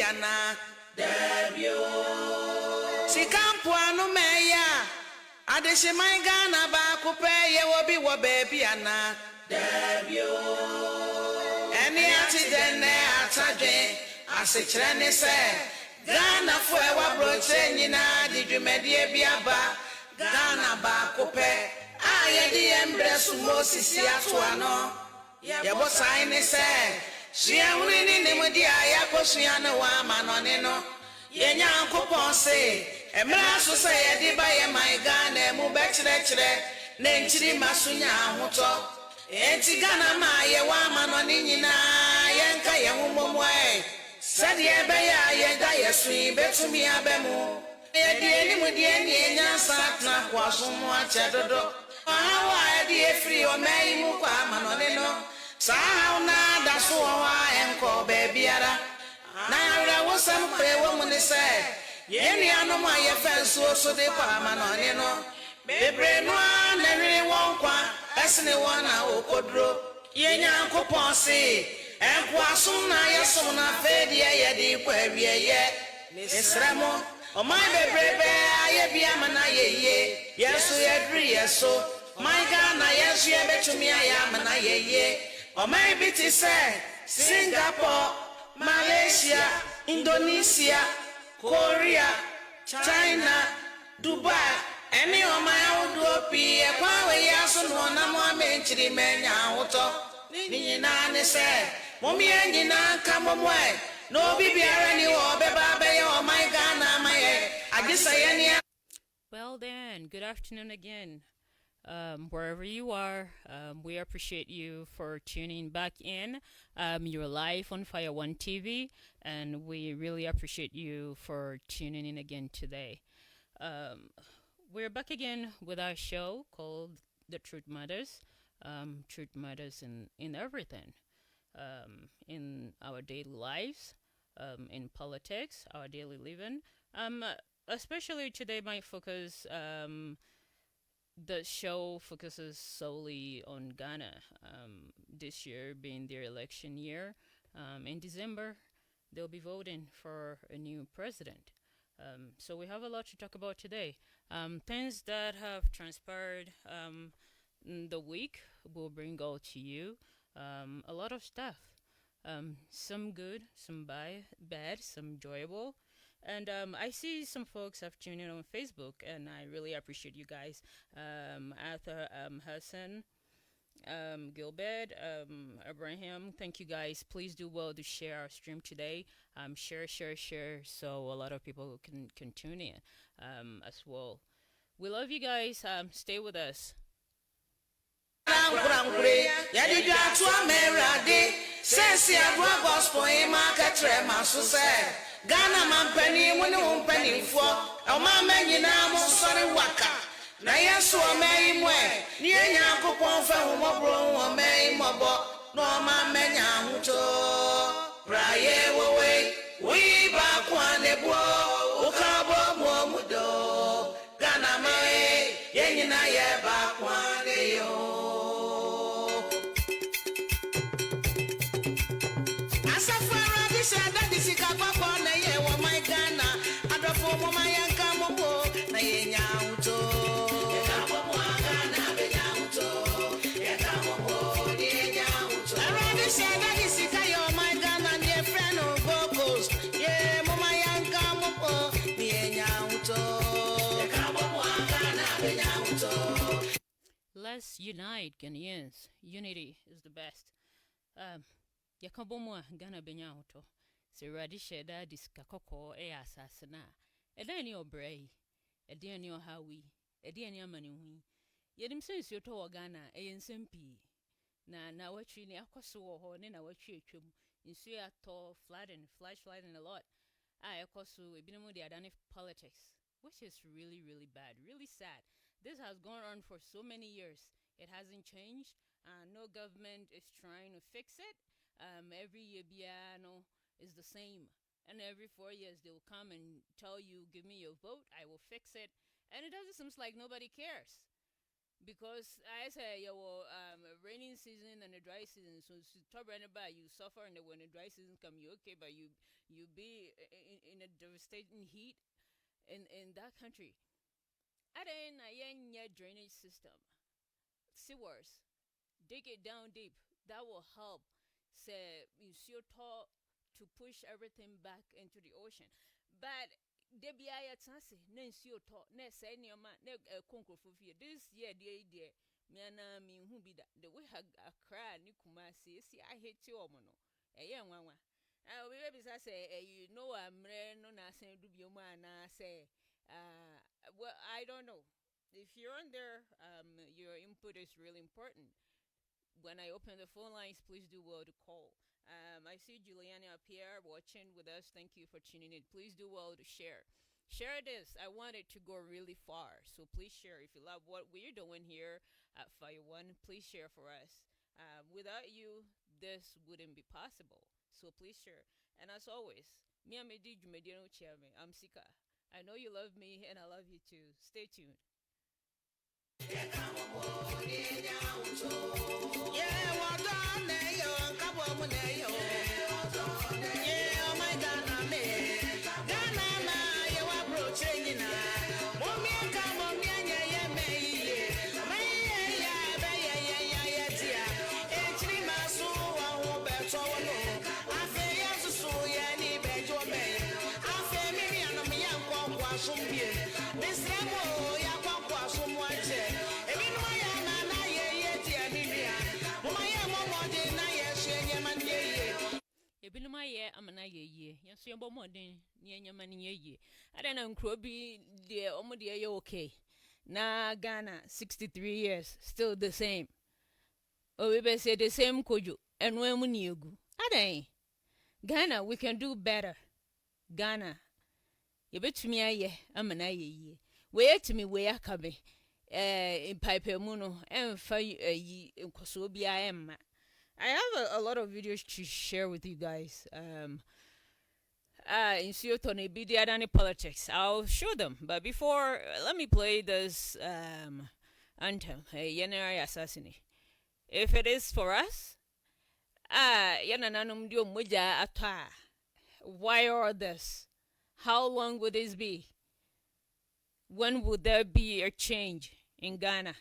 ana debio sikampo anu meya adehye man Ghana ba kope ye wobi wo baby ana debio eni ati dene atadwe asechire ne se Ghana fo e wa broche nyina di dwumedie biaba Ghana ba kope aye di embre sumo sisi ato ano ye bo sai ne se hia huni ni ne mudi aya kosua ne wa manone no ye nyankopon se emra so se ye di ba ye man Ghana mu be kire ne nchiri masunya ahoto enti Ghana ma ye wa manone nyina ye nka ye humomwe sadi ebe ya ye da yesu betumi abemu ye di eni mudi eni nyansa tna kwa somo achedodo awa di efri o mai mu kwa manone no saa na da so wa enko bebiara na ara wosam pre wo mu ne se ye ni anom aye fenso so de kwa manone no bebre no na hwere won kwa esne won na okodro ye nyankopon se enko asom na ye som na fedi ye di kwa wie ye nesramo o mai bebrebe aye bia mana ye yeso yedri yeso my Ghana yesu ye betumi aya mana ye o mai biti se Singapore, Malaysia, Indonesia, Korea, China, Dubai, any of my old dopi, a power yasun one more menchiri menya auto. Nina said, Mommy and Nina come away. No baby any or baby or my Ghana, my head. I guess I. Well then, good afternoon again. Wherever you are, we appreciate you for tuning back in. You're live on Fire One TV, and we really appreciate you for tuning in again today. We're back again with our show called The Truth Matters. Truth matters in everything, in our daily lives, in politics, our daily living. Especially today, my focus. The show focuses solely on Ghana. This year being their election year, in December they'll be voting for a new president. So we have a lot to talk about today. Things that have transpired in the week will bring out to you a lot of stuff. Some good, some bad, some enjoyable. And I see some folks have tuned in on Facebook, and I really appreciate you guys. Arthur Hassan, Gilbert, Abraham, thank you guys. Please do well to share our stream today. Share, so a lot of people can tune in as well. We love you guys. Stay with us. Ghana mampani woni umpani fo o mama nyina mo sori waka na yeso o mai mwe ni nyankopon fa humobro o mai mobo no mama nya huto braye we ba kwa ne bo o ka bo mo mudo Ghana mai ye nyina ye ba kwa ne yo asafara bi sada disika papa Let's unite, Ghanaians. Unity is the best. Yakabomwa Ghana Benyahoto. Seradi Sheda Diskakoko e assassina. Edani obray. Ediani o Hawi. Ediani Manui. Yedim says you to Ghana, a SMP. Na watching Akoso or Nina watching in Suya to flash flooding a lot. I Akosu, a binomo the Adani politics, which is really, really bad, really sad. This has gone on for so many years. It hasn't changed. No government is trying to fix it. Every year, Biano is the same. And every 4 years, they will come and tell you, give me your vote, I will fix it. And it doesn't seem like nobody cares. because I say you a raining season and a dry season. So top right by you suffer, and when the dry season come, you okay, but you be in a devastating heat in that country. And then a drainage system, sewers, dig it down deep. That will help. Say you see tall to push everything back into the ocean, but de bia ya tase na nsuo tɔ na sɛ nneɛma na konkrofo fie this year deɛ me na me hu bi da the way Accra ne Kumasi esi ahete ɔmo no ɛyɛ nwanwa obi be bisa sɛ you know amrɛ no na asan du bi mu ana sɛ well I don't know if you're on there your input is really important. When I open the phone lines, please do well to call. I see Juliana up here watching with us. Thank you for tuning in. Please do well to share. Share this. I want it to go really far. So please share. If you love what we're doing here at Fire One, please share for us. Without you, this wouldn't be possible. So please share. And as always, I'm Sika. I know you love me and I love you too. Stay tuned. ebinom ayɛ amana yɛ yie yɛnso yɛbɔ mmɔden ne yɛnyɛma no yɛ yie ada na nkuro bi deɛ ɔmo deɛ yɛ okay na Ghana 63 years still the same obi bɛ say the same kojo ɛno emu ne egu adan Ghana we can do better Ghana yɛbɛtumi ayɛ amana yɛ yie wɔyɛtumi wɔyɛ aka me mpaipa mu no ɛmfa yi nkɔsoɔ biara ɛmma. I have a lot of videos to share with you guys. In Siotone Bidiadani politics. I'll show them. But before, let me play this anthem. Yenari Assassini. If it is for us, Yananum Dio Muja Ata. Why all this? How long would this be? When would there be a change in Ghana?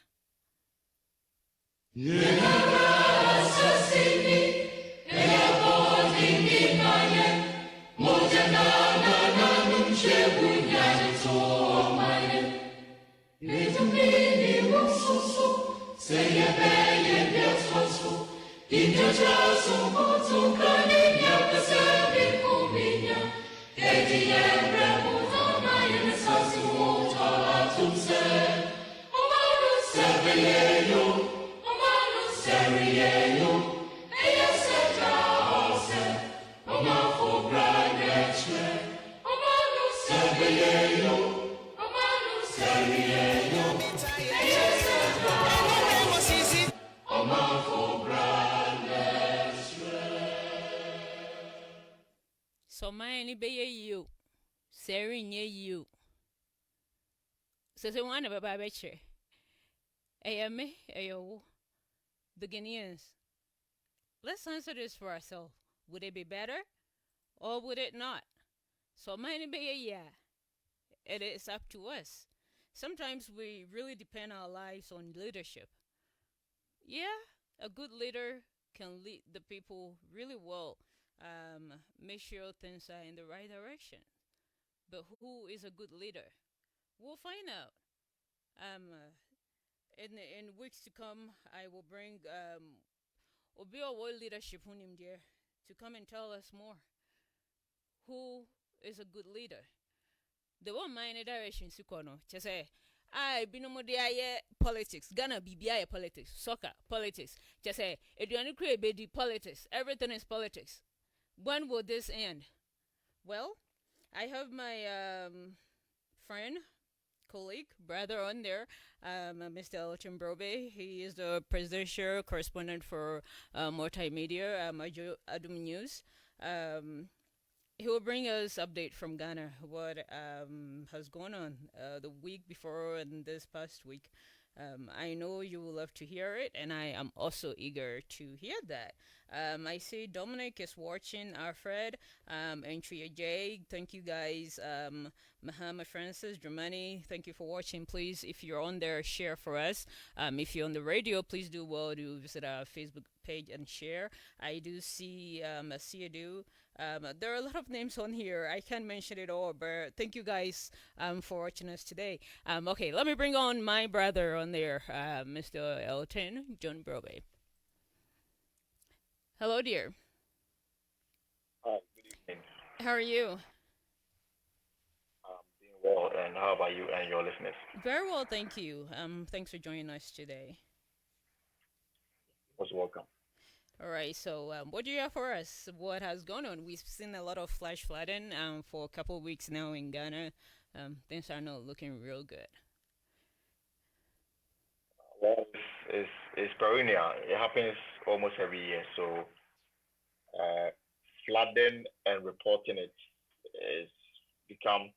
So mine be you, Sarin ye you. So they want to buy better. Me, ayo, the Guineans. Let's answer this for ourselves. Would it be better or would it not? So mine be yeah. It is up to us. Sometimes we really depend our lives on leadership. Yeah, a good leader can lead the people really well. Make sure things are in the right direction. But who is a good leader? We'll find out. In weeks to come, I will bring Obio World Leadership Hunim there to come and tell us more. Who is a good leader? The one mind direction Sukono. Just say I binomodia politics. Ghana BBI politics. Soccer politics. Just say Eduanu Bedi politics. Everything is politics. When will this end? Well, I have my friend, colleague, brother on there, Mr. Elton Brobe. He is the presidential correspondent for multimedia, Majo Adum News. He will bring us update from Ghana, what has gone on the week before and this past week. I know you will love to hear it, and I am also eager to hear that. I see Dominic is watching, Alfred, and Tria J. Thank you guys. Muhammad Francis, Germany, thank you for watching. Please, if you're on there, share for us. If you're on the radio, please do well to visit our Facebook page and share. I do see Asiadu. There are a lot of names on here. I can't mention it all, but thank you guys for watching us today. Okay, let me bring on my brother on there, Mr. Elton John Brobe. Hello, dear. Hi, good evening. How are you? I'm doing well, and how about you and your listeners? Very well, thank you. Thanks for joining us today. Most welcome. All right, so what do you have for us? What has gone on? We've seen a lot of flash flooding for a couple of weeks now in Ghana. Things are not looking real good. Well, it's perennial. It happens almost every year. So, uh, flooding and reporting it is become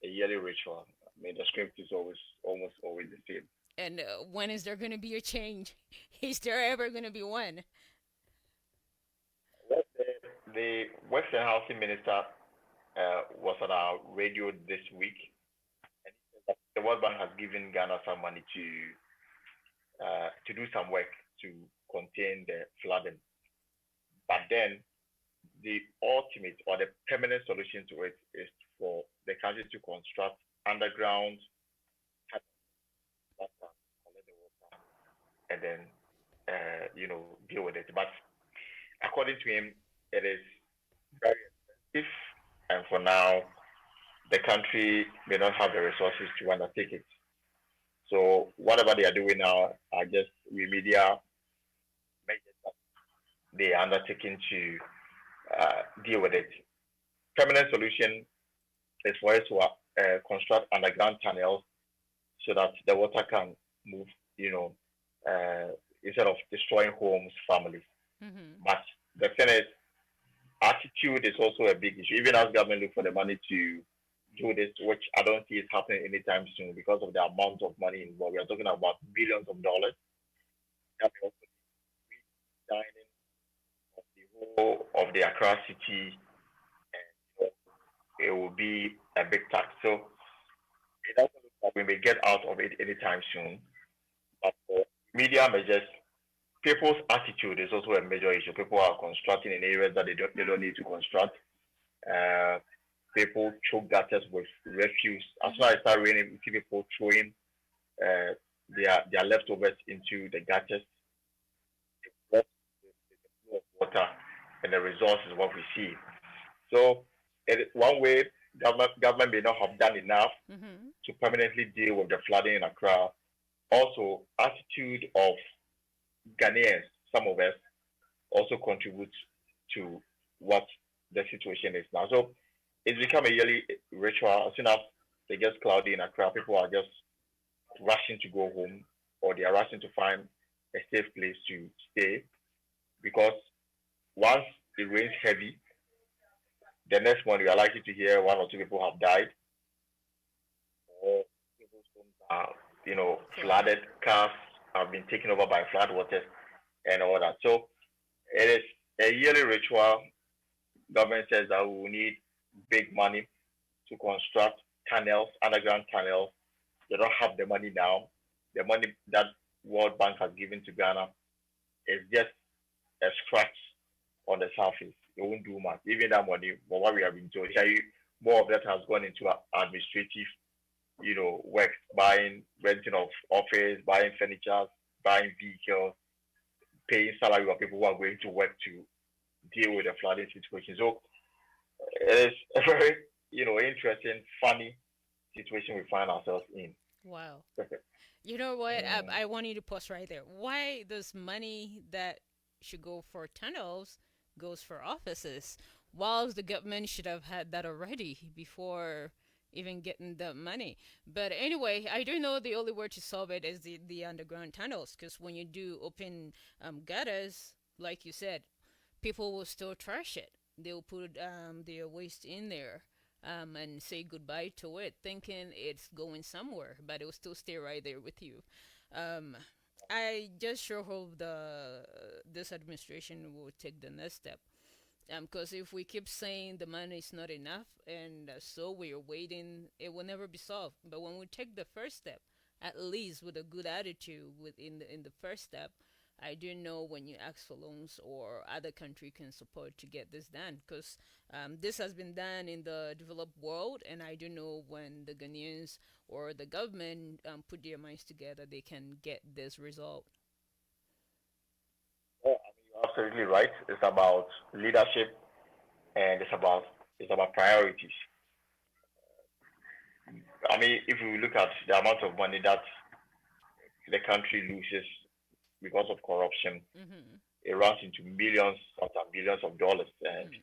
a yearly ritual. I mean, the script is almost always the same. And when is there going to be a change? Is there ever going to be one? Well, the Western Housing Minister was on our radio this week, and he said that the World Bank has given Ghana some money to do some work to contain the flooding. But then the ultimate or the permanent solution to it is for the country to construct underground that can collect the water and then deal with it. But according to him, it is very expensive, and for now, the country may not have the resources to undertake it. So whatever they are doing now are just remedial measures that they are undertaking to deal with it. Permanent solution is for us to construct underground tunnels so that the water can move, you know, instead of destroying homes, families. Mm-hmm. But the thing is, attitude is also a big issue. Even as government look for the money to do this, which I don't see is happening anytime soon because of the amount of money involved. We are talking about billions of dollars. That will also be redesigning of the whole of the Accra city, and it will be a big tax. So it doesn't look like we may get out of it anytime soon. But for media measures, people's attitude is also a major issue. People are constructing in areas that they don't need to construct. Uh, People choke gutters with refuse. As soon as it starts raining, we see people throwing uh, their leftovers into the gutters. What the flow of water, and the result is what we see. So, one way government may not have done enough Mm-hmm. to permanently deal with the flooding in Accra. Also, attitude of Ghanaians, some of us, also contribute to what the situation is now. So it's become a yearly ritual. As soon as it gets cloudy in Accra, people are just rushing to go home, or they are rushing to find a safe place to stay, because once it rains heavy, the next morning you are likely to hear one or two people have died, or people's homes are, Flooded. flooded, cars have been taken over by flood waters and all that. So it is a yearly ritual. Government says that we will need big money to construct tunnels, underground tunnels. They don't have the money now. The money that World Bank has given to Ghana is just a scratch on the surface. It won't do much. Even that money, for what we have been told, more of that has gone into administrative, work, buying, renting of office, buying furniture, buying vehicles, paying salary of people who are going to work to deal with the flooding situation. So it is a very, interesting, funny situation we find ourselves in. Wow. You know what? Mm. I want you to pause right there. Why does money that should go for tunnels goes for offices, whilst the government should have had that already before even getting the money? But anyway, I do know the only way to solve it is the underground tunnels, because when you do open gutters, like you said, people will still trash it. They'll put their waste in there and say goodbye to it, thinking it's going somewhere, but it will still stay right there with you. Um, I just sure hope the this administration will take the next step. Because if we keep saying the money is not enough, and so we're waiting, it will never be solved. But when we take the first step, at least with a good attitude, within in the first step, I do know when you ask for loans or other country can support to get this done. Because this has been done in the developed world, and I do know when the Ghanaians or the government put their minds together, they can get this result. Yeah, I mean, you're absolutely right. It's about leadership and it's about priorities. I mean, if we look at the amount of money that the country loses because of corruption, Mm-hmm. it runs into millions, sometimes billions of dollars. And Mm.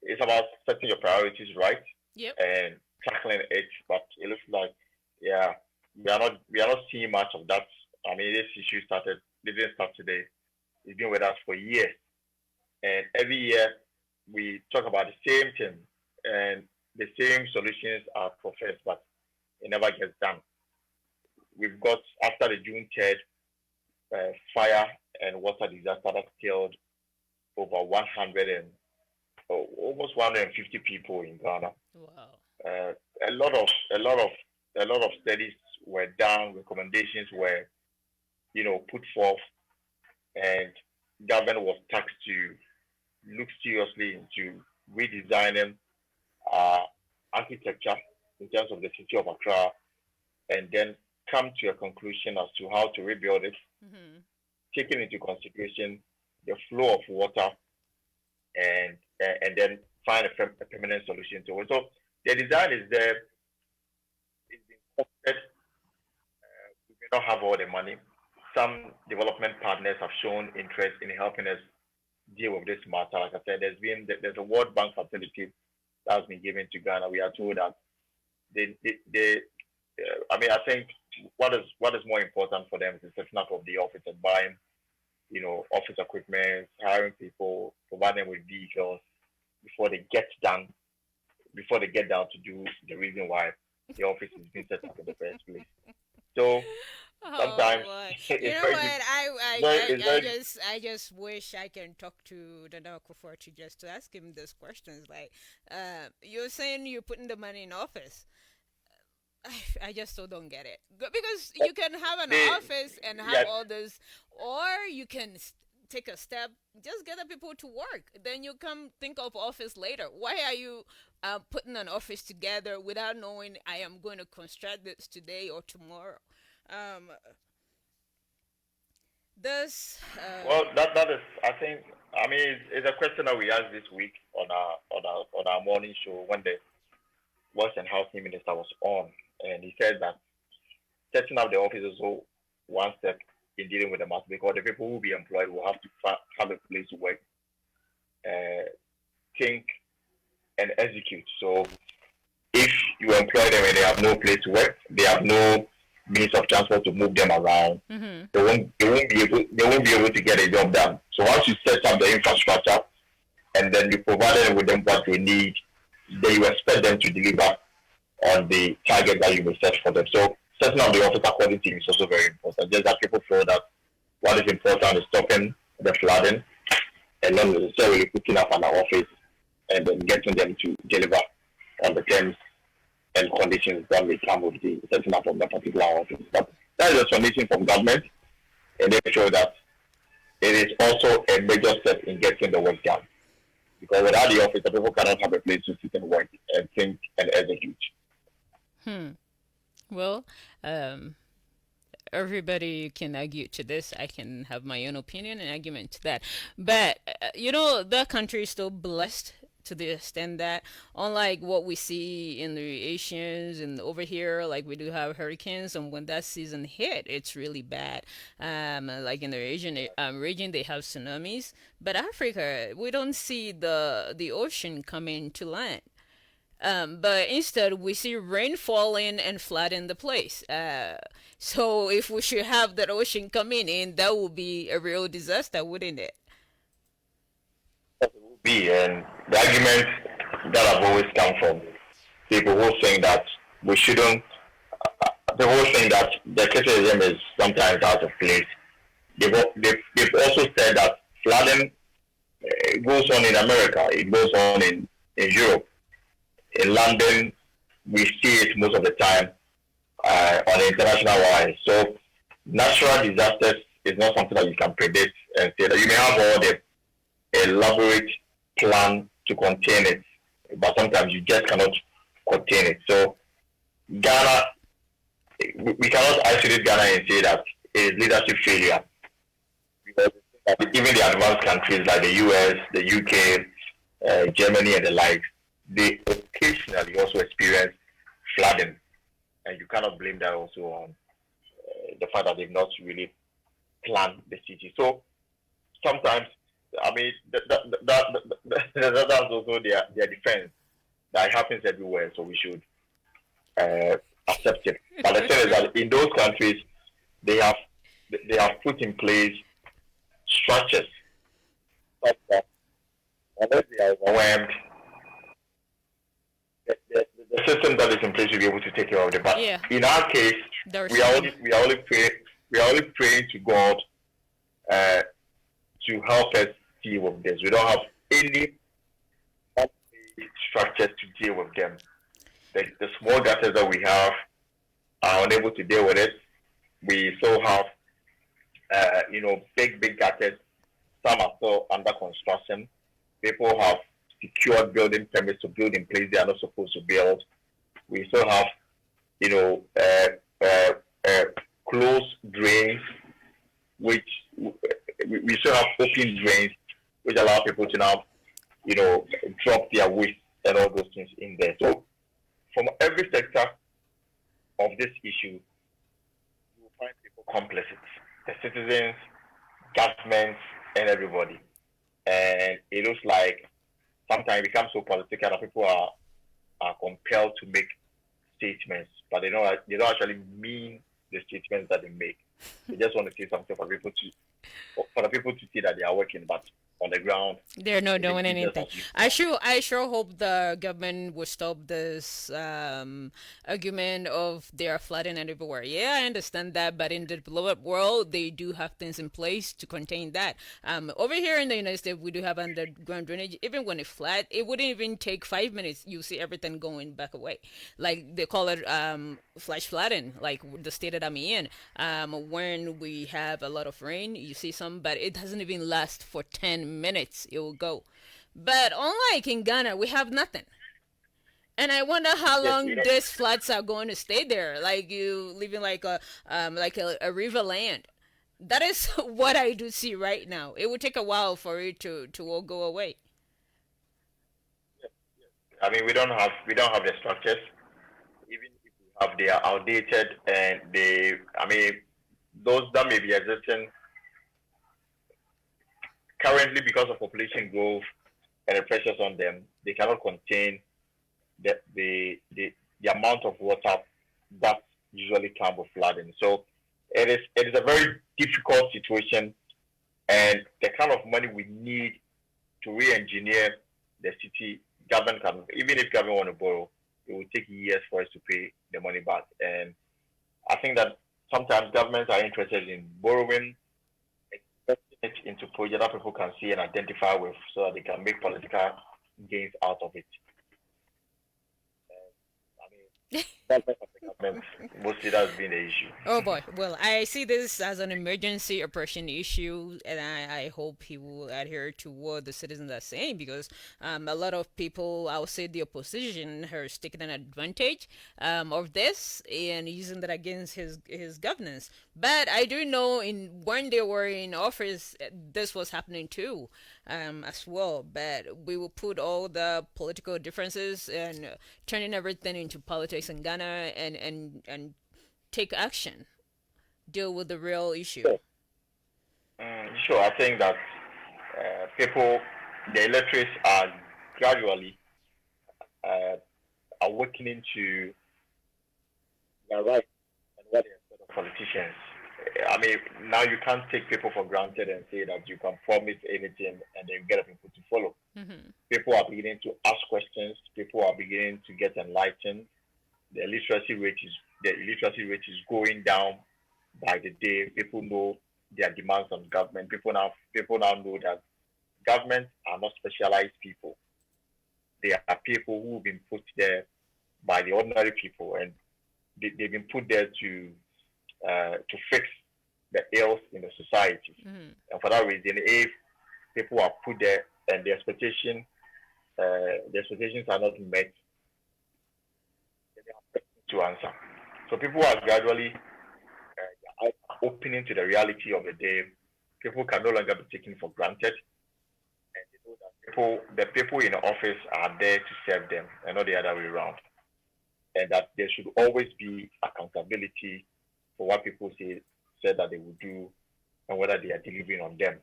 it's about setting your priorities right Yep. and tackling it. But it looks like, yeah, we are not seeing much of that. I mean, this issue didn't start today. It's been with us for years, and every year we talk about the same thing, and the same solutions are professed, but it never gets done. We've got after the June 3rd fire and water disaster that killed over 100 and almost 150 people in Ghana. Wow. Uh, a lot of a lot of a lot of studies were done, recommendations were put forth, and government was tasked to look seriously into redesigning uh, architecture in terms of the city of Accra, and then come to a conclusion as to how to rebuild it, Mm-hmm. taking into consideration the flow of water, and then find a permanent solution to it. So the design is there. It's been costed. We may not have all the money. Some development partners have shown interest in helping us deal with this matter. Like I said, there's a World Bank facility that has been given to Ghana. We are told that I mean, I think what is more important for them is the setting up of the office and buying, office equipment, hiring people, providing them with vehicles before they get done, before they get down to do the reason why the office is being set up in the first place. So Oh sometimes boy. You it's know very, what? it's very, I just wish I can talk to the Kufuor just to ask him these questions. Like, you're saying you're putting the money in office. I just still don't get it. Because you can have an they, office and have yeah, all this, or you can take a step, just get the people to work. Then you come think of office later. Why are you putting an office together without knowing I am going to construct this today or tomorrow? Um, this, well, that is, I think, I mean, it's a question that we asked this week on our morning show when the Works and Housing Minister was on, and he said that setting up the office is also one step in dealing with the matter because the people who will be employed will have to have a place to work, uh, think, and execute. So if you employ them and they have no place to work, they have no means of transport to move them around, mm-hmm. they won't be able to get a job done. So once you set up the infrastructure and then you provide them with them what they need, then you expect them to deliver on the target that you will set for them. So setting up the office according to you is also very important. Just that people feel that what is important is stopping the flooding and not necessarily putting up an office and then getting them to deliver on the terms and conditions that may come with the setting up of the particular office. But that is a submission from government, and they show that it is also a major step in getting the work done. Because without the office, the people cannot have a place to sit and work and think and execute. Hmm. Well, um, everybody can argue to this. I can have my own opinion and argument to that. But that country is still blessed to the extent that, unlike what we see in the Asians and over here, like we do have hurricanes, and when that season hit, it's really bad. Like in the Asian region, they have tsunamis. But Africa, we don't see the ocean coming to land. But instead, we see rain falling and flooding the place. So if we should have that ocean coming in, that would be a real disaster, wouldn't it? Be and the argument that have always come from people who are saying that we shouldn't people think that the criticism is sometimes out of place. They've also said that flooding goes on in America, it goes on in Europe. In London, we see it most of the time on the international wise. So natural disasters is not something that you can predict and say that you may have all the elaborate plan to contain it, but sometimes you just cannot contain it. So Ghana, we cannot isolate Ghana and say that it is leadership failure. Because even the advanced countries like the US, the UK, Germany, and the like, they occasionally also experience flooding, and you cannot blame that also on the fact that they've not really planned the city. So sometimes, I mean, that's also their defense. That happens everywhere, so we should accept it. But the thing is that in those countries, they have put in place structures such that unless they are overwhelmed, the system that is in place will be able to take care of it. But in our case, we are only praying to God to help us deal with this. We don't have any structures to deal with them. The small gutters that we have are unable to deal with it. We still have, big gutters. Some are still under construction. People have secured building permits to build in place they are not supposed to build. We still have, closed drains, which we still have open drains, which allow people to now, drop their waste and all those things in there. So, from every sector of this issue, you will find people complicit. The citizens, governments, and everybody. And it looks like sometimes it becomes so political that people are compelled to make statements, but they don't actually mean the statements that they make. They just want to say something for the people to see that they are working, but on the ground they're not doing anything. I sure hope the government will stop this argument of they are flooding everywhere. Yeah, I understand that, but in the developed world, they do have things in place to contain that. Over here in the United States, we do have underground drainage. Even when it's flat, it wouldn't even take 5 minutes. You see everything going back away. Like they call it flash flooding, like the state that I'm in. When we have a lot of rain, you see some, but it doesn't even last for 10 minutes. It will go. But unlike in Ghana, we have nothing. And I wonder how long these floods are going to stay there. Like you living like a river land. That is what I do see right now. It would take a while for it to all go away. I mean, we don't have the structures. Even if we have, they are outdated, and those that may be existing currently because of population growth and the pressures on them, they cannot contain the amount of water that usually comes with flooding. So it is a very difficult situation, and the kind of money we need to re-engineer the city, government can, even if government want to borrow, it will take years for us to pay the money back. And I think that sometimes governments are interested in borrowing, investing it into projects that people can see and identify with, so that they can make political gains out of it. Mostly that's been the issue. Oh boy. Well, I see this as an emergency oppression issue, and I hope he will adhere to what the citizens are saying, because a lot of people, I would say the opposition, has taken an advantage of this and using that against his governance. But I do know when they were in office, this was happening too, as well. But we will put all the political differences and turning everything into politics in Ghana, and take action, deal with the real issue. Sure, I think that people, the electorates are gradually awakening to their rights and what they expect of politicians. I mean, now you can't take people for granted and say that you can promise anything and then get people to follow. Mm-hmm. People are beginning to ask questions. People are beginning to get enlightened. The literacy rate is the illiteracy rate is going down by the day. People know their demands on government. People now know that governments are not specialized people. They are people who've been put there by the ordinary people, and they've been put there to fix the ills in the society. Mm-hmm. And for that reason, if people are put there and the expectations are not met, they have to answer. So people are gradually opening to the reality of the day. People can no longer be taken for granted, and they know that the people in the office are there to serve them, and not the other way around. And that there should always be accountability for what people said that they would do and whether they are delivering on them.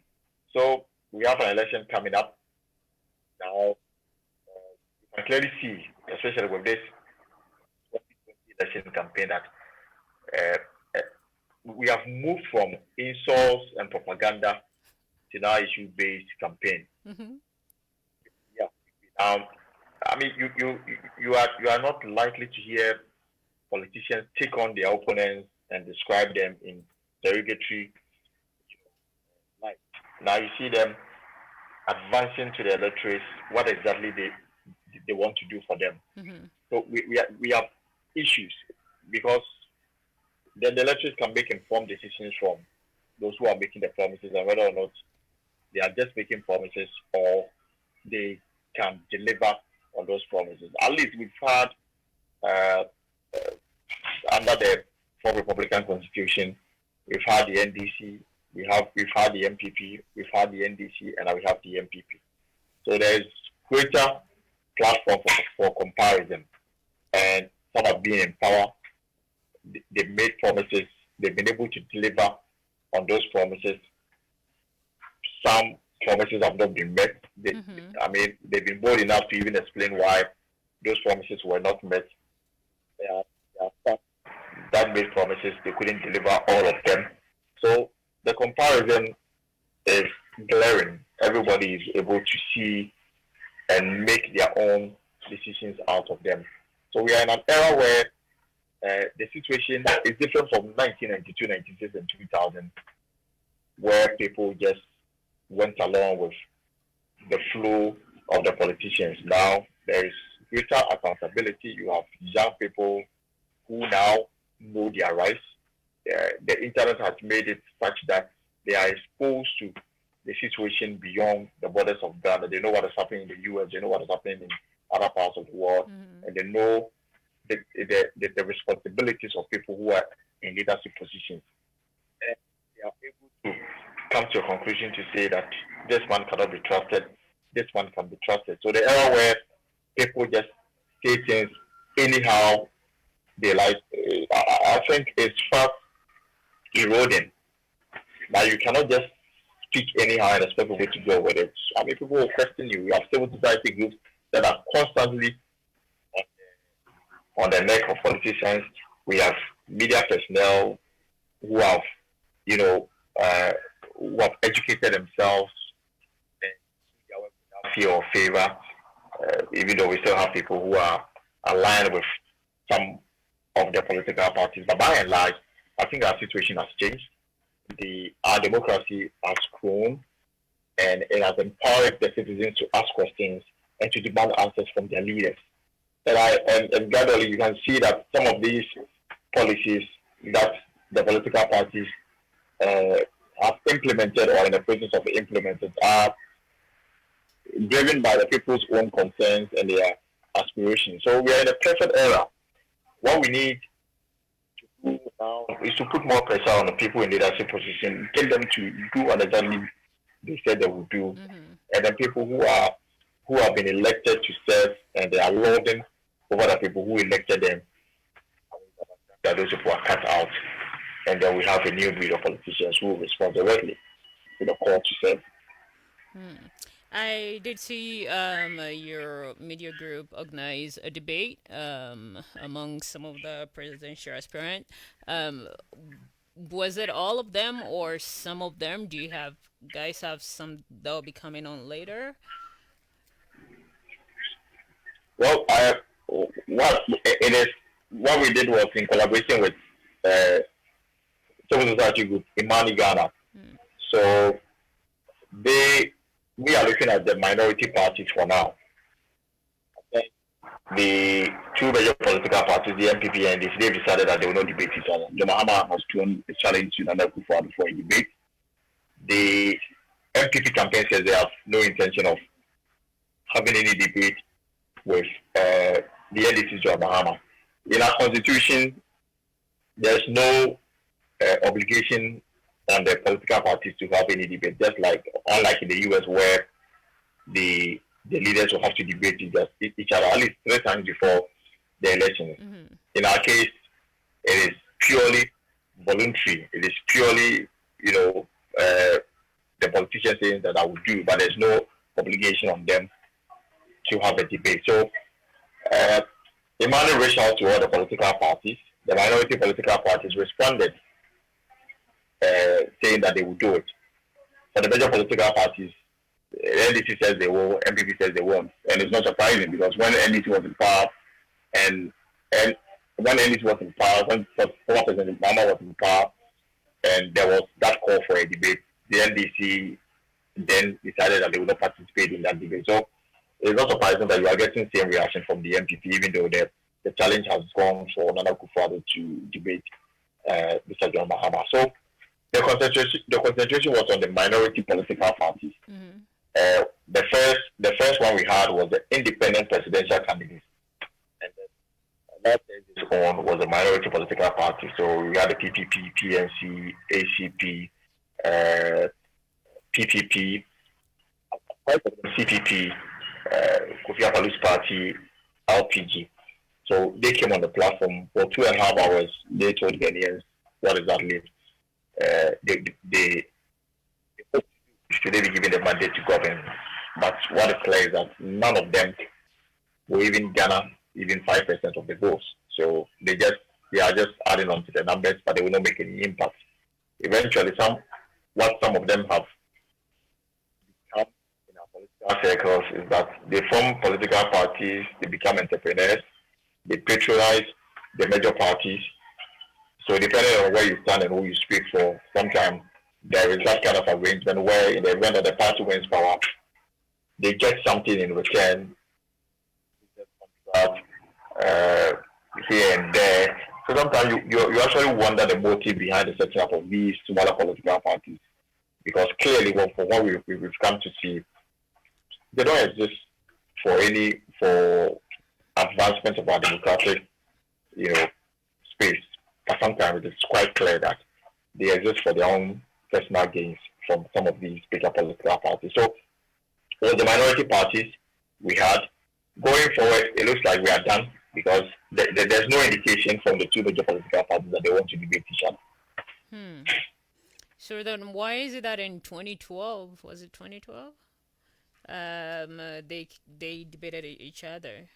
So we have an election coming up now. You can clearly see, especially with this election campaign, that we have moved from insults and propaganda to now issue-based campaign. Mm-hmm. Yeah. I mean, you are not likely to hear politicians take on their opponents and describe them in derogatory light. Now you see them advancing to the electorate what exactly they want to do for them. Mm-hmm. So we have issues because then the electorate can make informed decisions from those who are making the promises and whether or not they are just making promises or they can deliver on those promises. At least we've had under the fourth Republican Constitution, we've had the NDC, we've had the MPP, we've had the NDC, and now we have the MPP. So there's greater platform for comparison, and some have been in power. They've made promises. They've been able to deliver on those promises. Some promises have not been met. I mean, they've been bold enough to even explain why those promises were not met. There are some that made promises, they couldn't deliver all of them. So the comparison is glaring. Everybody is able to see and make their own decisions out of them. So we are in an era where the situation is different from 1992, 96, and 2000, where people just went along with the flow of the politicians. Now there is greater accountability. You have young people who now know their rights. The internet has made it such that they are exposed to the situation beyond the borders of Ghana. They know what is happening in the US, they know what is happening in other parts of the world, and they know the responsibilities of people who are in leadership positions. And they are able to come to a conclusion to say that this man cannot be trusted, this one can be trusted. So the era where people just say things anyhow they like, I think it's fast eroding. Now you cannot just speak anyhow and expect people to go with it. I mean, people will question you. You have civil society groups that are constantly on the neck of politicians. We have media personnel who have, who have educated themselves without fear or favor, even though we still have people who are aligned with some of the political parties. But by and large, I think our situation has changed. Our democracy has grown, and it has empowered the citizens to ask questions and to demand answers from their leaders. And gradually, you can see that some of these policies that the political parties have implemented or in the process of implemented are driven by the people's own concerns and their aspirations. So we are in a perfect era. What we need to do now is to put more pressure on the people in leadership position, get them to do what exactly they said they would do, and then people who have been elected to serve and they are lording over the people who elected them, that those people are cut out, and then we have a new breed of politicians who will respond directly to the call to serve. I did see your media group organize a debate among some of the presidential aspirants. Was it all of them or some of them? Do you guys have some that will be coming on later? Well, it is what we did was in collaboration with civil society group Imani Ghana. So we are looking at the minority parties for now. The two major political parties, the MPP and NDC, they've decided that they will not debate each other. John Mahama has thrown a challenge to Nana Akufo-Addo for a debate. The MPP campaign says they have no intention of having any debate with the NDC John Mahama. In our constitution, there's no obligation on the political parties to have any debate, just like unlike in the US where the leaders will have to debate each other at least 3 times before the elections. In our case, it is purely voluntary. It is purely, the politicians saying that I will do, but there's no obligation on them to have a debate. So, Emmanuel reached out to all the political parties. The minority political parties responded, saying that they would do it. For the major political parties, NDC says they will, MPP says they won't. And it's not surprising because when NDC was in power, and when NDC was in power, when former President Mahama was in power, and there was that call for a debate, the NDC then decided that they would not participate in that debate. So it's not surprising that you are getting the same reaction from the MPP, even though the challenge has gone for Nana Akufo-Addo to debate Mr. John Mahama. So the concentration was on the minority political parties. The first one we had was the independent presidential candidate, and that one was a minority political party. So we had the PPP, PNC, ACP, PPP, CPP, Kofi Akpaloo's party, LPG. So they came on the platform for 2.5 hours. They told Ghanaians what exactly they should they be given the mandate to govern. But what is clear is that none of them will even garner even 5% of the votes. So they are just adding on to the numbers, but they will not make any impact. Eventually, some of them have become in our political circles is that they form political parties, they become entrepreneurs, they patronize the major parties. So depending on where you stand and who you speak for, sometimes there is that kind of arrangement where in the event that the party wins power, they get something in return, here and there. So sometimes you actually wonder the motive behind the setting up of these smaller political parties, because clearly, from what we've come to see, they don't exist for advancement of our democratic, space. But sometimes it is quite clear that they exist for their own personal gains from some of these bigger political parties. So, for the minority parties we had, going forward, it looks like we are done because there's no indication from the two major political parties that they want to debate each other. So then why is it that in 2012, was it 2012? They debated each other?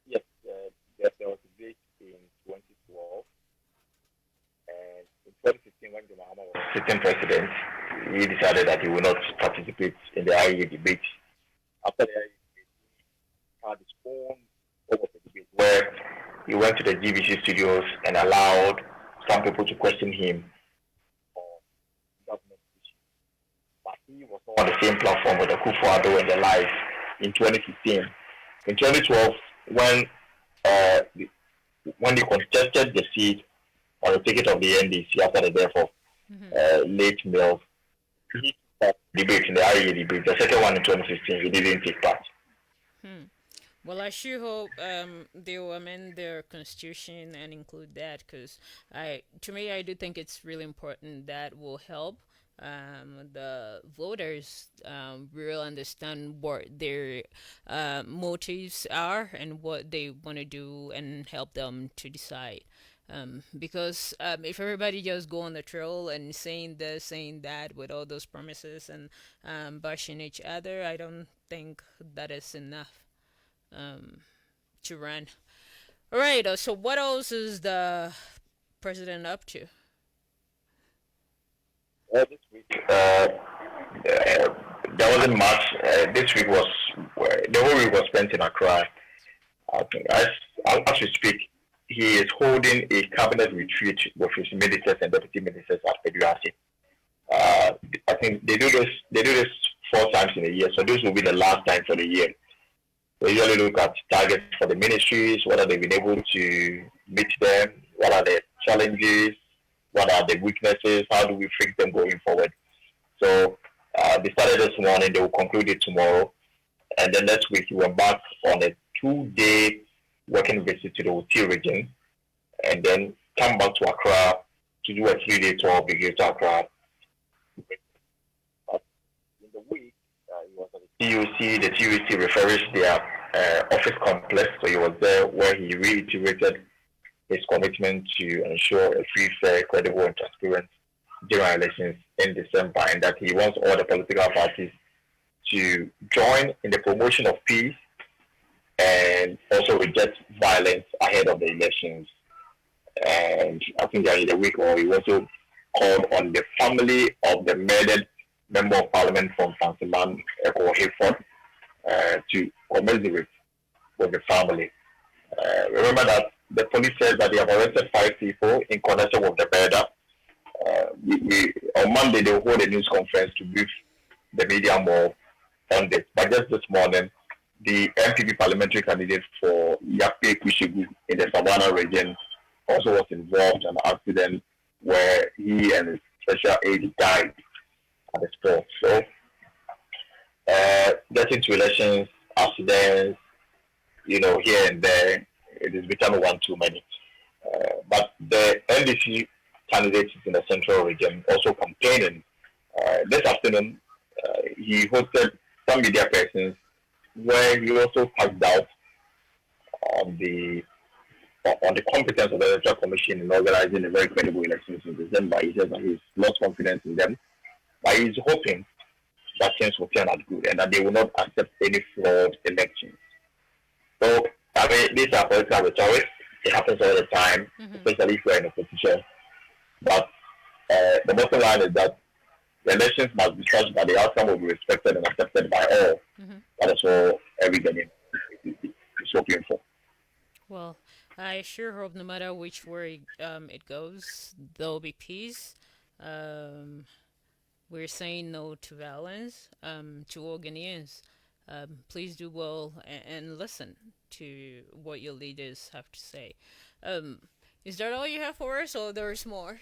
Yes, there was a debate in 2012. And in 2015, when John Mahama was sitting president, he decided that he will not participate in the IEA debate. After the IEA debate, he had his own form of a debate where he went to the GBC studios and allowed some people to question him on government issues. But he was not on the same platform with Akufo-Addo and the live in 2015. In 2012, when he contested the seat on the ticket of the NDC after the death of late Mills, he took debate in the IEA debate. The second one in 2015, he didn't take part. Well, I sure hope they will amend their constitution and include that, because to me, I do think it's really important. That will help the voters really understand what their motives are and what they want to do, and help them to decide. Because if everybody just go on the trail and saying this, saying that, with all those promises and bashing each other, I don't think that is enough to run. All right. So what else is the president up to? Well, this week there wasn't much. This week was the whole week was spent in Accra. As we speak, he is holding a cabinet retreat with his ministers and deputy ministers at Federasi. Uh, I think they do this 4 times in a year, so this will be the last time for the year. We usually look at targets for the ministries, whether they've been able to meet them, what are the challenges, what are the weaknesses, how do we fix them going forward. So they started this morning, they will conclude it tomorrow, and then next week he went back on a 2-day working visit to the Oti region, and then come back to Accra to do a 3-day tour of the Greater Accra. In the week, he was at the TUC. The TUC refers their office complex, so he was there where he reiterated his commitment to ensure a free, fair, credible, and transparent general elections in December, and that he wants all the political parties to join in the promotion of peace and also reject violence ahead of the elections. And I think that in the week, or he also called on the family of the murdered member of parliament from Fansiman, Eko Hayford, to commiserate with the family. Remember that the police says that they have arrested 5 people in connection with the murder. On Monday, they will hold a news conference to brief the media more on this. But just this morning, the MPP parliamentary candidate for Yape Kushegu in the Savannah region also was involved in an accident where he and his special aide died at the spot. So, getting to elections, accidents, here and there, it is becoming one too many. But the NDC candidates in the central region also campaigning. This afternoon, he hosted some media persons where he also cast doubt on the competence of the Electoral Commission in organizing a very credible elections in December. He says that he's lost confidence in them, but he's hoping that things will turn out good and that they will not accept any flawed elections. So, I mean, these are political rhetoric. It happens all the time, especially if you're in opposition. But the bottom line is that the elections must be such that the outcome will be respected and accepted by all. That is all every Ghanaian is hoping for. Well, I sure hope no matter which way it goes, there will be peace. We're saying no to violence, to all Ghanaians. Please do well and listen to what your leaders have to say. Is that all you have for us, or there's more?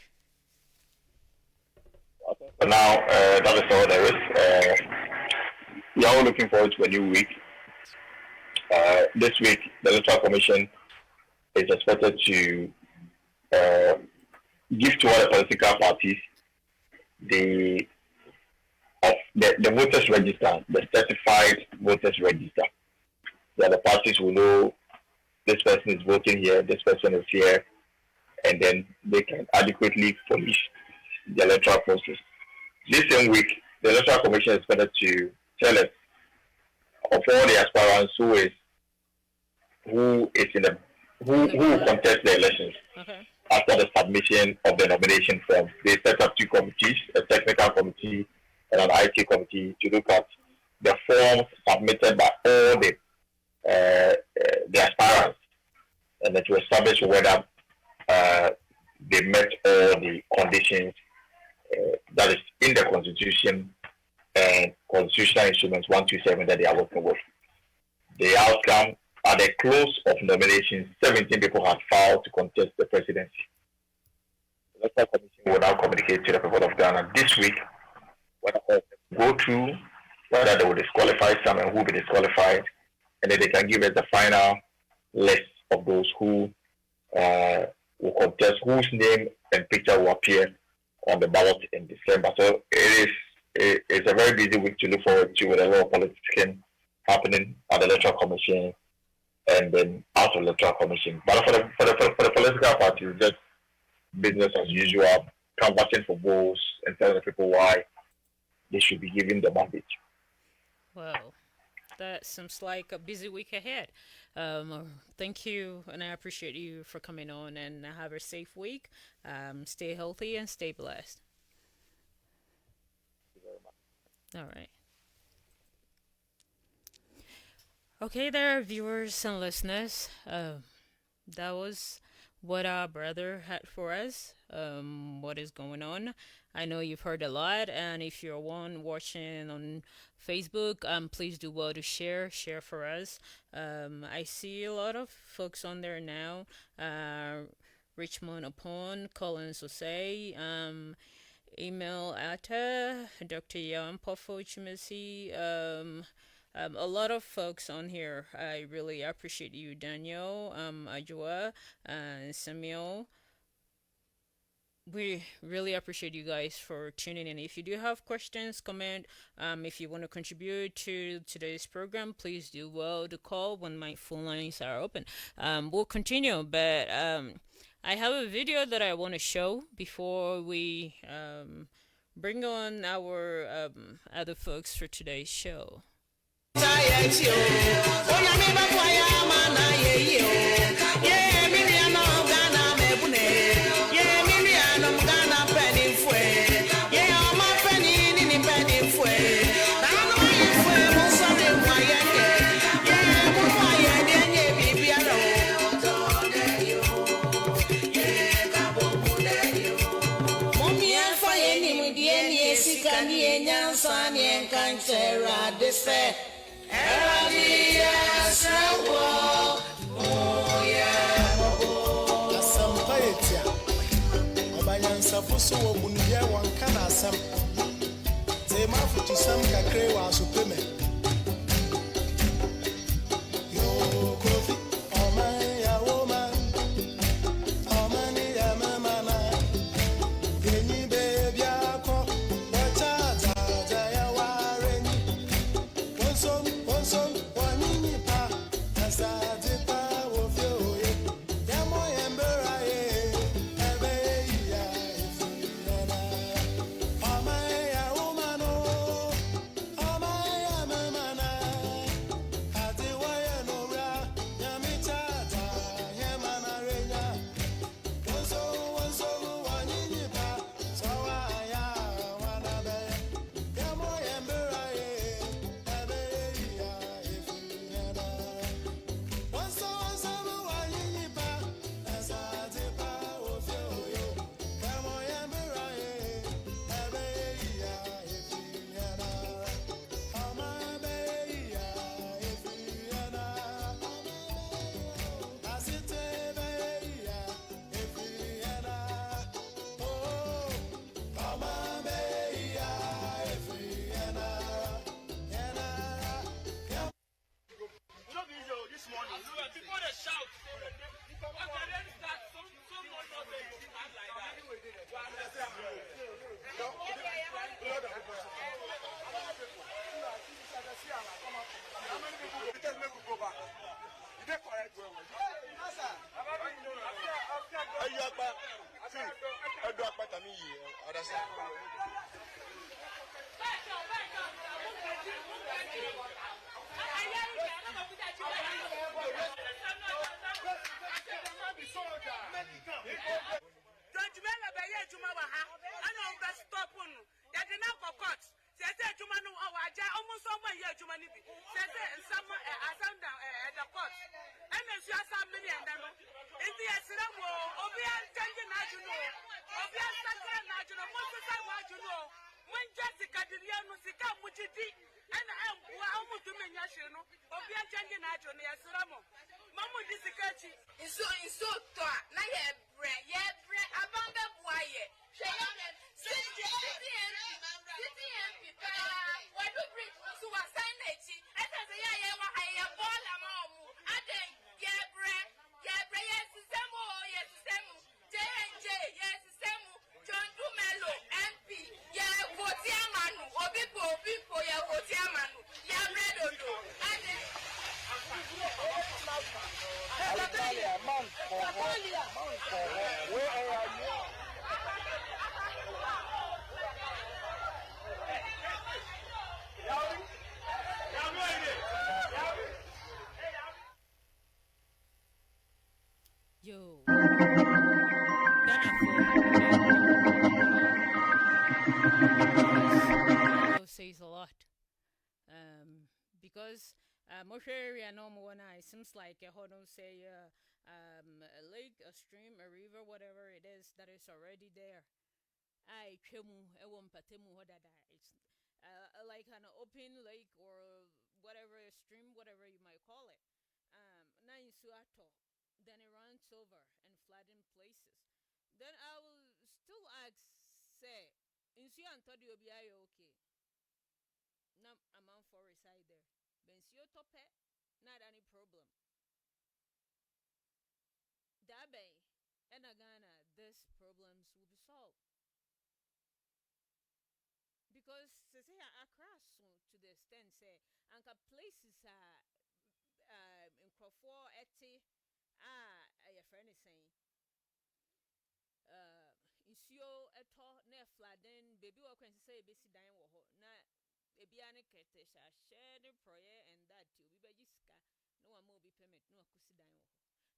For now, that is all there is. We are all looking forward to a new week. This week, the Electoral Commission is expected to give to all the political parties the voters register, the certified voters register. So the parties will know this person is voting here, this person is here, and then they can adequately police the electoral process. This same week, the Electoral Commission is expected to tell us of all the aspirants who will contest the elections. Okay. After the submission of the nomination form, they set up 2 committees, a technical committee and an IT committee, to look at the forms submitted by all the aspirants, and then to establish whether they met all the conditions that is in the Constitution and constitutional instruments 127 that they are working with. The outcome, at the close of nominations, 17 people have filed to contest the presidency. The Electoral Commission will now communicate to the people of Ghana this week whether they go through, whether they will disqualify some and who will be disqualified, and then they can give us the final list of those who will contest, whose name and picture will appear on the ballot in December. So it's a very busy week to look forward to, with a lot of politics happening at the Electoral Commission and then out of the Electoral Commission. But for the political parties, just business as usual, canvassing for votes and telling the people why they should be given the mandate. Well, that seems like a busy week ahead. Thank you, and I appreciate you for coming on, and have a safe week. Stay healthy and stay blessed. All right. Okay, there, viewers and listeners. That was what our brother had for us. What is going on? I know you've heard a lot, and if you're one watching on Facebook, please do well to share for us. I see a lot of folks on there now. Richmond upon Collins Osei, email at Dr. Yam Pofo Chimisi, a lot of folks on here. I really appreciate you, Daniel, Ajua, Samuel. We really appreciate you guys for tuning in. If you do have questions, comment, if you want to contribute to today's program, please do well to call when my phone lines are open. We'll continue, but I have a video that I want to show before we bring on our other folks for today's show. Safuso wo munye wanka na asam ze mafutu sam kakre wa so peme yo kofi o man ya woman o man ya mama na yenyi baby akọ wacha za ya ware ni wonso wanyinyi pa asa de pa wo fe oye ya mo yembera ye Yo. Says a lot. Because Moshe area no more now. It seems like a don't say a lake, a stream, a river, whatever it is that is already there. I chemu ewom patemu hodada. It's like an open lake or whatever a stream, whatever you might call it. Na insuato, then it runs over and flooding places. Then I will still ask, say, insu antodi obi ayo okay. Na amount for reside there. Bensio tope, not any problem. Dabe, and Ghana, these problems will be solved. Because say across to the extent say anka places are in Crawford eti your friend is saying insuo eto na flooding baby wa kwen say be si dan wo ho na ebi ane kete sha share the prayer and that you be sika no one more be permit no akusi dan wo ho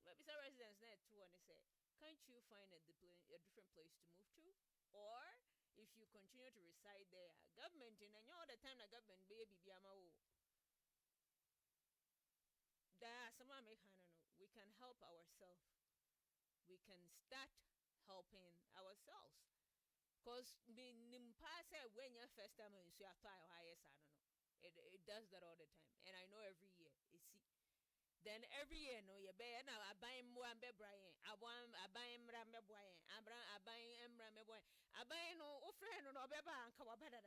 maybe some residents na to one say can't you find a different place to move to, or if you continue to reside there, government in and all the time the government baby be amawo. There someone make we can help ourselves. We can start helping ourselves. Cause when your first time in Suato, I don't know. It does that all the time. And I know every year. Then every year, no, you bear now. I buy him one be Brian. I buy him Rambe Brian. I buy him Rambe Boy. I buy no friend no beba and Kawabada.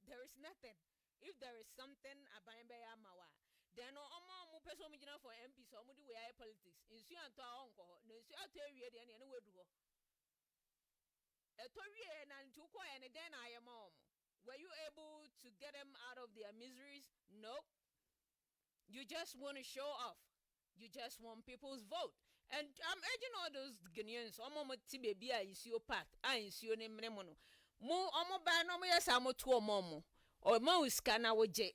There is nothing. If there is something, I buy him by Amawa. Then no more person for MP, so we do politics. In Suanto uncle, no Suato area, the any way do. A Tory and Tuko, and then I am mom. Were you able to get them out of their miseries? Nope. You just want to show off. You just want people's vote. And I'm urging all those Ghanaians, Omo Tibaby, I see your path, I see your name Remono. Mo Omo Bano, yes, I'm to a momo. Or Mo Scana J.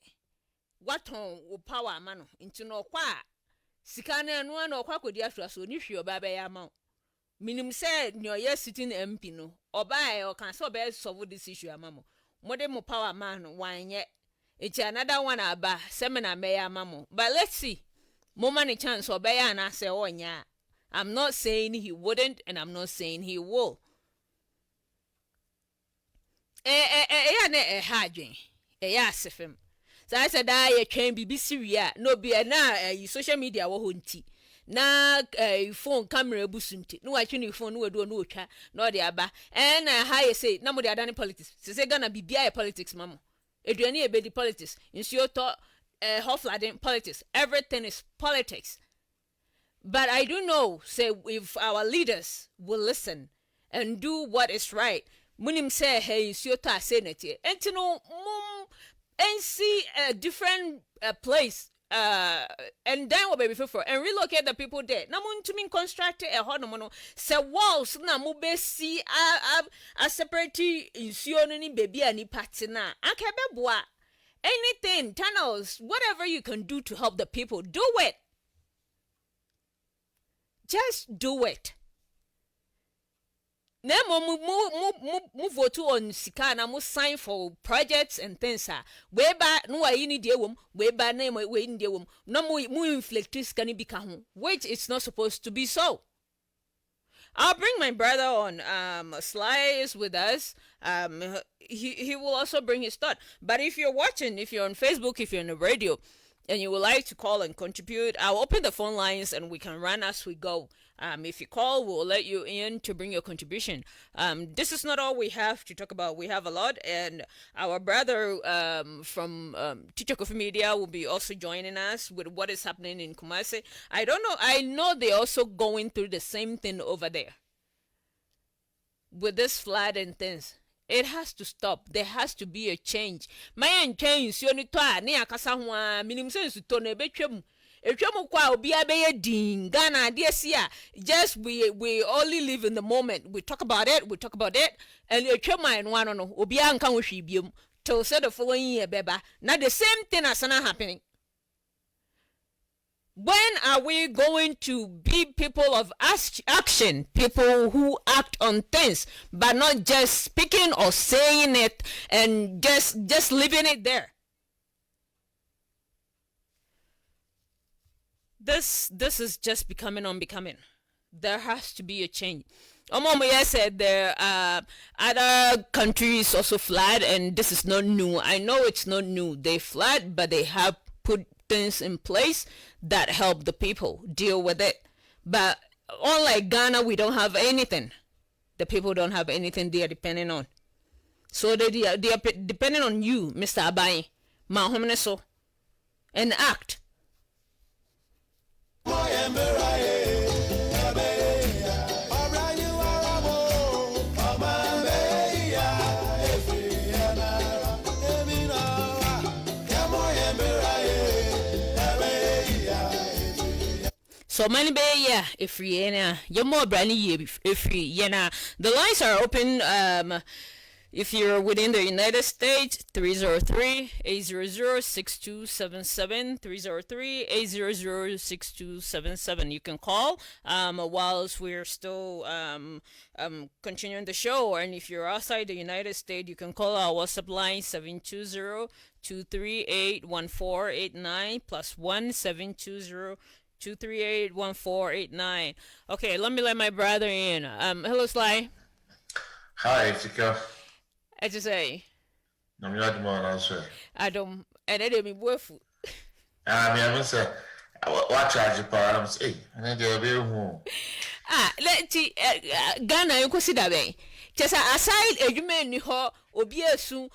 What on power mano into no qua. Sikana and one or quack the after so nifio baba amount. Minim said, no, yes, sitting MP no, or buy or can so best solve this issue, amamo. Modern power man, wine yet. It's another one about seminar may mamo. But let's see. More money chance or bear and I say, oh, yeah. I'm not saying he wouldn't, and I'm not saying he will. Hadjing. Yes, if him. So I said, I can be Syria, no be a na social media wo hunti. Na phone camera busunti. No, I tune phone no do no cha, no the aba. And how you say, no more than politics. Say gonna be politics, mama. Adriani ebedi politics. Insure thought flooding politics. Everything is politics. But I do know, say, if our leaders will listen and do what is right, munim say, hey, insure thought senate. And to know, and see a different place. And then what baby for and relocate the people there. Namun to mean construct a honomono. Se walls na mube see a separate insioni baby any patina. Akebeboa. Anything, tunnels, whatever you can do to help the people, do it. Just do it. Nemo move on sika na mo sign for projects and things whereby no I need the wom whereby name we in the wom no mo inflict can be ho, which it's not supposed to be so. I'll bring my brother on. Sly is with us. He will also bring his thought. But if you're watching, if you're on Facebook, if you're on the radio, and you would like to call and contribute, I'll open the phone lines and we can run as we go. If you call, we'll let you in to bring your contribution. This is not all we have to talk about. We have a lot, and our brother from Teacher Coffee Media will be also joining us with what is happening in Kumasi. I don't know. I know they're also going through the same thing over there with this flood and things. It has to stop. There has to be a change. My change, you need to ne akasa ho minimum sense to na betwam. Etwam kwa obi abeye din Ghana dey see just we only live in the moment. We talk about it, and etwam an one no obi anka ho hwe biem till say the following year beba. Now the same thing as na happening. When are we going to be people of action, people who act on things, but not just speaking or saying it and just leaving it there? this is just becoming unbecoming. There has to be a change. Omomoye said there other countries also flood, and this is not new. I know it's not new. They flood, but they have put things in place that help the people deal with it. But unlike Ghana, we don't have anything. The people don't have anything they are depending on. So they are depending on you, Mr. Abai, so, and act. So many bay yeah if you're more brand new if the lines are open if you're within the United States 303-800-6277 303-800-6277 you can call whilst we're still continuing the show, and if you're outside the United States you can call our WhatsApp line 720-238-1489 plus 1-720-238-1489. Okay, let me let my brother in. Hello, Sly. Hi, Tika. I just say. I'm not the man answer. I don't, and I didn't mean worth. I mean, say, what charge you power? I'm saying, and they'll be home. Let's Ghana, you consider me. Just aside a human who be a soon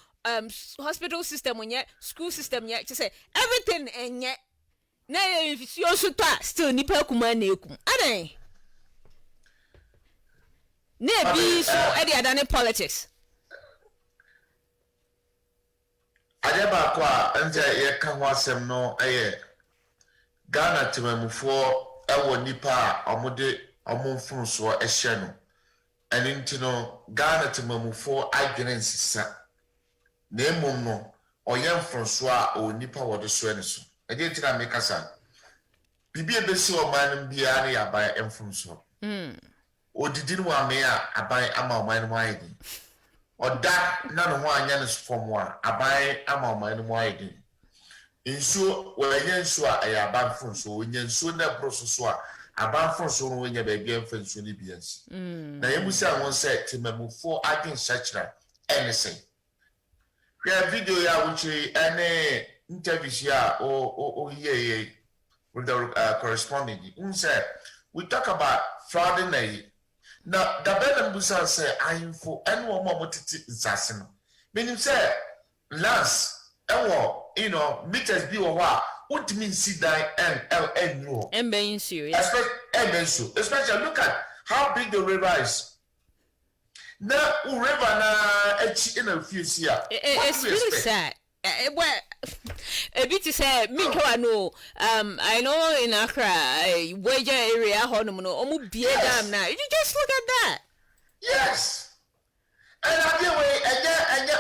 hospital system when yet school system yet to say everything and yet. Na if you also still nipa kuma na ekum adai na bi so e dey adane politics Adeba kwa nje ye ka ho asem no Ghana temamufo ewo nipa omode omfunso ehye no eni ntino Ghana temamufo adwene nsisa na emom no oyemfunso a o nipa wode so eni so edi ntira make asa bibi ebesi oman bia na yaban emfunso odidi no ame a aban ama oman no ayedi oda na no ho anya no fomo a aban ama oman no ayedi nso wenye nso a ayaban funso wenye nso na broso so a aban funso no wenye ba bia mfunso ni biansi na yemusi awon se temamufo adin sachra anything ya video ya wuchi ene interview here yeah with the corresponding we talk about fraud now the better busa say I info and one more assassin meaning say last meters be or what mean see die and no and being serious especially look at how big the river is now river na in a few here it's really sad. Well, a bit to say, me, no. I know in Accra, wager area, Honomono, almost be a damn now. You just look at that. Yes. And I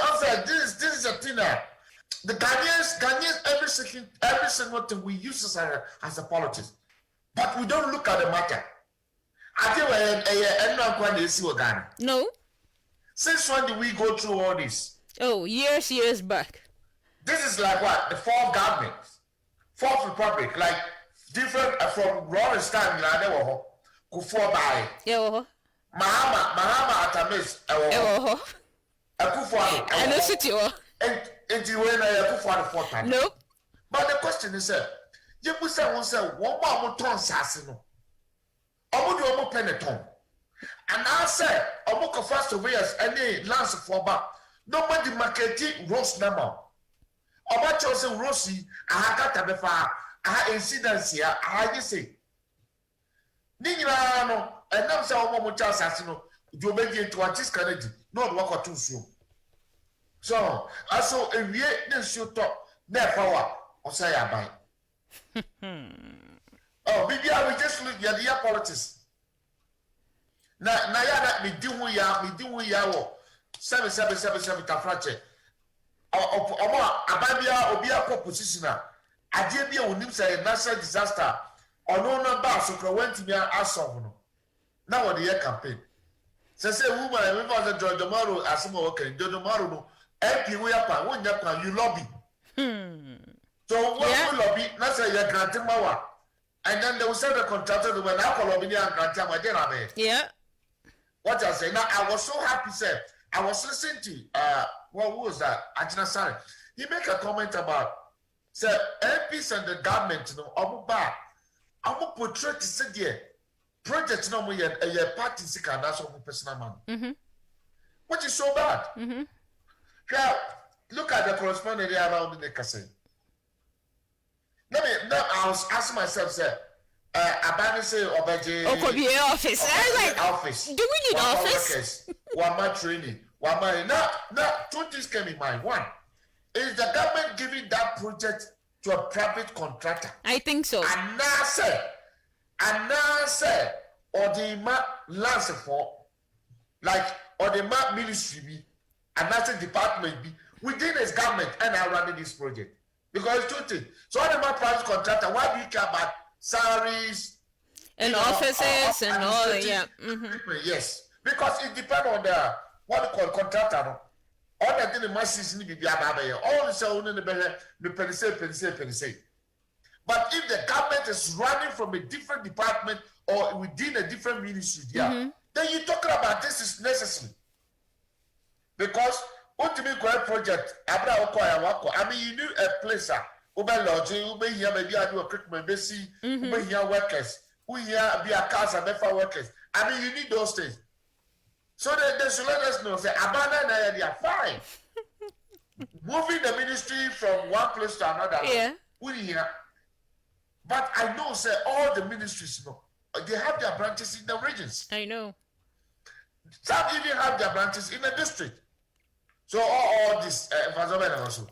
offer this is a thing now. The Ghanaians, every single thing we use as a politics, but we don't look at the matter. I think Ghana. No. Since when did we go through all this? Oh, years back. This is like what? The fourth government, fourth republic, like different from Lawrence time, Kufuor by. Yeah. Mahama Atamis, Kufuor. I know city. And you went Kufuor the fourth time. Nope. But the question is, you put someone say, one more ton sassino. Omo do omo peneton. And I said, omo ko first surveyors any lance for back. Nobody marketing rose number. Oba chose Rossi, aha kata befa, aha incidents here, aha yese. Ninyira no, enam se omo mo cha asase no, do obedi into antis Kennedy, no do work too soon. So, aso ewie ne nsuo to, na power, osay aban. Oh, bibia we just look at the politics. Na ya that me di hu ya wo. 7 tafrache. Omo ababia obi akọ position a ade bia onim say national disaster ono na ba so kro went me asolve no na what the campaign say woman we for the George Maro asemo worker George Maro no MP we apa wonya kwa you lobby so what you lobby na say you grant mawa And then they will send the contractor to when I call Obinia and Grantia, my dear Abe. Yeah. What I say now, I was so happy, sir. I was listening to what was that? Ajina Sare. He make a comment about sir MPs and the government, you know, I'm portray to say there project no more a party sick and that's all personal man. Which is so bad. Now, look at the correspondent around the castle. Now I was asking myself, sir, Abani say Obaje Okobi office. I was like, office. do we need office? Workers, one man training, one man. Now, two things came in mind. One is the government giving that project to a private contractor. I think so. And now say, or the lance for, like, or the ministry be, and that's a department be within his government and are running this project. Because it's two things. So all the private contractor, why do you care about salaries and offices and all that? Yeah. Yes. Because it depends on the what you call contractor. No? All the thing must is need to be about all the sound in the belly, the penny. But if the government is running from a different department or within a different ministry, then you're talking about this is necessary. Because ultimate correct project, I mean, you knew a place, Ube lodging, Ube here, maybe I do a quick membership, Ube here workers, who here be a cars and for workers. I mean, you need those things. So they should let us know, say, abandon the idea, fine. Moving the ministry from one place to another, we here. But I know, say, all the ministries, you know, they have their branches in the regions. I know. Some even have their branches in the district. So all this, also.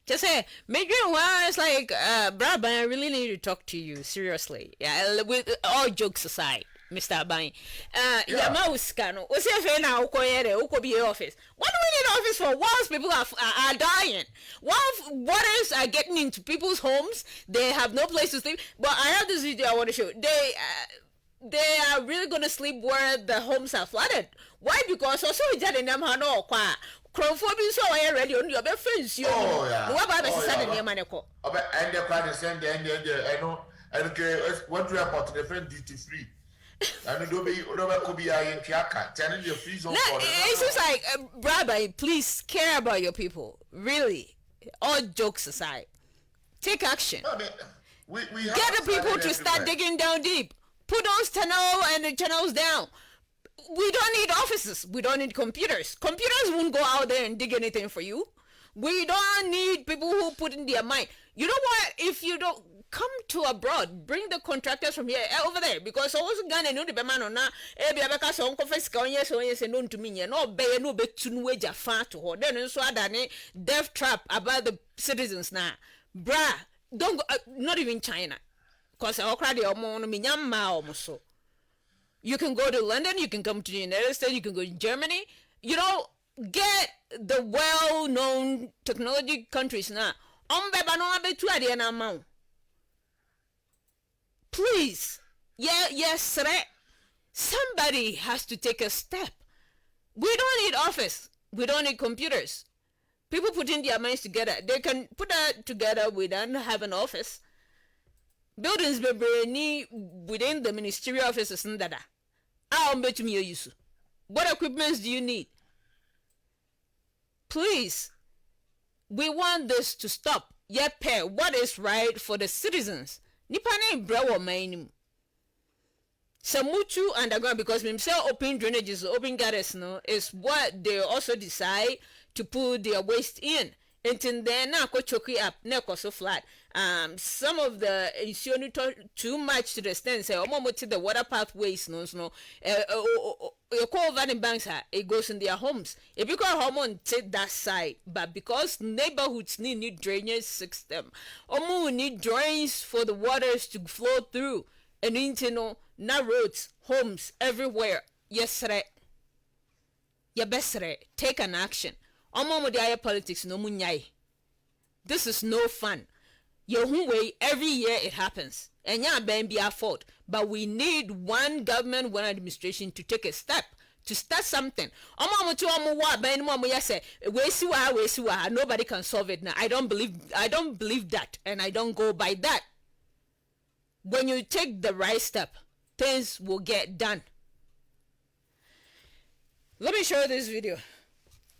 Just say, maybe it's like, Brad, I really need to talk to you seriously. Yeah, with all jokes aside, Mr. Abani. Yamauskano, what's your friend now? Uko be office. What do we need office for? Whilst people are dying, while waters are getting into people's homes, they have no place to sleep. But I have this video I want to show. They are really gonna sleep where the homes are flooded. Why? Because also we just in them no kwa. Chromophobia so I already on your friends you. Oh yeah. What about the Saturday near Maneko? And the kind of send the I know and okay what do you about the friend duty free? And do be could be in Kiaka telling your fees on. It's just like Rabbi, please care about your people. Really. All jokes aside. Take action. I mean, we get the people to start digging down deep. Put those channels down. We don't need offices. We don't need computers. Computers won't go out there and dig anything for you. We don't need people who put in their mind. You know what? If you don't come to abroad, bring the contractors from here over there because also Ghana no the man on na e bia beka so confess ka onye se no ntumi nye no be no betunu wager fa to ho then so adane death trap about the citizens na bra don't go, not even China because okra de omo no minyamma omo so. You can go to London, you can come to the United States, you can go to Germany. You know, get the well-known technology countries now. Please. Yes, somebody has to take a step. We don't need office. We don't need computers. People putting their minds together. They can put that together without having an office. Buildings within the ministerial offices and that. What equipments do you need? Please, we want this to stop. What is right for the citizens? Nipane brawo mainim. Samuchu underground because himself open drainages, open gutters, no, is what they also decide to put their waste in. Until then, now go choky up, neck so flat. Some of the issue too much to the extent say, to the water pathways, no, you call vanning banks, it goes in their homes. If you call home take that side, but because neighborhoods need drainage system, need drains for the waters to flow through, and into now roads, homes everywhere. Yes, sir. Your best, sir. Take an action. Politics no munyai. This is no fun. Your way every year it happens. And be our fault. But we need one government, one administration to take a step to start something. Nobody can solve it now. I don't believe that, and I don't go by that. when you take the right step, things will get done. Let me show you this video.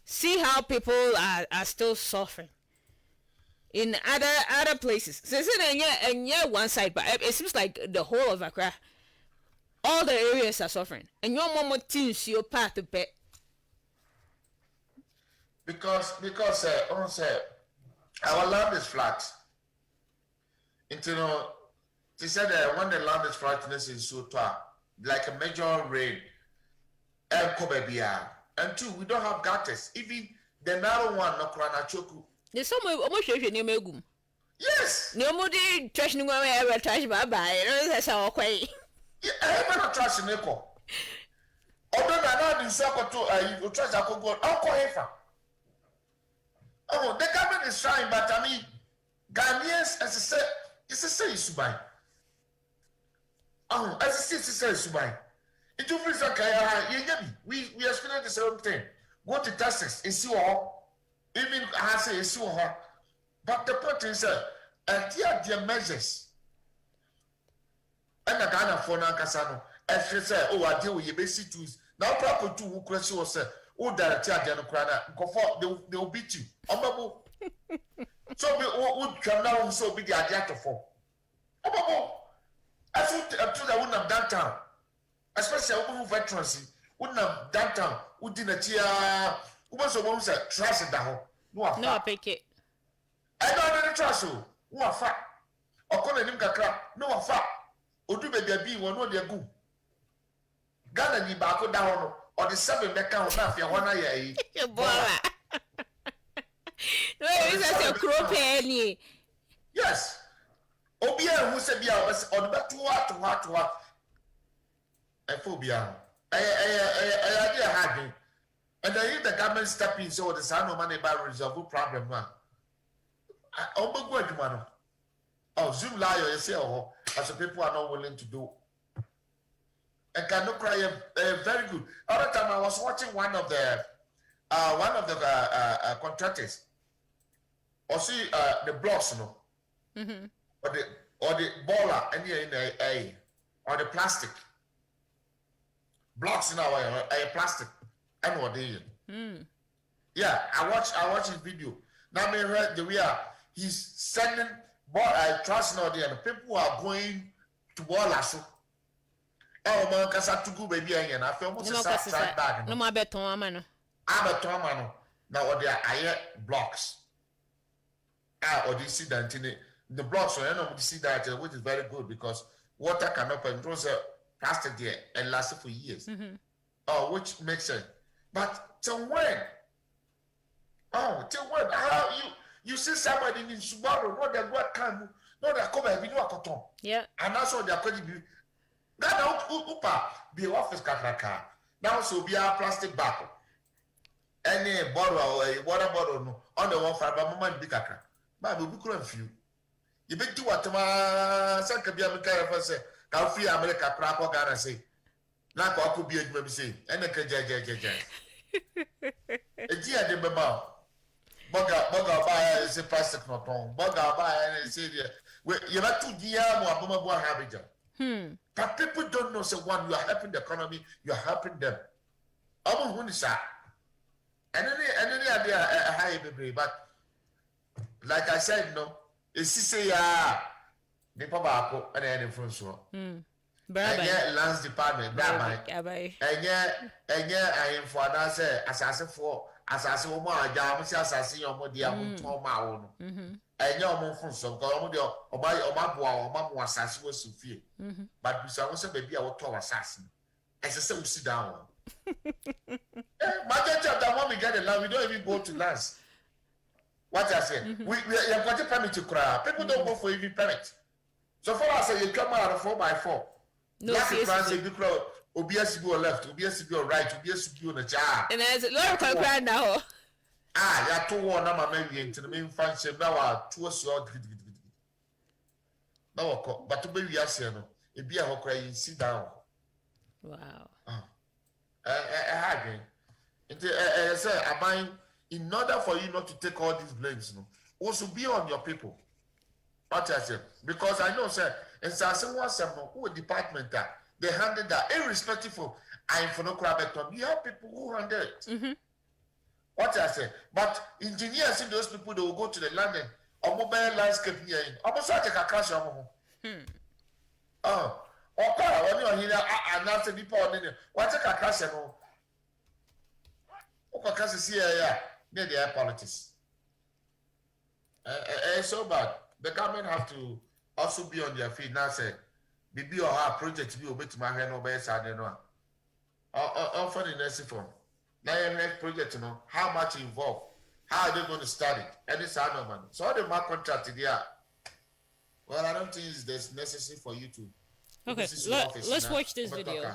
See how people are still suffering in other places. So and yeah, one side, but it seems like the whole of Accra, all the areas are suffering. And your mom thinks your path to pay. Because our land is flat. And you know, they said that when the land is flatness is so tall, like a major rain, and two, we don't have gutters. Even the narrow one, no krana choku. There's some almost showing you megum. Yes. No more trash no ever trash bye. That's how quay. Yeah, I have not trash in echo. Although I know the circle to you trash I could go. Uncle Hefa. Oh, the government is trying, but I mean, Ghanaians, as I said, it's a say Subai. Oh, as I said, it's Subai. It will be okay. We explain the same thing. Go to Texas and see all. Even I say see all. But the point is, their measures. And the Ghana for Nankasano, as she said, oh, I deal with your basic tools. Now, proper two who question was said, oh, that Tiana Crana, go for they will beat you. So we would come down so big the idea to fall. I thought I wouldn't have downtown. Especially over veterans, wouldn't have downtown, would dinner tea, who was a woman said, trust it down. No, I pick it. I don't know the trust you. Who are fat? Or call him Kakra, no fat. Or do baby be one or their goo. Ghana, you back down, or the 7 account of your 1 year. No, it's a crow penny. Yes. Obia who said, yeah, was on back to what. A phobia. I idea having. And then if the government step in so the son of money by resolve problem, man. Oh, but good, man. Oh, Zoom liar, you say, oh, as the people are not willing to do. And cannot cry very good. Other time I was watching one of the contractors. Or see the blocks, you know. Or the baller and in or the plastic. Blocks in our plastic and what they yeah, I watch his video. Now me heard the way he's sending trust now there and people are going to Wallace. Oh man, kasa tugu baby and I feel almost a sad bag. No more beton man. I'm now or there are blocks. Or do you see that in the blocks or you see that which is very good because water cannot penetrate plastic there and last for years. Oh, which makes sense. But till when? Oh, till when? How you see somebody in Subaru, not that what can not that come and cotton. Yeah. And that's what they're going to be. Now, be office kakraka. Now, so be a plastic bottle. Any bottle or a water bottle no, on the one fiber, moment be kakra. But we couldn't few. You bet to what my son can be a mechanic say. How free America crap or Ghana say. Now, I could be a baby say, and a KJ. A dear de Baba. Bugger buy is a plastic not wrong. Bugger buy and say, you're not too dear, more habit. But people don't know, so one, you are helping the economy, you are helping them. I'm going to say, and any idea a high baby, but like I said, no, it's say, the Papa and any from so. And yet, Lance Department, that might. And yet, I am for an answer, assassin for assassin, assassin, or dear, my own. And your move from some government or my mom was assassin was Sophia. But we saw also baby our tall assassin. As I said, we sit down. My church, that when we get a land, we don't even go to lands. What I say, we have got a permit to cry. People don't go for even permit. So far as you come out of 4x4. No, seriously. OBS go left, OBS go right, OBS go on the jar. And there's a lot of cry now. Ah, you 2 1 number maybe into the main function now. 2 so good. No, but to be yes, no. It be a cry, sit down. Wow. In order for you not to take all these blames, also be on your people. What I say, because I know, sir, And so I say once who department that they handle that irrespective of I'm for no crab. You have people who handle it. What I say, but engineers in those people they will go to the land or mobile landscape here. Almost like a crash on oh, okay, when you're here, and after people on it, what's a crash and all? Okay, because yeah, near the air politics. It's so bad. The government have to also be on their feet now. Say, BB or her project be obey to my hand or best I don't know. Offer the next form. Now your next project, you know, how much involved, how are they going to start it, and it's our money. So all the mark contract there. Well, I don't think it's necessary for you to. Okay, let's watch this video.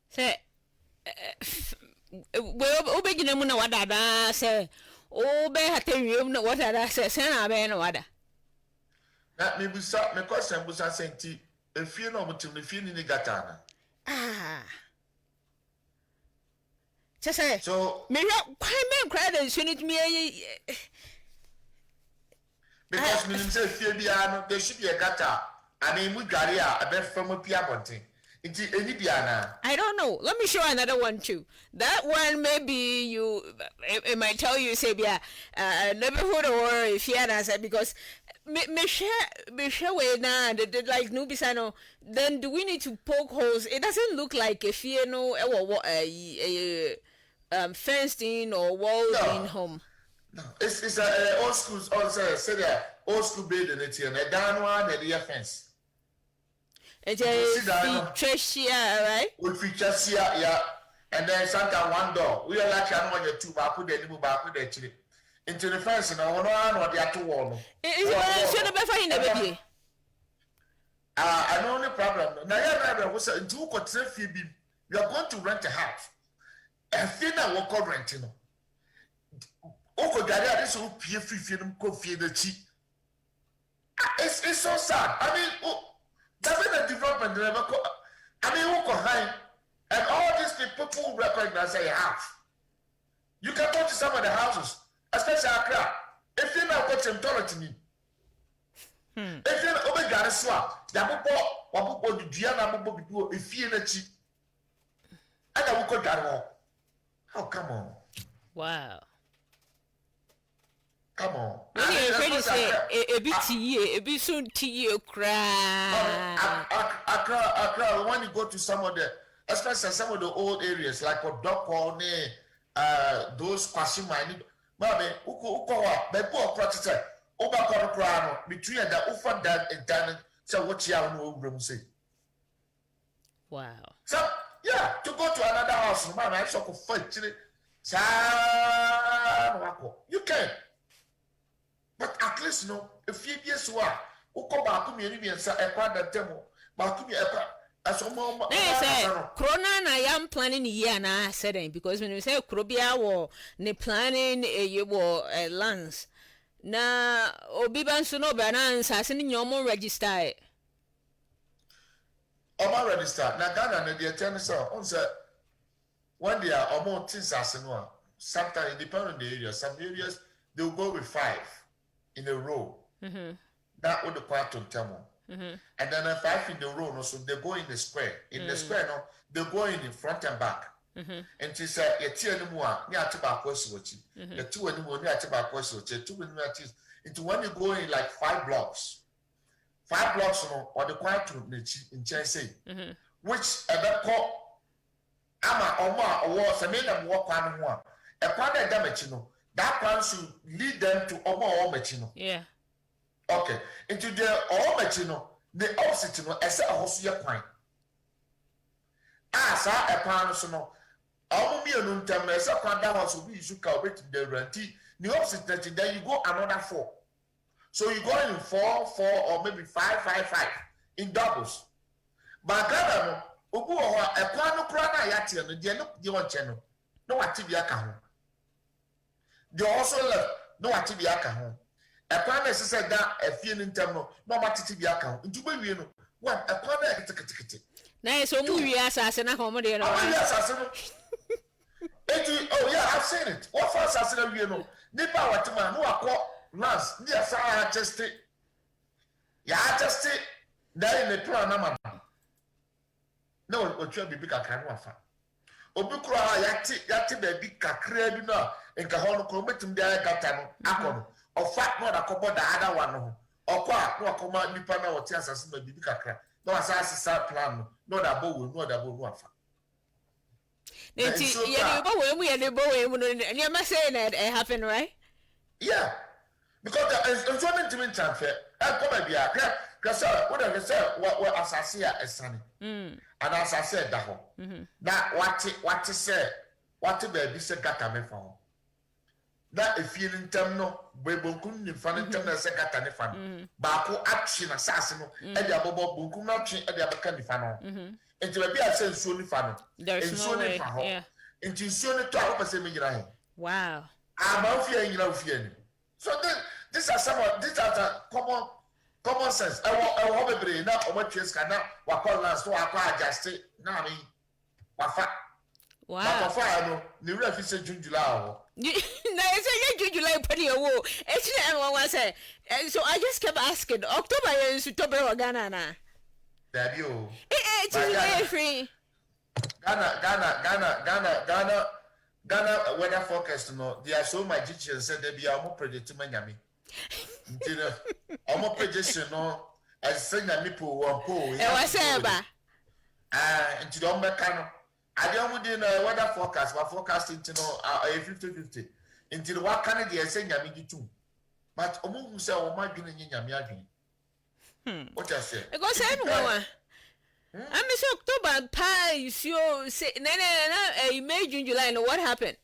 Say, we begin to know what I say. Oh, be at the room, what I say, Sana Ben, what? That may be so. My question was I sent you if you know what you feel in the Gatana. Just say, So, me not quite man cried and soon it me. because me say Fabiano, there should be a gata. I mean, we got here a bit from a piabonting. It's any piana. I don't know. Let me show another one too. That one maybe you it might tell you say yeah, neighborhood or if you answer because me share way now like Nubisano. Then do we need to poke holes? It doesn't look like if you know fenced in or walled in home. No, it's a old school. Also, say that old school building. It's here. The down one, the fence. It's a feature, right? With features here, yeah. And then sometimes one door. We are like one or two back with the new back with the chili. Into the fence, and one or the other one. Is it better in the baby? I know the problem. Now, yeah, was a two or three. You are going to rent a house. And then I will call renting. This will be a free film coffee the cheap. It's so sad. I mean, that's a development. I mean, who can and all these people who recognize a house. You can go to some of the houses, especially Accra. If you're not watching Dorothy, if you're not over swap, the Abupo, the Diana Abupo, if you're not cheap, and I will go down. Oh, come on. Wow. Come on. When you're trying to say a bit tea, a bit soon tea, cry. Accra, when you go to some of the, especially some of the old areas like Odoko, those Kwashima, Mammy, Uko, Bebo, Protestant, Oba between the Ufa Dan and Dan, so what you have no room say. Wow. So, yeah, to go to another house, man, I saw fight. You can. But at least, you know, if you be a swap, who come back to me and say, a quad demo, but to me, as a moment. Corona, I am planning a year and I said because when you say Krobia or ne planning you were lands. Na Obiban Suno Banans has in your more register. Oma register. Na Ghana, na the attorneys on say when they are almost things as in one. Sometimes it depends on the area. Some areas they will go with 5 in a row. That would the part on Tamo. And then a 5 in the row, no, so they go in the square. In the square, no, they go in front and back. And she said, "You tear them one, near tobacco switch. The 2 anymore near tobacco switch. 2 into when you go in like 5 blocks. 5 blocks, no, or the quiet room in Chelsea, which a call Ama or was a man and walk on one. A quite damage, you know. That one should lead them to Oma or Machino. Yeah. Okay. Into the or Machino, the opposite, you know, as a host your point. As a panel, all me and tell me, as a quad house will be you can wait the rentee. The opposite that then you go another 4. So you go in 4-4 or maybe 5-5-5 in doubles. But Ghana no, obu ho a kwa no kura na ya tie no de won che no. No wati bi aka ho. They also left no wati bi aka ho. A kwa na se da afie ni ntem no, no wati bi aka ho. Ntu ba wie no, one a kwa na kete. Na so mu wi asase na ko mo de no. Wi asase no. Oh yeah, I've seen it. What for asase na wie no? Nipa wati ma no akọ Lance, ni asa just ya just na in the plan na ma. No, otwa bibi kakra no afa. Obi kura ha yate ba bi kakra bi no nka ho no ko metum dia gata no akọ no. Ofa no da kobo da ada wa no. Okwa no akoma nipa na wote asase na bibi kakra. No asase sa plan no da bo wo no da bo no afa. Nti ye ne bo we mu no ne ma say na it happen, right? Yeah. Because the employment in transfer, I come be a because what I say, what asase a esane. And as I said, that ho. That what to say, what to be say gata me for. That if you in term no, we bonkun in front in term na say gata ne fan. Ba ko action asase no, e dia bobo bonkun na action e dia beka ni fan no. Enti be a say nsuo ni fan no. There's no way. Yeah. Enti nsuo ni to a ko pese me nyira he. Wow. Amafia nyira ofia ni. So these are common sense. I want to be now. What you can now? What call us to acquire just now? Me, wafa. Wow. Wafa no. Ni refi se June July. Na say June July padi owo. Actually, I want say. So I just kept asking. October is October Ghana na. There you. It's free. Ghana weather forecast no. They are so magicians said they be amo predict manyami. Ntino amo prediction no. As say na nipo one po. E wa say ba. Ntino mbeka no. Ade omo di na weather forecast, but forecasting no 50-50. Ntino wa kan dey say nyami gitu. But omo hu say o ma dwene nyami adwene. What you say? E go say no. I'm Miss October pie so say no May June July no what happened?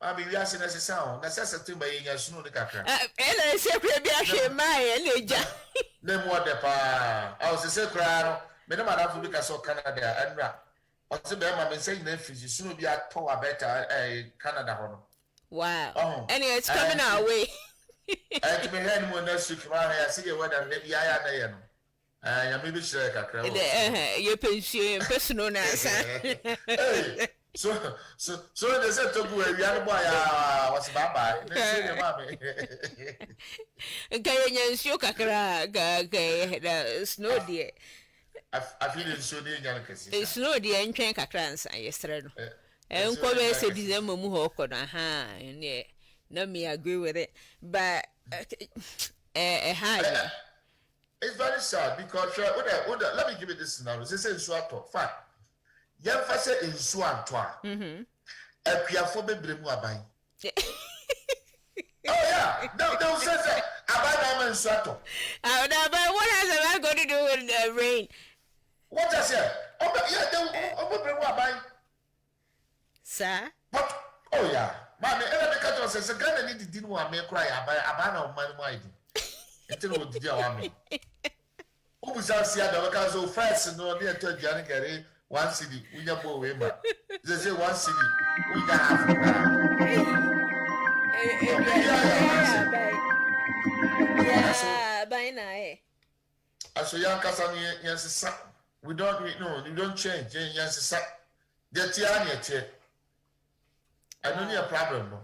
I mean we are saying as sound. Na say September yin sunu de kakra. Ela say kra bi ahwe mai eleja. Na mo de pa. I was say kra no. Me no madam bi ka so Canada anra. O say be ma me say na fiji sunu bi ato abeta Canada ho no. Wow. And it's coming our way. I to be head mo na su kra ya see the weather na bi aya na ye no. Ya maybe share kakra. Your pension personal na sa. So they said to go we are boy was baba. They say the mama. Kaya nyansuo kakra ga snow dear. I feel so dey nyan kesi. Snow dear ntwen kakra nsa yesterday no. Enko be say December mu ho ko na ha ne no me agree with it but hard. It's very sad because let me give you this scenario. They say nsuo ato. Fine. Yem fa say nsuo anto a. Akuafo bebre mu aban. Oh yeah. They will say aban na nsuo ato. But what has that got to do with rain? What I say? Yeah, they will bebre mu aban. Sir? But oh yeah. Mama, ela be catch us say Ghana need di no ame kra ya aban na o man mu aidi. Until we did our me. Who was out here? The workers so fast no near to Johnny Gary, 1 city, we just go away. They say 1 city, we got Yeah, by now. As a young cousin, yes, we don't change. Yes, the Tiania. I don't need a problem. No.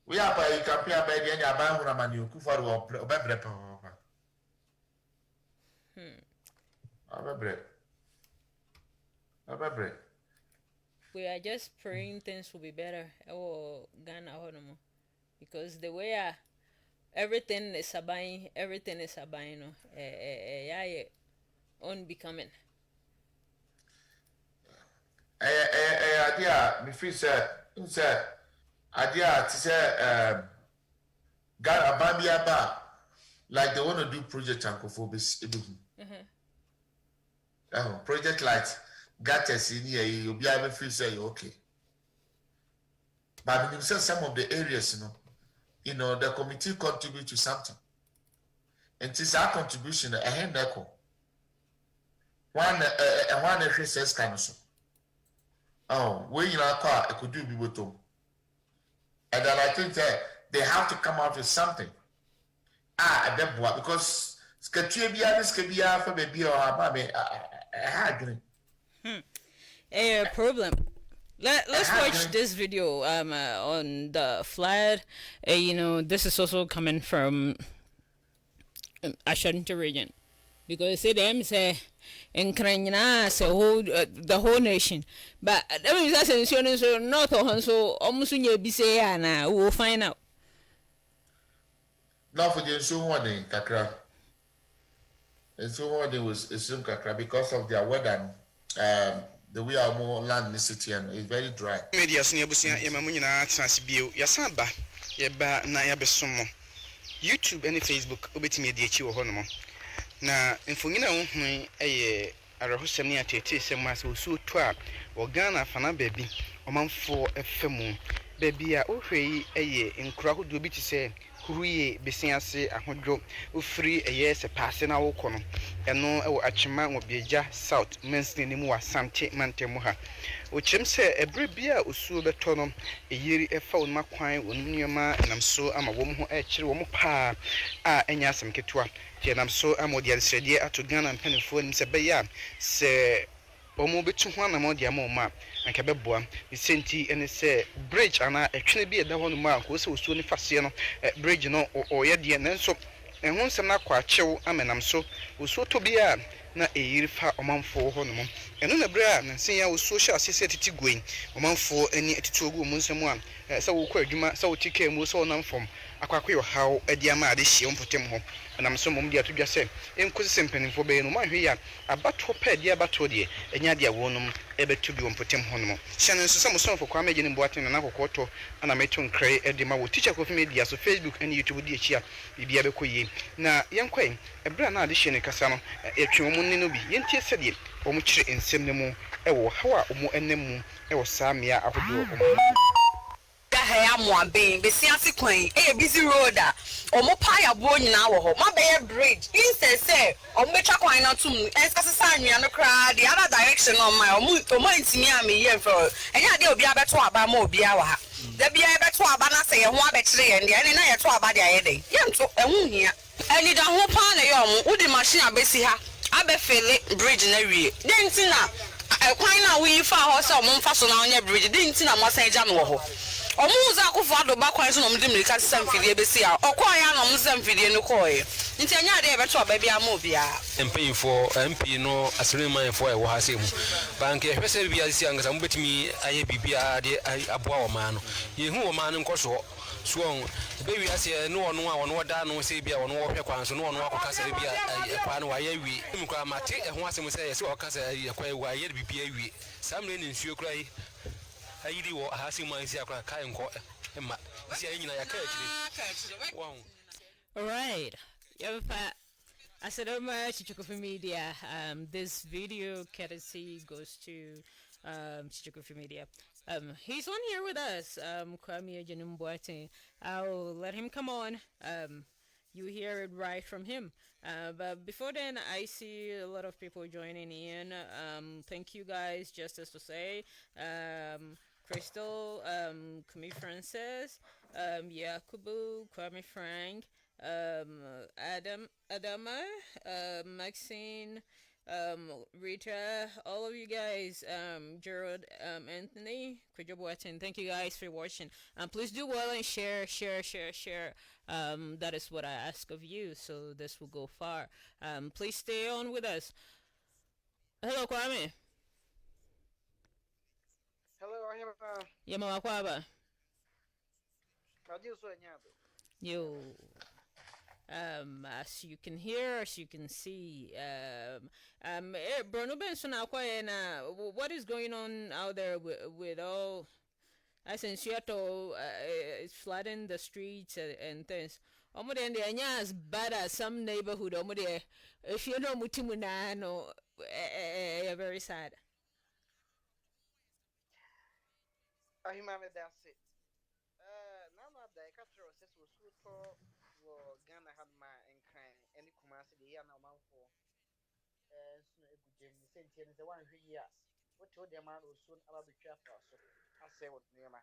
We are by compare by the Abamura Manu, Kufa or Bebre. We are just praying things will be better. Oh, Ghana, because the way everything is a buying, no, yeah, unbecoming. Idea, me free said, idea to say, Ghana Bambia Bar, like they want to do project Ancophobis. Project like Gattes in here, you'll be able to say okay. But when you say some of the areas, the committee contribute to something. And this our contribution, a hand echo. One says council. Oh, when you are car, it could do be with them. And then I think that they have to come out with something. Because Sketchia for baby or baby, I agree. Problem. Let's watch this video on the flood. This is also coming from Ashanti region, because say them say in Kranyana say the whole nation, but that means that's so not so almost when you be say na we will find out. Not for the so one in Kakra. And so one they was assume Kakra because of their weather. The way our more land in the city and it's very dry. Media senior busia yamamunina transibio yasamba yeba na yabesomo YouTube and Facebook obetimi de echi wo hono na mfonyina wo hu eye arahosem ne atete semas osu to a Ghana fana baby omanfo efemu baby a ohwei eye nkura hodo bi ti se kuruye besiase ahodwo ofri eye se passe na wo kono eno ewo achima obeja south mensni ni mu wasante mantemu ha ochim se ebre bia osuo beto no eyiri efa won makwan won nneoma namso ama wom ho ekire wom pa a enya asem ketua je namso amodi ansede ato Ghana mpanifo nim se beya se omo betu ho na modi ama anka beboa senti ene se bridge ana etwene bi eda hono ma ko se osuo ni fase no bridge no oye de nenso ehun sem na kwa chew amenam so osuo to bia na eyiri fa omanfo hono mo eno na bra na sen ya osuo sha asese titi goin omanfo ani atiti ogu mo nsem a se wo kwa adwuma se wo tika mu se wo nam fom akwakwe yo haw ade ama ade hie mpotem ho nam so mom de atodwa se enkosi sempanifo be no ma hwe ya abato pa de abato de enya de wonum ebetu bi mpotem ho no hyane nso se mo sonfo kwa meje ni mboaten na kokoto ana meto nkrai ede ma wo teacher kofi media so Facebook and YouTube de echi a bibia bekoye na yenkwen ebra na ade hie ne kasa no etwe mo ne no bi yentie se de omo kire ensem ne mu ewo hawa omo enem mu ewo samia ahodo omo ya moaben besiase kwan busy road a omo pa ya bo nyina wo ho ma be bridge instead say omo betwa kwan na tum ensasesa anwia no kra the other direction on my omo ntimi am here for enya de obi abeto aba ma obi awa ha da bia abeto aba na se ye ho abekire ye nde ene na ye to aba de ayede ye nto ehu hia eni da ho pa na ye omo udi machine abesi ha abefele bridge na wie de ntina kwan na we fa ho se omo mfa so na onye bridge de ntina mo san ja no wo ho omuza akufo adoba kwan so no mde mrika samfidie besi a okwa ya no msamfidie no koye nti anya de ebeto ababi amobia empayfo MP no asirimanfo e wo ha semu banke hwese bia si angasa mbetimi aye bibia de aboa wo ma no yehu wo ma no nkoso so be wi ase no ono a ono da no se bia ono wo hwe kwan so no ono akokasa bia kwa no waye wi mkra mate ho asemu se yesi okasa kwa wa ye bibia wi samre ni nsuo kra yi ayidi wo ahasi man si akra kai nko ema si anyina ya kai chiri wow. All right. Asadoma Chichukufi Media. This video courtesy goes to Chichukufi Media. He's on here with us, Kwame Janumbuate. I'll let him come on. You hear it right from him. But before then, I see a lot of people joining in. Thank you guys, just as to say. Crystal, Kumi Francis, Yakubu, Kwame Frank, Adama, Maxine, Rita, all of you guys, Gerald, Anthony, Kujobuatin, thank you guys for watching. Please do well and share. That is what I ask of you, so this will go far. Please stay on with us. Hello, Kwame. Hello, Yama Kwaba. Yo. As you can hear, as you can see, Bruno Benson, what is going on out there with all, as in Seattle, it's flooding the streets and things. Omo de anya as bad as some neighborhood. Omo de, if you know mutimuna, no, very sad. Ahimame that's it. Now that I capture wokɔ wɔ Ghana ha ma nkran ɛne Kumasi de yɛ na ɔmanfoɔ nso egu gyem ne sɛntie ne sɛ wanhwɛ yi a wote wo deɛma na osuo no aba betwa afa so asɛe wɔ nneɛma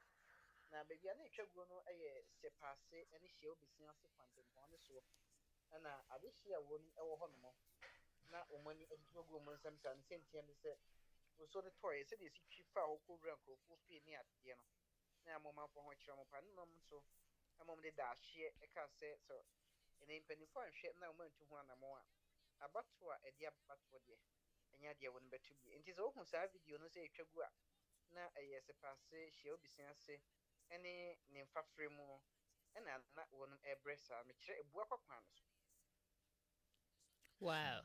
na baabi a na etwa guo no yɛ Sepase ne Hyia Obesia ase kwantempɔn ne soɔ ɛna adehyia a wɔn wɔ hɔ nom na wɔn ani atutu agu wɔn nsam saa ne sɛntie ne sɛ osuo no tɔɔɛ sɛdeɛ esi twi fa a wɔkɔwura nkurɔfoɔ fie ne adeɛ no na amomanfoɔ ho kyerɛ mo pa ne nom nso ama wɔn de da ahyeɛ ɛka sɛ sɛ ɛnɛ mpanimfoɔ anhwɛ na wɔn antu ho anammɔn a abato a ɛde abatoɔ deɛ ɛnyɛ adeɛ wɔn bɛto bi nti sɛ wohu saa video no sɛ ɛtwa gu a na ɛyɛ Sepase Hyia Obesia ase ɛne ne mfafrɛ mu ɛna na wɔn ɛbrɛ saa mekyerɛ ebua kwakwan no so. Wow.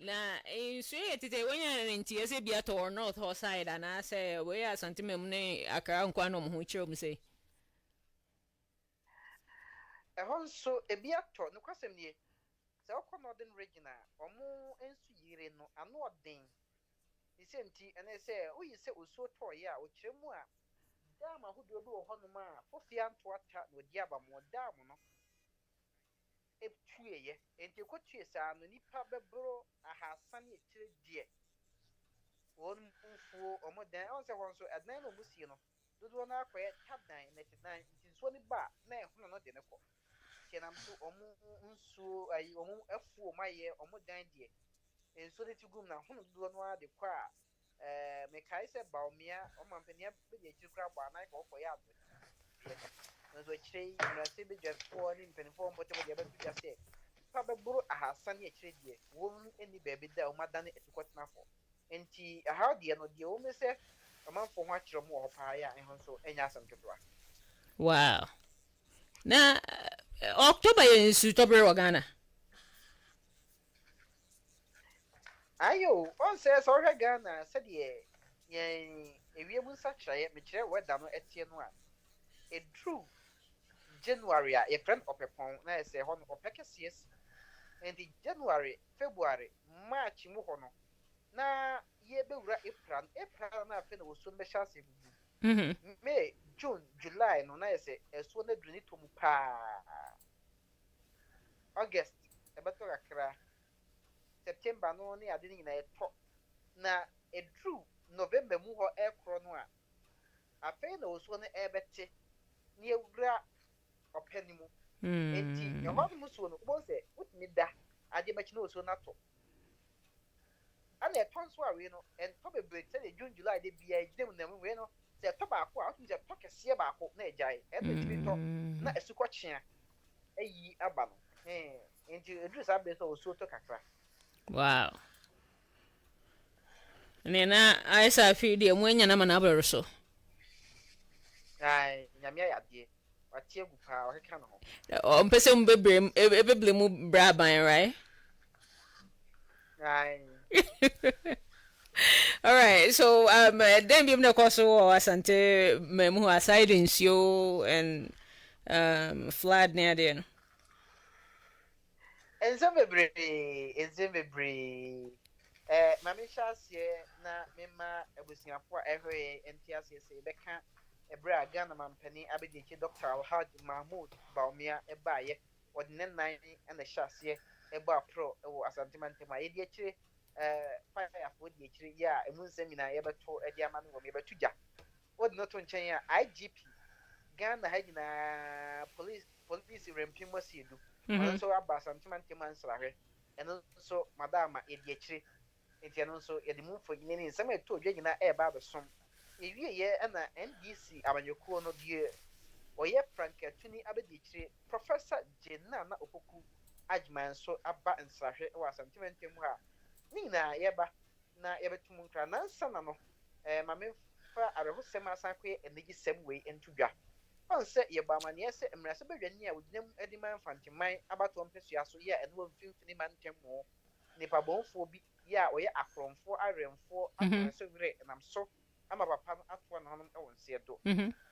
Na nsuo yɛ tete wɔnya ne nti ɛsɛ bi atɔ north hɔ side anaasɛ wɔyɛ asantemam ne akra nkwa no ho kyerɛ mu sɛ ɛhɔ nso ebi atɔ no kwasɛm nie sɛ ɔkɔ northern region a ɔmo nsu yire no ano ɔden ne sɛ nti ɛne sɛ woyi sɛ osuo tɔɔyɛ a ɔkyerɛ mu a dam ahodoɔ bi wɔ hɔnom a fofia ntoata na ɔdi aba mo dam no etueyɛ nti ekotue saa no nipa bɛboro ahasa ne ekyire deɛ wɔn mfuo ɔmo dan ɔn sɛ wɔn nso ɛdan na ɔmo sie no dodoɔ no akɔyɛ tadan na tedan nti nsuo ne ba na ɛhono no de ne kɔ tiɛnam so ɔmo nsuo ayi ɔmo afuo ɔmo ayɛ ɔmo dan deɛ nsuo ne ti gum na hono dodoɔ no ade kɔ a mekae sɛ baomia ɔmo mpanyia bɛdi akyiri koraa bɔ anan ka ɔkɔyɛ ado nso akyire yi mmarahyɛ badwafoɔ ne mpanimfoɔ mbɔtɛbɔ deɛ bɛto gya sɛ nipa bɛboro ahasa ne akyire deɛ wɔn ani baabi da a wɔn adane atukɔtenafo nti aha deɛ no deɛ wɔn sɛ ɔmanfoɔ ho akyerɛ mu wɔ hɔ paa yɛ a ɛho nso ɛnyɛ asɛm ketewa. wow na October yɛ nsutɔbere wɔ Ghana ayo ɔn sɛ ɔhwɛ Ghana sɛdeɛ yɛn ewiem nsakyerɛeɛ mekyerɛ wɛda no ɛteɛ no a eduru January a yɛfrɛ no ɔpɛpɔn na yɛsɛ hɔ no ɔpɛ kɛseɛ si nti January February March mu hɔ no na yɛbɛwura April na afei na wɔsuo no bɛhyɛ ase bubu May June July no na yɛsɛ ɛsuo no aduru ne tɔ mu paa August ɛbɛtɔ kakra September no ne ade no nyinaa ɛtɔ na eduru November mu hɔ ɛkorɔ no a afei na wɔsuo no ɛbɛte ne yɛwura ɔpɛ ne mu nti ɛhɔ nom suo no wobɛhu sɛ wotumi da adeɛ bɛkyi na wɔsuo no atɔ ana ɛtɔ nso a wei no ɛntɔ bebree sɛdeɛ June July de biara gyina mu nam wei no sɛ ɛtɔ baako a wotumi sɛ ɛtɔ kɛseɛ baako na ɛgyae ɛtumi tɔ na ɛsu kɔkyea ayi aba no nti ɛduru saa bere sɛ wɔsuo tɔ kakra. wow ne na ayɛ sɛ afei deɛ mu anya nama no abrɛre so nyame ayɛ adeɛ wate agu paa ɔkeka no ho ɔmpɛ sɛ mu bɛbrɛ mu brɛ aban right all right so then bi na kɔ so wɔ Asante mamu aside nsuo and flood ne adeɛ no nsɛm bebree mame hyɛ aseɛ na mema abusuafoɔ a ɛhwɛ nte aseɛ sɛ yɛbɛka ɛberɛ a Ghana mampani abɛdi akyi Dr. Alhaji Mahmood Baumia ɛbaayɛ wɔde ne nan ɛna hyɛ aseɛ ɛbɔ aprɔ ɛwɔ Asante mantam a yɛdi akyire fayafoɔ di akyire yɛ a ɛmu nsɛm nyinaa yɛbɛto ɛde ama no wɔ yɛbɛto gya wɔde no to nkyɛn a IGP Ghana ha nyinaa police rempim wɔsiedu ɔno nso aba Asante mantam ansrahwɛ ɛno nso madama yɛdi akyire nti ɛno nso yɛde mu mfonyini ne nsɛm a ɛtɔ odwa nyinaa ɛɛba abɛsom ewieyɛ ɛna NDC amanyɔkuo no deɛ ɔyɛ Frankatuni abɛdi akyire Professor Jenna na Opoku Agyeman nso aba nsrahwɛ wɔ Asante mantam mu a ne nyinaa yɛba na yɛbɛto mu nkra nansa na no mame fa arɛhosɛm asan kɔyɛ anigyesɛm wei nto dwa ɔn sɛ yɛbɔ amanneɛ sɛ mmerɛsɛ badwani a wɔgyina mu adi ma mfanteman abatoɔ mpɛsua so yɛ ɛno wɔ mfimfini mantam mu nipabɔnfoɔ bi yɛ a ɔyɛ akorɔmfoɔ arɛmfoɔ akɔnso werɛ ɛnam so ama papa no atoa no honom ɛwɔ nseɛ do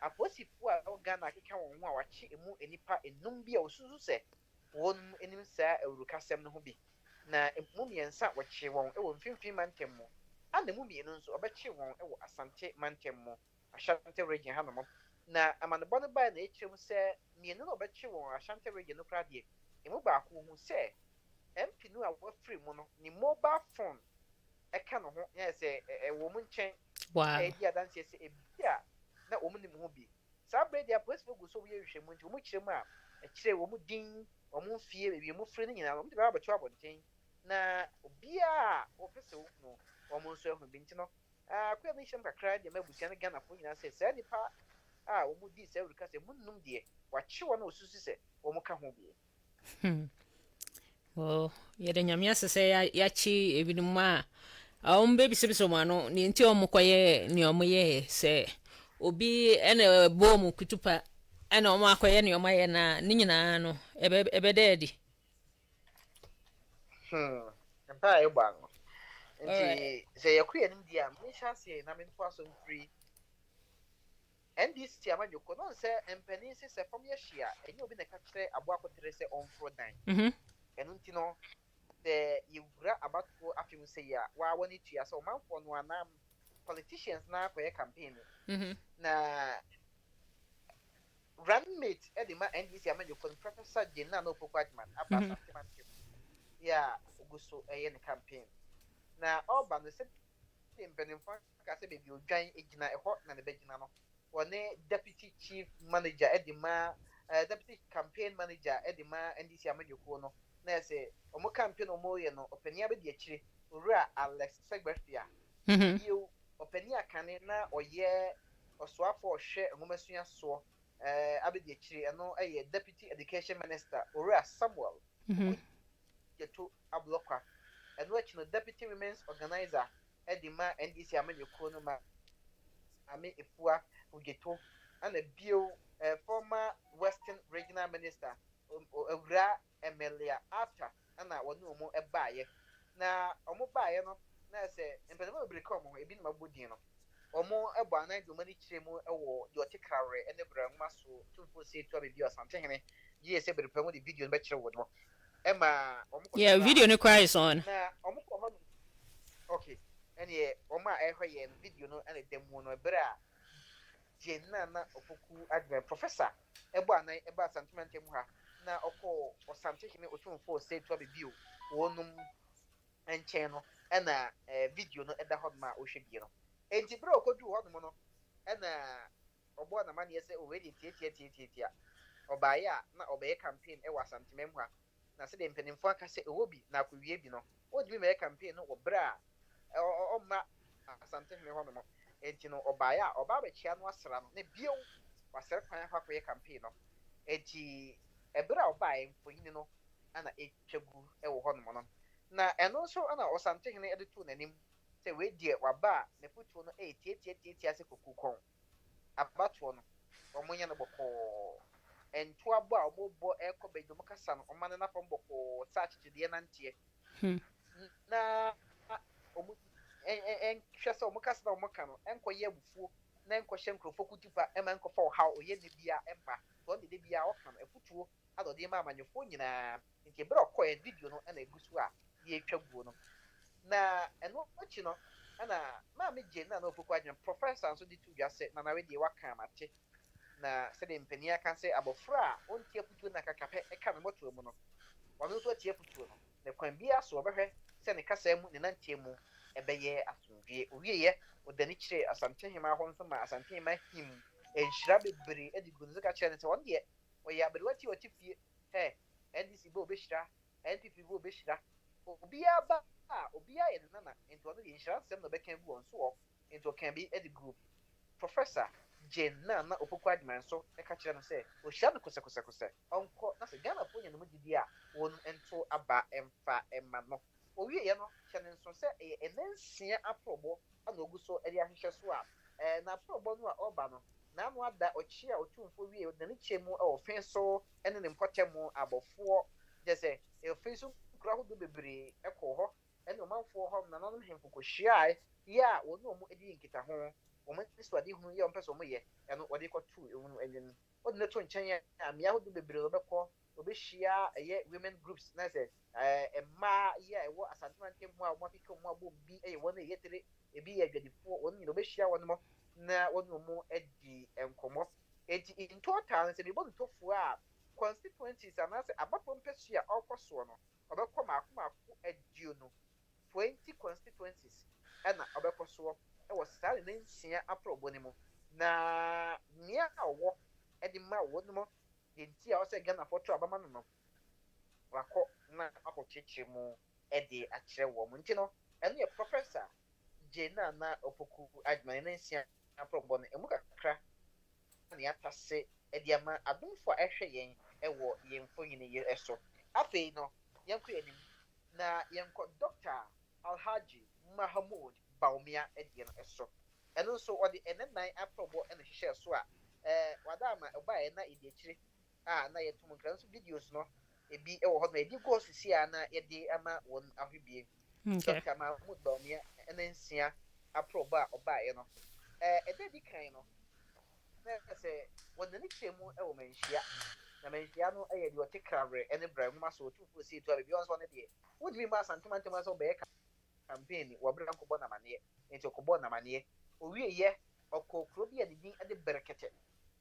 apolisifoɔ a ɛwɔ Ghana akeka wɔn ho a wakye emu nipa enum bi a wɔsusu sɛ wɔn anim saa awurukasɛm no ho bi na emu mmiɛnsa wɔkye wɔn ɛwɔ mfimfini mantam mu ana emu mmienu nso ɔbɛkye wɔn ɛwɔ Asante mantam mu Ashanti region hanom na amanebɔ no baa na ekyirem sɛ mienu na ɔbɛkye wɔn Ashanti region no kora deɛ emu baako hu sɛ MP no a wɔafiri mu no ne mobile phone ɛka no ho yɛ sɛ ɛwɔ mu nkyɛn Wow. ɛdi adanseɛ sɛ ebi a na wɔn nim ho bi saa bere deɛ apolisifoɔ gu so wɔyɛ nhwehwɛmu nti wɔn kyerɛ mu a ɛkyerɛ wɔn din wɔn fie baabi wɔn firi no nyinaa wɔn de bɛba abɛto abɔnten na obiara a wɔpɛ sɛ wɔn wɔn nso ɛho bi nti no akɔyɛ no nhyɛm kakra deɛ ma abusua no Ghanafoɔ nyinaa sɛ saa nipa a wɔn di sɛ wɔreka sɛ wɔn nnum deɛ wakye wɔn a wɔsusu sɛ wɔn ka ho bi. Well, yɛde nyame ase sɛ yɛakye ebinom a wɔn bɛbisabisa wɔn ano ne nti wɔn kɔyɛ nea wɔn yɛ sɛ obi ɛna ɛbɔ wɔn kutupa ɛna wɔn akɔyɛ nea wɔn ayɛ na ne nyinaa no ɛbɛda adi. Mpa a ɛbɔ ano nti sɛ yɛkɔ yɛn nim deɛ a mehyɛ aseɛ na mento aso mfiri NDC amadwoko no sɛ mpanin sɛ sɛ fam yɛhyia ɛnyɛ obi na ɛka kyerɛ aboa akɔtere sɛ ɔmforo dan ɛno nti no sɛ yɛwura abatoɔ afei mu sɛ yi a wɔawɔ ne tua sɛ ɔmanfoɔ no anaa politicians na akɔyɛ campaign no na runmate ɛde ma NDC amadwoko no Professor Jenna na Opoku Agyeman aba asante mantam yɛ a ogu so ɛyɛ ne campaign na ɔba no sɛ mpanimfoɔ ka sɛ baabi odwan gyina ɛhɔ na ne bɛgyina no wɔne deputy chief manager ɛde ma deputy campaign manager ɛde ma NDC amadwokuo no na ɛsɛ ɔmo campaign ɔmo yɛ no ɔpanin abɛdi akyire owura Alex Segbefia bio ɔpanin akane na ɔyɛ ɔsoafo ɔhwɛ nwomasua soɔ abɛdi akyire ɛno ɛyɛ deputy education minister owura Samuel yɛto ablɔkwa ɛno akyi no deputy women's organizer ɛde ma NDC amadwokuo no ma Ame Efua Ugeto and a bio former Western Regional Minister Owura Emelia after and I want no more a buyer. Now, Omo buyer no, na say, and Penama Bricom, a bit my budino. Or more a banana do money chemo or your tickare and the brown muscle to say to be or something. Yes, every promote the video better would more. Emma, yeah, video no cries on. Okay. And yeah, Oma and video no and a demo no bra. Jenna Opoku Agyeman Professor Eba na Eba Santimente Muha na oko or something or 2 say to be view wonum and channel and a video no at the hot ma oshibino. And Tibro could do hot mono and obo na man yes already tia or by ya na obey campaign ewa Santimemwa. Na said in Peninfaka say obi na kubiebino. What do we make campaign or bra? Or ma something me hono enti no obaya bɛkyia no asra no ne bio wasɛre kwan akɔ akɔyɛ campaign no enti ɛbere a ɔbaeɛ mfonyin no ana ɛtwa gu ɛwɔ hɔ nom no na ɛno nso ana ɔsantehene ɛde to n'anim sɛ weidie waba a ne fotuo no ɛtiatia sɛ kokukɔn abatoɔ no ɔmo nyɛ no bɔkɔɔ ɛntoa bɔ a ɔmobɔ ɛkɔ bɛdwo mo kasa no ɔma no nafam bɔkɔɔ saa akyekyedeɛ nanteɛ na ɔmo hwɛ sɛ ɔmo kasa na ɔmo ka no ɛnkɔyɛ abufuo na ɛnkɔhyɛ nkurɔfoɔ kutupa ɛma nkɔfa ɔhaw ɔyɛ ne bia ɛmba wɔn de bia ɔka no ɛfutuo adɔdeɛ ma amanyɔfoɔ nyinaa nti ebere ɔkɔɛ video no ɛna egu so a yɛtwa guo no na ɛno akyi no ɛna maame gye na Opoku Agyeman professor nso de to dwa sɛ na nawe deɛ waka amate na sɛdeɛ mpanyin aka sɛ abɔfra a ɔntie futuo na kakapɛ ɛka no mɔtoɔ mu no wɔn nso atie futuo no na kwan bia so ɔbɛhwɛ sɛ ne kasa mu ne nantie mu ɛbɛyɛ asomdwie owieyɛ ɔdani kyerɛ asantehema hɔ nso ma asantehema him nhyira bebree ɛde gu nso ka kyerɛ ne sɛ wɔn deɛ ɔyɛ abiriwati a ɔte fie NDC bɛ obɛhyira NPP bɛ obɛhyira obiara ba a obiara yɛ ne nana nti ɔno deɛ nhyira nsɛm na ɔbɛka gu wɔn so wɔ nti ɔka bi ɛde gu Professor Jenna Opoku Agyeman nso ɛka kyerɛ no sɛ ɔhyira no kosɛkosɛkosɛ ɔnkɔ na sɛ Ghanafoɔ nyɛ no mu didi a wɔn nto aba ɛmfa ɛma no owieyɛ no hyɛ ne nso sɛ ɛyɛ ɛnansia aprɔbɔ ana ogu so ɛde ahyehyɛ so a na aprɔbɔ no a ɔba no n'ano ada ɔkye a ɔtumfoɔ wie n'ani kyɛ mu ɛwɔ fɛn so ɛne ne mpɔtɛ mu abɔfoɔ gyɛ sɛ ɛfɛn so nkura ahodoɔ bebree ɛkɔ hɔ ɛne ɔmanfoɔ hɔ nananom hemfo kɔhyiaa yɛ a wɔne ɔmo adi nkita ho wɔn nso ade ho yɛ ɔmpɛ sɛ ɔmo yɛ ɛno ɔde kɔto ɛmu no anim ɔde ne to nkyɛn yɛ a mmea ahodoɔ bebree ɔbɛkɔ ɔbɛhyia ɛyɛ women groups na sɛ mmaa yi a ɛwɔ asantemantam mu a wɔn afika wɔn abɔ bi ɛyɛ wɔn a ɛyɛ tere ebi yɛ adwadifoɔ wɔn nyinaa ɔbɛhyia wɔn mo na wɔn mu adi nkɔmɔ in total sɛ mebɔ ntɔfoɔ a constituencies anaasɛ abapo mpɛsu a ɔkɔ soɔ no ɔbɛkɔ maako aduonu 20 constituencies ɛna ɔbɛkɔ soɔ ɛwɔ saa ne nsia aprɔbɔ no mu na nea a ɔwɔ ɛde ma wɔ no mu nti a ɔsɛ Ghanafoɔ to abama no wakɔ na akɔkyekyere mu ɛde akyerɛ wɔ mu nti no ɛno yɛ Professor Jane na Opoku adwuma ne nsia aprɔbɔ no emu kakra na yɛatase ɛde ama adomfo a ɛhwɛ yɛn ɛwɔ yɛn mfonyini yɛ ɛso afei no yɛnkɔ yɛn anim na yɛnkɔ Dr. Alhaji Mahamud Baumia ɛdeɛ no ɛso ɛno nso ɔde ɛnenan aprɔbɔ ɛna hyehyɛ so a wada ama ɛbaeɛ na ɛdi akyire a na yɛtom nkra nso videos no ebi ɛwɔ hɔ na ɛdi gɔɔ sisi a na yɛde ama wɔn ahwebie Dr. Mahamud Baumia ɛna nsia aprɔbɔ a ɔbaeɛ no ɛda di kan no na sɛ wɔn n'ani kyerɛ mu ɛwɔ manhyia na manhyia no ɛyɛ deɛ ɔte krabrɛ ɛne brɛ nwoma so ɔtumfoɔ si etu a beebi ɔnso ne deɛ wodumi ma asantemantam sɛ ɔbɛyɛ campaign wɔbrɛ nkɔbɔ namaneɛ nti ɔkɔbɔ namaneɛ owie yɛ ɔkɔ kuro bi a ne din ɛde bɛrɛkɛtɛ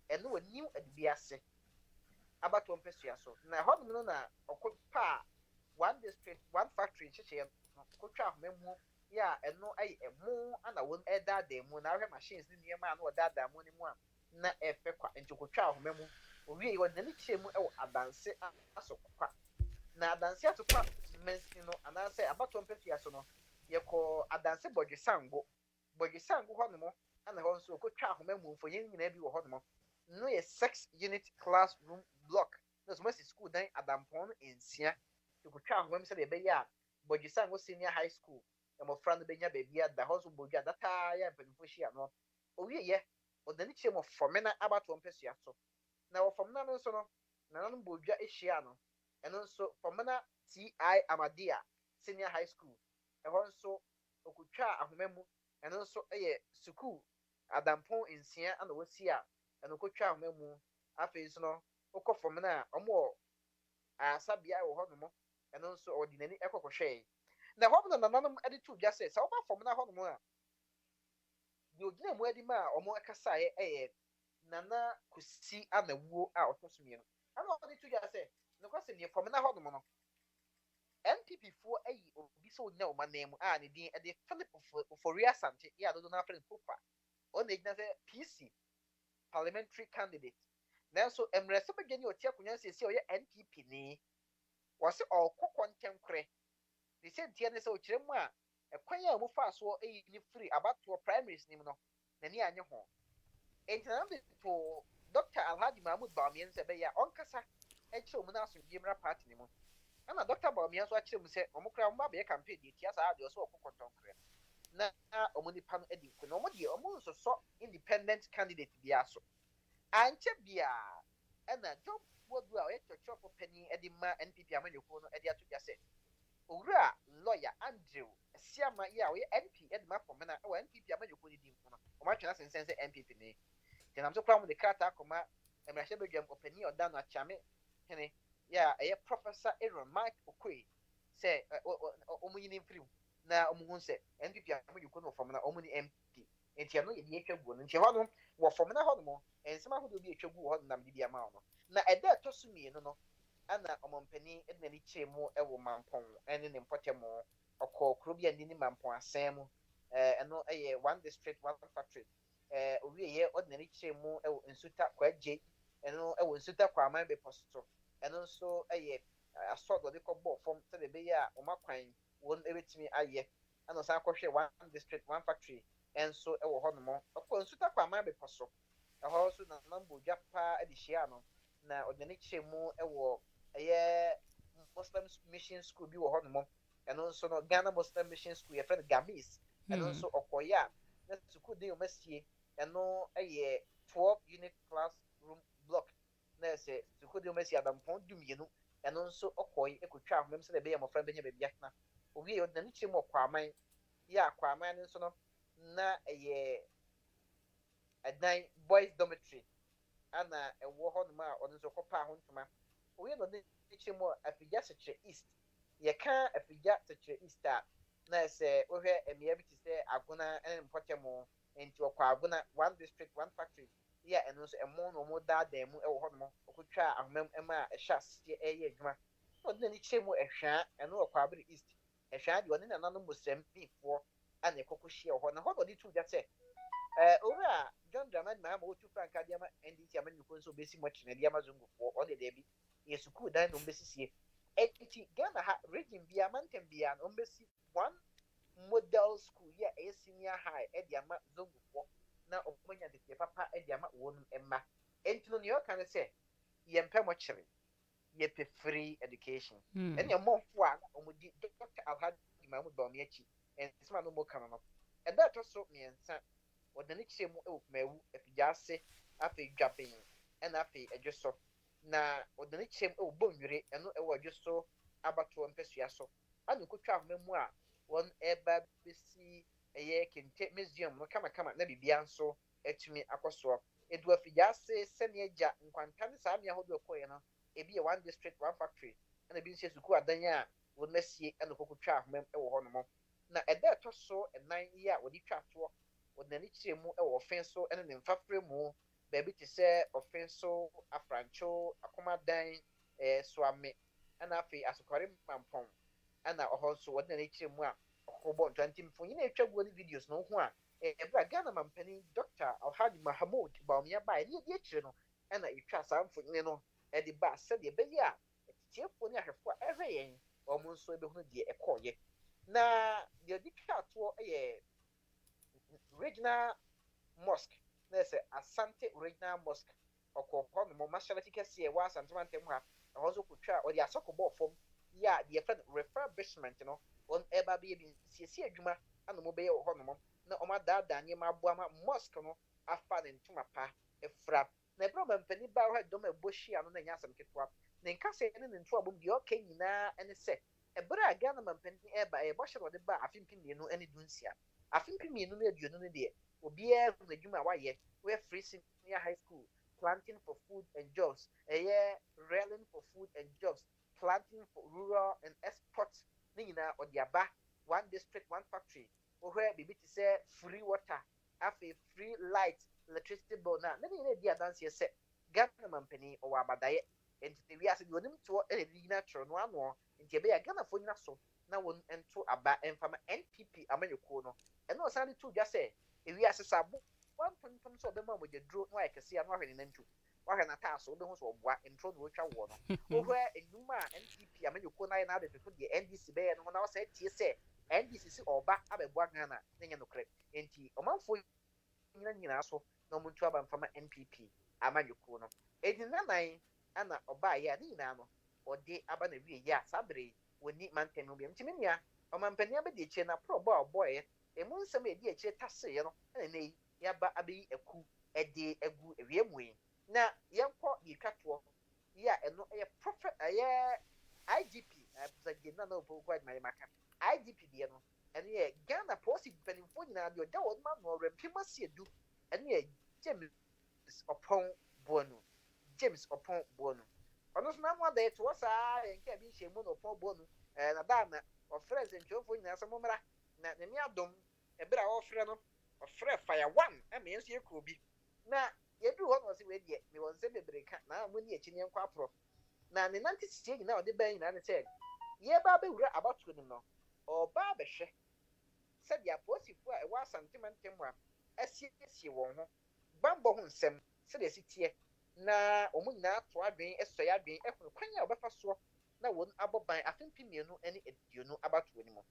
ɛno wɔ new adibi ase abatoɔ mpɛsua so na hɔnom no na ɔkɔ paa one district one factory nhyehyɛeɛ no kɔtwa ahoma mu yɛ a ɛno ayɛ ɛmo ana wɔn ɛdaadaa mu na ahwɛ machines ne nneɛma a na wɔdaadaa mu ne mu a na ɛfɛ kwa nti kɔtwa ahoma mu owie yɛ wɔde n'ani kyerɛ mu ɛwɔ adanse asɔ kwa na adanse ato kwa mɛnsi no anaasɛ abatoɔ mpɛsua so no yɛkɔ adanse bɔdwesango hɔnom ana hɔ nso ɔkɔtwa ahoma mu mfonyin nyinaa bi wɔ hɔnom no yɛ 6 unit classroom block na so masi school dan adampɔn no nsia ɔkɔtwa ahoma mu sɛ ɛbɛyɛ a bɔdwesango senior high school mmɔfra no bɛnya baabi ada hɔ nso bɔdwa dataa yɛ mpanimfoɔ hyia no owie yɛ ɔde n'ani kyerɛ mu fɔmena abatoɔ mpɛsua so na wɔ fɔmena no nso no nananom bɔdwa ahyia no ɛno nso fɔmena TI Amadia senior high school ɛhɔ nso ɔkɔtwa ahoma mu ɛno nso yɛ sukuu adampɔn nsia ana wɔsi a ɛno kɔtwa ahoma mu afei nso no wokɔ fɔmena a ɔmo asabea wɔ hɔnom ɛno nso ɔde n'ani ɛkɔkɔhwɛɛ na hɔ no nananom de to dwa sɛ woba fɔmena hɔnom a deɛ ogyina mu adi ma a ɔmo kasaeɛ ɛyɛ Nana Kusi Anawuo a ɔtɔ so mmienu ana ɔde to dwa sɛ nokwasɛm neɛ fɔmena hɔnom no NPP foɔ ayi obi sɛ onyina ɔma nan mu a ne din de Philip Oforia Asante yɛ adodo na afrɛ Popa ɔna egyina sɛ PC parliamentary candidate nanso mmerɛsɛ bɛgye ne ɔte akonnwa siesie ɔyɛ NPP ni wɔse ɔkɔ kɔntɛnkorɛ ne sɛ ntia ne sɛ ɔkyerɛ mu a ɛkwan a ɔmo faa soɔ ɛyi ne firi abatoɔ primaries nim no n'ani anye ho enti na de to Dr. Alhaji Mahmoud Baumia sɛ bɛyɛ a ɔnkasa ɛkyerɛ ɔmo no asomdwie mmra party ne mu ana Dr. Baumia nso akyerɛ mu sɛ ɔmo kora ɔmo abɛyɛ campaign deɛ tia saa deɛ ɔsɛ ɔkɔ kɔntɔnkorɛ na ɔmo nipa no adi nko na ɔmo deɛ ɔmo nsosɔ independent candidate biara so ankyɛ biara ɛna John Wodu a ɔyɛ kyerɛkyerɛfo panyin ɛde ma NPP amanyɔkuo no ɛde ato dwa sɛ owura lawyer Andrew Siama yi a ɔyɛ NP ɛde ma fɔmena ɛwɔ NPP amanyɔkuo ne di nko no ɔmo atwena sensɛn sɛ NPP ne gyinam so kora mo de krataa akɔma mmarahyɛ badwam ɔpanyin ɔda no akyame hene yɛ a ɛyɛ Professor Aaron Mike Okoye sɛ ɔmo yi ne mfirim na ɔmo hu sɛ NPP amanyɔkuo no wɔ fɔmena ɔmo ne MP nti ɛno yɛ deɛ atwa gu no nti hɔ no wɔ fɔmena hɔ nom nsɛm ahodoɔ bi atwa gu wɔ hɔ nam de bi ama wo no na ɛda ɛtɔ so mmienu no ana ɔmɔmpanin de n'ani kyerɛ mu wɔ mampɔn ne ne mpɔtam ɔkɔ kuro bi a ne mampɔn asɛn mu ɛno yɛ one district one factory owieyɛ ɔde n'ani kyerɛ mu wɔ nsuta kwagye ɛno wɔ nsuta kwaman bepɔ so ɛno nso yɛ asɔd ɔde kɔbɔɔ fam sɛdeɛ ɛbɛyɛ a ɔma kwan wɔn bɛtumi ayɛ ɛna ɔsan kɔhwɛ one district one factory ɛnso wɔ hɔnom ɔkɔ nsuta kwaman bepɔ so ɛhɔ nso na nambo dwa paa de hyia no na ɔde n'ani kyerɛ mu wɔ ɛyɛ Muslim Mission School bi wɔ hɔnom ɛno nso no Ghana Muslim Mission School yɛfrɛ no Gamis ɛno nso ɔkɔyɛ a na sukuu den ɔmasie ɛno yɛ 12 unit classroom block na ɛsɛ sukuu den ɔmasie adampɔn dumienu ɛno nso ɔkɔyɛ ɛkɔtwa ahomam sɛ ɛbɛyɛ mmɔfra bɛnya baabi atena owie ɔde n'ani kyerɛ mu ɔkwaman yɛ akwaman no nso no na ɛyɛ ɛdan boys dormitory ana ɛwɔ hɔnom a ɔno nso kɔpaa ho ntoma owie na ɔde kyerɛ mu afigya sekyerɛ east yɛka afigya sekyerɛ east a na ɛsɛ wohwɛ mmea bi te sɛ agona ne mpɔtɛm nti ɔkɔ agona one district one factory ya ɛno nso ɛmo no ɔmo daadaa mu ɛwɔ hɔ nom ɔkotwa ahomam ɛma a ɛhyɛ aseɛ ɛyɛ adwuma na ɔde n'ani kyerɛ mu ɛhwɛa ɛno wɔ Kwabere East ɛhwɛa deɛ ɔne nananom Mosambifoɔ ana ɛkɔkɔ hyia wɔ hɔ na hɔ na ɔde tu gya sɛ owura John Dramani Mahama wɔtu frankaa de ama NDC amanyɔkuo nso obɛsi mmɔkyerɛ de ama zongofoɔ ɔde daabi yɛ sukuu dan na ɔmbɛsisie ɛnti Ghana ha region bia mantam bia na ɔmbɛsi one model school yɛ ɛyɛ senior high ɛde ama zongofoɔ na ɔmanya tete papa ɛde ama wɔn mma ɛnti no nea ɔka ne sɛ yɛmpɛ mmɔkyerɛ yɛpɛ free education ɛne ɔmɔfo a ɔmodi Dr. Alhaji Mahmoud Bawumia akyi ɛnsɛm a no mɔka no no ɛda ɛtɔ so mmiɛnsa wɔde ne kyerɛ mu ɛwɔ Kumawu Afigya Ase afei Dwaben ɛna afei Adwoso na wɔde ne kyerɛ mu ɛwɔ Bonnwere ɛno ɛwɔ Adwoso abatoɔ mpɛsua so ana ɔkɔtwa ahoma mu a wɔn ɛba bɛsi ɛyɛ Kente museum no kamakama na biribiara nso atumi akɔ soɔ edu Afigya Ase sɛnea agya nkwanta ne saa mmea ahodoɔ kɔɛ no ebi yɛ one district one factory ɛna ebi nso yɛ sukuu adan a wɔn asie ɛna ɔkɔtwa ahoma mu ɛwɔ hɔ nom na ɛda ɛtɔ so ɛnan yi a wɔde twa toɔ wɔde n'ani kyerɛ mu ɛwɔ ɔfen so ɛne ne mfafrɛ mu baabi te sɛ ɔfen so Afrancho Akomadan Soame ɛna afei Asokɔre Mampɔn ɛna ɔhɔ nso wɔde n'ani kyerɛ mu a ɔkɔbɔ ntwanti mfonyin a atwa guo ne videos no ho a ɛbra Ghana mampanin Dr. Alhaji Mahmoud Bawumia baa ɛne adi akyire no ɛna ɛtwa saa mfonyin no ɛde ba sɛdeɛ ɛbɛyɛ a ɛtitiefoɔ ne ahwɛfoɔ a ɛhwɛ yɛn wɔn nso ɛbɛhunu deɛ ɛkɔɔyɛ na deɛ ɔde twa toɔ ɛyɛ regional mosque na ɛsɛ Asante regional mosque ɔkɔ hɔ nom mahyɛlɛti kɛseɛ ɛwɔ Asantemantam ha ɛhɔ nso kɔtwa ɔde asɔkɔ bɔɔ fam yɛ a deɛ fɛ no refurbishment no wɔn ɛba bɛyɛ bi siesie adwuma ana wɔn bɛyɛ wɔ hɔ nom na wɔn adaadaa nneɛma aboa ma mosque no afa ne ntoma pa efura na ɛbɛrɛ ɔman panin baa hɔ dɔm a ɛbɔ hyia no na nyɛ asɛm ketewa ne nkasa ne ne ntoa bom deɛ ɔka nyinaa ɛne sɛ ɛbɛrɛ a Ghana man panin ɛba ɛbɔ hyɛ na ɔde ba afe mpem mmienu ɛne dunsia afe mpem mmienu ne aduonu no deɛ obiara hu n'adwuma a wayɛ wɔyɛ free senior high school planting for food and jobs ɛyɛ railing for food and jobs planting for rural and export ne nyinaa ɔde aba one district one factory wɔhwɛ biribi te sɛ free water afei free light electricity bill na ne nyinaa di adanseɛ sɛ Ghana mampanin ɔwɔ abadaeɛ nti ne wiase deɛ onim toɔ ɛna ɛde nyina kyerɛ no ano nti ɛbɛyɛ Ghanafoɔ nyina so na wɔn nto aba mfama NPP amanyɔkuo no ɛna ɔsan de to dwa sɛ ewiase sabo wɔn tontom sɛ ɔbɛma mogya duro na ayɛ kɛseɛ no ahwɛ ne nantu wahwɛ n'ataaso wobɛhu sɛ ɔboa ntoro na wɔtwa wɔ no wohwɛ enum a NPP amanyɔkuo no ayɛ n'ade toto deɛ NDC bɛyɛ no ho na wɔsɛ tie sɛ NDC si ɔba abɛboa Ghana ne nyɛ nokorɛ nti ɔmanfoɔ nyinaa so na ɔmo nto aba mfama NPP amanyɔkuo no edi nanan ana ɔbaayɛ a ne nyinaa no ɔde aba na wie yɛ a saa bere wɔni mantam no biam ntumi nua ɔmampanin abɛdi akyire na prɔbɔ a ɔbɔɔyɛ emu nsɛm a yɛdi akyire taseɛ no ɛna ne yaba abɛyi aku ɛde agu ewia mu yi na yɛnkɔ yɛtwa toɔ yi a ɛno ɛyɛ prɔfɛ ɛyɛ IGP ɛbisagye na ɔpɔ kɔ adwuma yɛ maka IGP deɛ no ɛno yɛ Ghana polisi mpanimfoɔ nyinaa deɛ ɔda wɔn ma no ɔrɛmpem asi edu ɛno yɛ James Ɔpɔn Buonu ɔno nso n'ano ada ɛto hɔ saa yɛnka bi nhyɛ mu na Ɔpɔn Buonu na daana ɔfrɛ nsɛntwerɛfoɔ nyinaa sɛ mommra na n'ani adom ɛberɛ a ɔfrɛ no ɔfrɛ fire one ɛma yɛn nso yɛ kuro bi na yɛduru hɔ na ɔsɛ wei deɛ mewɔ nsɛm bebree ka na mo ni akyi ne yɛnkɔ aporɔ na ne nante sisie nyinaa ɔde bɛn nyinaa ne sɛ yɛba abɛwura abatoɔ no no ɔba abɛhwɛ sɛdeɛ apolisifoɔ a ɛwɔ Asantemantam a asiesie wɔn ho bambɔ ho nsɛm sɛdeɛ si teɛ na wɔn nyinaa to adwene ɛsɔe adwene ɛhono kwan a wɔbɛfa soɔ na wɔn abɔ ban afe mpem mmienu ne aduonu abatoɔ no mu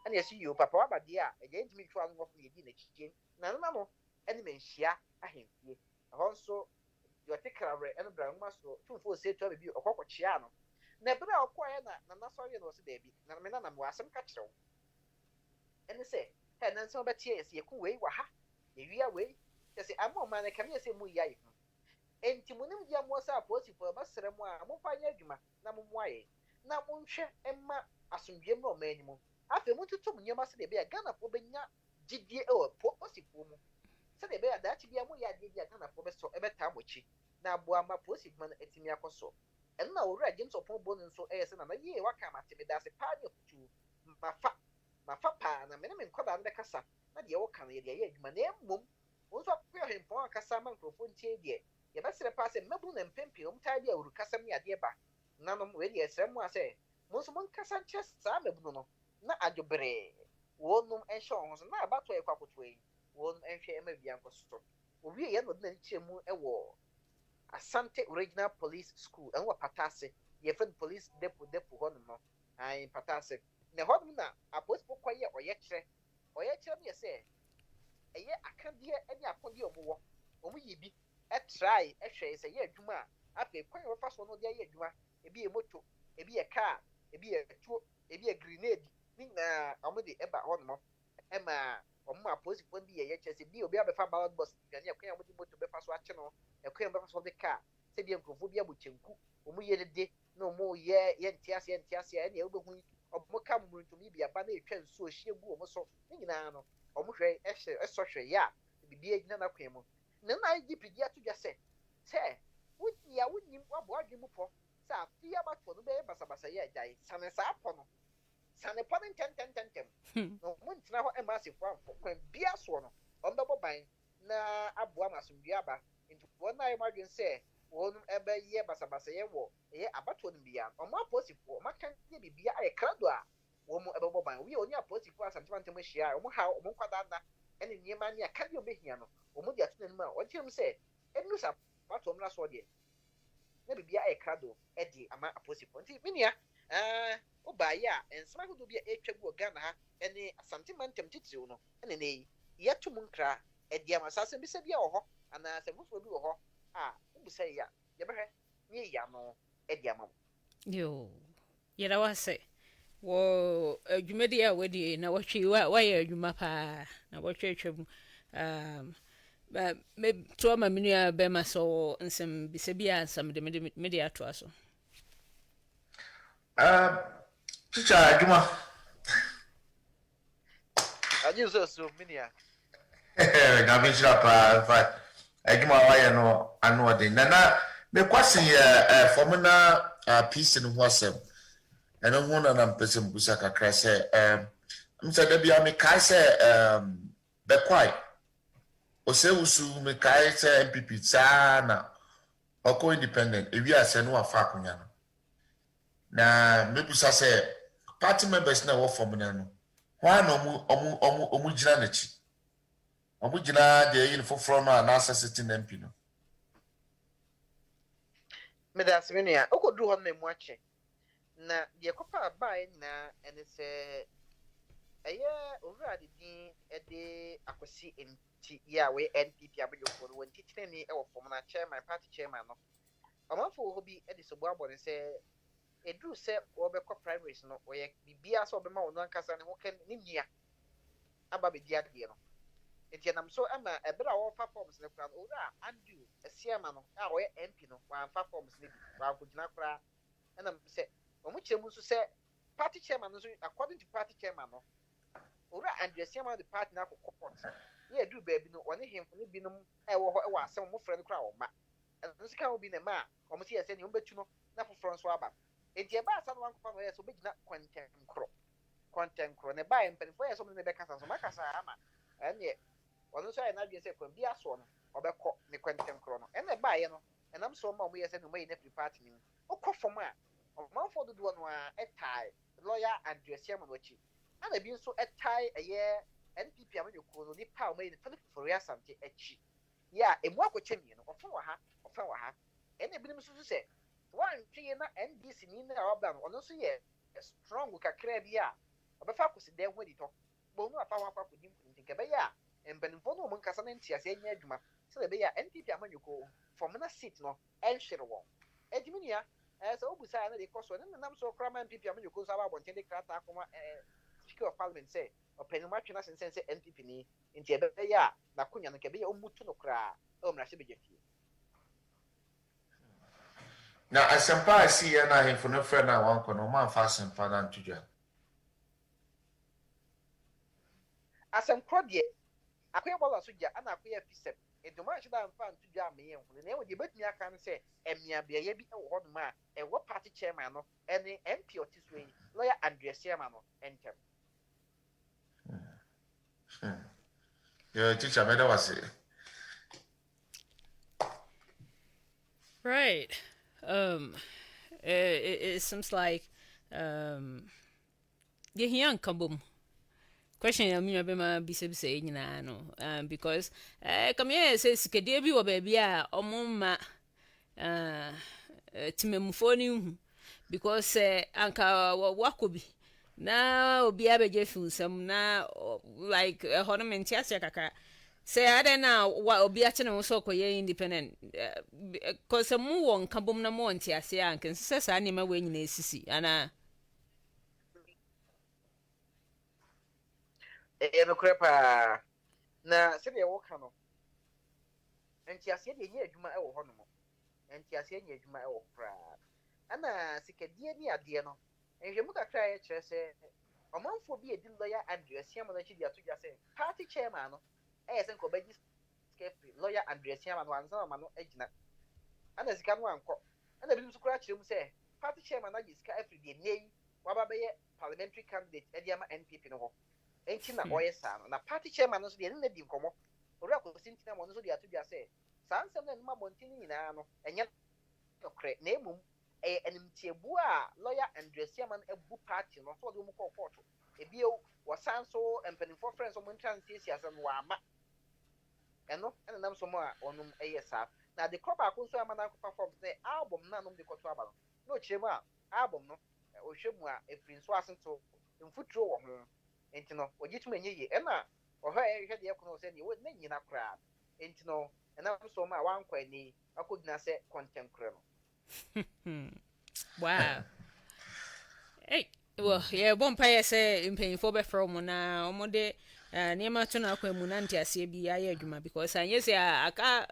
ɛna yɛsi yio papa wabadeɛ a ɛgya ntumi twa no wɔfo yɛdi n'akyikye na nana no ɛne manhyia ahemfie ɛhɔ nso deɛ ɔte krawerɛ ɛno bra nwoma so tumfoɔ ɔsɛ tua baabi ɔkɔkɔkyea no na ɛberɛ a ɔkɔɔɛ na nana sɔreɛ na ɔsɛ daabi na me nana mewɔ asɛm ka kyerɛ wo ɛne sɛ nansɛm wobɛteɛ yɛ sɛ yɛko wei wɔ ha yɛwia wei yɛ sɛ ama ɔma no kame yɛ sɛ mu yɛ ayɛ ho enti mu nim deɛ moɔ sɛ apolisifoɔ ɛbɛsrɛ mu a momfa nyɛ adwuma na mommoa yɛ na monhwɛ ɛma asomdwam na ɔma anim afei montoto mo nneɛma sɛdeɛ ɛbɛyɛ Ghanafoɔ bɛnya gyidie ɛwɔ polisifoɔ mu sɛdeɛ ɛbɛyɛ daakye bia moyɛ adeɛ bi a Ghanafoɔ ɛbɛtaa mo akyi na aboa ma polisi dwuma no atumi akɔ so ɛno na owura James Ɔpɔn Buonu nso ɛyɛ sɛ nana yie waka amate meda ase paa ne akutu mafa paa na mene me nkɔdaa no bɛkasa na deɛ wɔka no yɛde ayɛ adwuma na mmom wo so akɔ hempɔn akasa ma nkrofo ntie de ye bɛsere pa sɛ mmabu na mpempe kasa bi a wuru kasam ne ade ba nanom we de esrɛ mu asɛ mo so mon kasa nkyɛ saa mabu no na adwobre wonum ɛhwɛ ho so na abato yɛ kwakoto yi won ɛhwɛ ɛma bia nkɔso owie yɛ no de nkyɛ mu ɛwɔ Asante Regional Police School ɛwɔ Patase yɛ friend police depot hɔ no ai Patase na hɔ no na apospo kɔyɛ ɔyɛ kyerɛ no yɛ sɛ ɛyɛ akadeɛ ɛne akodeɛ ɔmo yi bi ɛtry ɛhwɛ sɛ yɛ adwuma a afei kwan wɔfa so no de ayɛ adwuma ebi yɛ moto ebi yɛ car ebi yɛ tuo ebi yɛ grenade ne nyinaa ɔmo de ɛba hɔ no ɛma ɔmo apospo bi yɛ kyerɛ sɛ bi obi abɛfa ballot box dwane ɛkwan a ɔmo de moto bɛfa so akye no ɛkwan bɛfa so de car sɛ bi nkrofo bi abɔ kyenku ɔmo yɛ dede na ɔmo yɛ nte ase ɛne ɛwobɛhu ɔmo ka mmuruntumi bi aba na etwa nsuo hyɛ gu ɔmo so ne nyinaa no ɔmo hwɛ ɛsɔ hwɛ yɛ a bibi egyina na kwan mu ne na IGP di ato dwa sɛ wonim wabɔ adwe mu pɔ sɛ afi abato no bɛyɛ basabasa yɛ agyae sane saa pɔ no sane pɔ no ntɛntɛntɛntɛm na ɔmo ntena hɔ ɛma asefo amfo kwan bia soɔ no ɔmo bɛbɔ ban na aboa ma asomdua aba nti wɔn na ayɛ mo adwene sɛ wɔn ɛbɛyɛ basabasa yɛ wɔ ɛyɛ abato no bia ɔmo aposifoɔ ɔmo aka yɛ bibia ayɛ krado a wɔn ɛbɛbɔ ban owie oni aposifoɔ asantemantam ahyia ɔmo ha ɔmo nkwadaa na ɛne nneɛma ne aka deɛ ɔbɛhia no ɔmo de ato n'anim a ɔkyerɛ mu sɛ ɛnu sa abato ɔmo na soɔ deɛ na bibia ayɛ krado ɛde ama aposifoɔ nti minia ɔbaayɛ a nsɛm ahodoɔ bi a ɛtwa gu Ghana ha ɛne asantemantam titiriw no ɛne ne yi yɛto mu nkra ɛde ama saa asɛm bi sɛ bia wɔ hɔ anaasɛ foforɔ bi wɔ hɔ a wobusa yɛ a yɛbɛhwɛ ne yɛ ano ɛde ama mo yo yɛda wase wɔ adwumadi a wɔdi na wɔtwe wayɛ adwuma paa na wɔtwatwa mu toa ma me nua bɛma sɛ nsɛm bisa bi a nsɛm de mede atoa so Chicha adwuma agye so minia na me chira pa fa adwuma wayɛ no ano ɔde na me kwase yɛ formula piece no ho asɛm ɛno ho na mpɛsɛ mbusa kakra sɛ msɛ da bia me kae sɛ bɛkwai osewusu me kae sɛ MPP saa na ɔkɔ independent ewi asɛ no wafa akonya no na mebusa sɛ party members na wɔ formula no hɔ na ɔmo gyina n'akyi ɔmo gyina deɛ yɛ foforɔ no a n'asɛ sitting MP no medas minia okoduru hɔ no mu akyɛ na deɛ kɔpa abae nyinaa ɛne sɛ ɛyɛ owura de din ɛde akwasi nti yɛ a wɔyɛ NPP abɛdwofoɔ no wɔn titire ni ɛwɔ fam na chairman party chairman no ɔmanfo wɔ hɔ bi ɛde sobo abɔ ne sɛ eduru sɛ wɔbɛkɔ primaries no wɔyɛ bibia sɛ ɔbɛma wɔn ankasa ne ho kɛ ne nua aba bɛdi adeɛ no nti ɛnam so ɛma ɛbɛrɛ a wɔfa forms ne kora no owura Andrew Asiama no a wɔyɛ MP no wɔamfa forms ne bi wɔakɔgyina koraa ɛnam sɛ wɔn kyerɛ mu nso sɛ party chairman no nso according to party chairman no owura Andrew Asiama de party na akɔkɔ port yɛ eduru baabi no wɔne hemfo ne binom ɛwɔ hɔ ɛwɔ asɛm mo frɛ no koraa wɔma ɛno nso ka obi na ma a wɔn si yɛ sɛ ne wɔn bɛtu no na foforɔ nso aba enti ɛbaa asa no wankɔfa no yɛ sɛ obɛgyina kɔntɛnkorɔ ne baa mpanimfoɔ yɛ sɛ ɔmo ne bɛkasa nso makasa ama ɛneɛ ɔno nso ayɛ n'adwene sɛ kwan bi asoɔ no ɔbɛkɔ ne kɔntɛnkorɔ no ɛna ɛbaayɛ no ɛnam so ɔmo a ɔmo yɛ sɛ ne ɔmo yɛ n'afiri party ne mu ɔkɔ fam a ɔmanfoɔ dodoɔ no a ɛtae lawyer Andrew Asiama no akyi ana bi nso ɛtae ɛyɛ NPP amanyɔkuo no nipa a ɔmo yɛ ne Philip Foria Asante akyi yɛ a emu akɔkyɛ mmienu ɔfa wɔ ha ɛna ebinom nso so sɛ wɔantwe yɛ na NDC ni na ɔba no ɔno nso yɛ strong kakra bi a ɔbɛfa akɔsi dan ho aditɔ bɔn no afa ho akɔ akɔdi nti nkɛbɛyɛ a mpanimfoɔ no wɔn nkasa ne ntiase anya adwuma sɛ ɛbɛyɛ a NPP amanyɔkuo fɔm na seat no ɛnhyere wɔn edwuma nia sɛ obusa na de kɔ so ne nam so kora ma NPP amanyɔkuo nso aba abɔnten de krataa akɔma Speaker of Parliament sɛ ɔpɛnum atwe na sensɛn sɛ NPP ni nti ɛbɛyɛ a n'akonya no nkɛbɛyɛ ɔmutu no koraa ɛwɔ mmarahyɛ bɛgya fie. na asɛmpa a si yɛ na ahemfo no frɛ no a wankɔ no ɔma amfa asɛmpa no anto dwa asɛmkorɔ deɛ akoyɛ bɔlɔ so gya ana akoyɛ fisɛm ntoma ahyɛ da amfa nto dwa ameyɛ nkolo na ɛwɔ deɛ bɛtumi aka no sɛ ɛmmeabeayɛ bi ɛwɔ hɔnom a ɛwɔ party chairman no ɛne MP ɔte so yi lawyer Andrew Asiama no ɛntɛm teacher mɛda wase Right. It seems like yeah, he uncomfortable. Question ya mi be ma bisa bisa nyina no because come here say sikadie bi wo ba bia omo ma timemfo ni hu because anka wakobi na obi abeje fi nsam na like hono menti ase kaka say ada na obi ache na so koye independent cause mu won kabom na mo nti ase anka nse sa na ma we nyina esisi ana nokorɛ paa na sɛdeɛ wɔka no ntiaseɛ deɛ ɛnyɛ adwuma wɔ hɔ nom ntiaseɛ nyɛ adwuma wɔ koraa ɛna sikadie ne adeɛ no nhwɛmu kakra a yɛkyerɛ sɛ ɔmanfoɔ bi edi lɔya andreasiama no akyi de ato dwa sɛ party chairman no ɛyɛ sɛ nka ɔbɛgye sika firi lɔya andreasiama no ansa ma no agyina ɛna sika no ankɔ ɛna binom nso koraa kyerɛ mu sɛ party chairman no agye sika afiri deɛ nnɛ yi waba bɛyɛ parliamentary candidate ɛde ama npp no hɔ enti na ɔyɛ saa no na party chairman no nso deɛ ne na di nkɔmmɔ owura kɔsi ntina ma ɔno nso de ato dwa sɛ saa nsɛm no anum abɔnten no nyinaa no ɛnyɛ nokorɛ na mmom ɛyɛ animtiabu a lɔya andreasiama no abu party no nso ɔde wɔn kɔɔ kɔɔto ebio wɔsan so mpanimfoɔ frɛ nso wɔn ntra nsiesie asɛm no wɔama ɛno ɛna nam so mu a ɔnom ɛyɛ saa na de kɔ baako nso ama n'akɔ perform sɛ album no a nom de kɔto aba no na ɔkyerɛ mu a album no ɔhwɛ mu a efiri nso asento mfuturo wɔ ho enti no ɔgye tum enye yie ɛna ɔhɔ a ɛhwɛ deɛ ɛkono sɛ deɛ wɔn nyina koraa enti no ɛnam so mu a wankɔ ani akɔgyina sɛ kɔntɛnkorɛ no. Wow. Hey, well, yeah, bompa yes, mpanyinfo bɛfrɛ mo na ɔmo de nneɛma to na akwa mu na nte ase bi ayɛ adwuma because anye say aka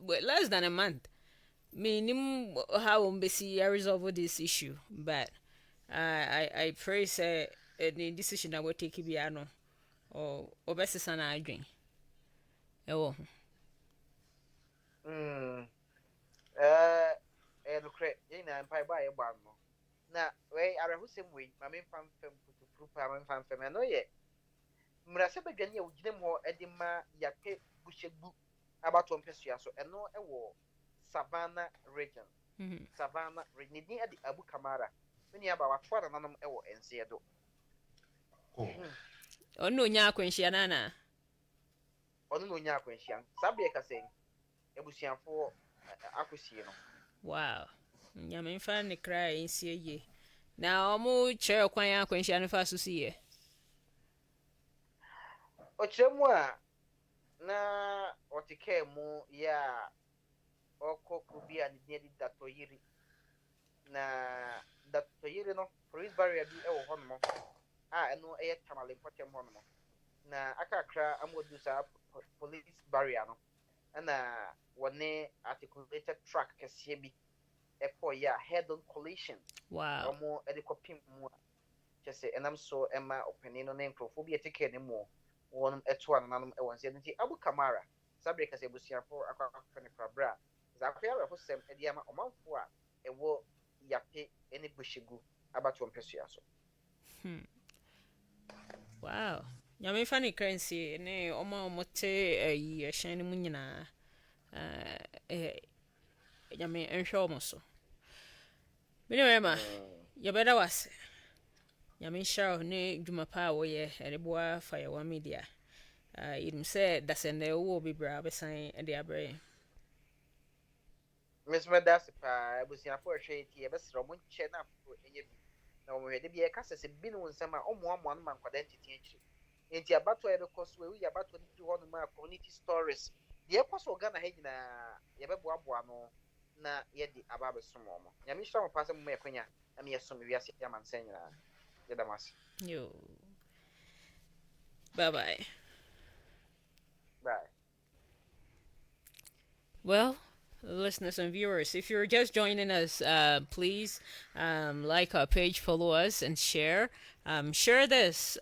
less than a month. Minim how ombesi resolve this issue, but I pray say the decision that we take bi ano or obesisa na adwen. Ewo. Nokorɛ yɛnyinaa mpaebɔ a yɛbɔ ano no na wei awerɛhosɛm wei ma memfa mfam putupuru paa memfa mfam ɛno yɛ mmarahyɛ badwane a wogyina mu hɔ de ma yɛapɛ buhyɛgu abatoɔ mpɛsua so ɛno wɔ savannah region savannah region ne din de abu kamara me nua ba watoa nananom wɔ nseɛ do ɔno onya akwanhyia nana ɔno na onya akwanhyia saa bɛyɛ kasɛn abusuafoɔ akɔsie no. Wow. Nyame mfa ne kra ensie ye. Na omo kyerɛ kwan akwanhyia no fa so siye. Ɔkyerɛ mu a na ɔteka mu ya ɔkɔ kubi a ne din de datoyiri. Na datoyiri no police barrier bi wɔ hɔ no a ɛno ɛyɛ tamale mpɔtem hɔ no. Na akakra amodu sa police barrier no. Ɛna wɔne articulated track kɛseɛ bi ɛkɔ yɛ a head on collision. Wow. Ɔmo ɛde kɔpem mu a kyɛ sɛ ɛnam so ɛma ɔpanin no ne nkurɔfoɔ bi ɛteka ne mu wɔnom ɛto anananom ɛwɔ nseɛ nti abu kamara saa bere kɛsɛ abusuafoɔ akɔ ne korabra a zaakɔ awerɛhosɛm ɛde ama ɔmanfoɔ a ɛwɔ yape ne buhyɛgu abatoɔ mpɛsua so. Wow. Nyame fa ne kra nsie ne ɔmo te ayi ɛhyɛn no mu nyinaa nyame nhwɛ ɔmo so. Bine ma yɛbɛda wase. Nyame nhyira ne dwuma pa a wɔyɛ ɛde boa fa yɛwa media. Yɛnim sɛ dasɛndɛ wɔ bibra bɛsan de abrɛ. Mesmɛda ase paa abusuafoɔ ɛhwɛ ti yɛbɛsrɛ ɔmo nkyɛ na aforo ɛnyɛ bi. Na ɔmo hwɛ de bi yɛka sɛ bi no nsɛm a ɔmoamoa no ma nkwadaa ntete akyiri. Enti abatoɔ yɛbɛkɔ so ewi abatoɔ no firi hɔ nom a community stories. Deɛ ɛkɔ so Ghana ha nyinaa yɛbɛboaboa no na yɛde aba abɛsom ɔmo. Nyame nhyira mo paa sɛ mo yɛ kwanya na me yɛsom wiase amansa nyinaa. Yɛda mo ase. Yo. Bye-bye. Bye. Well, listeners and viewers, if you're just joining us, please like our page, follow us, and share. Share this.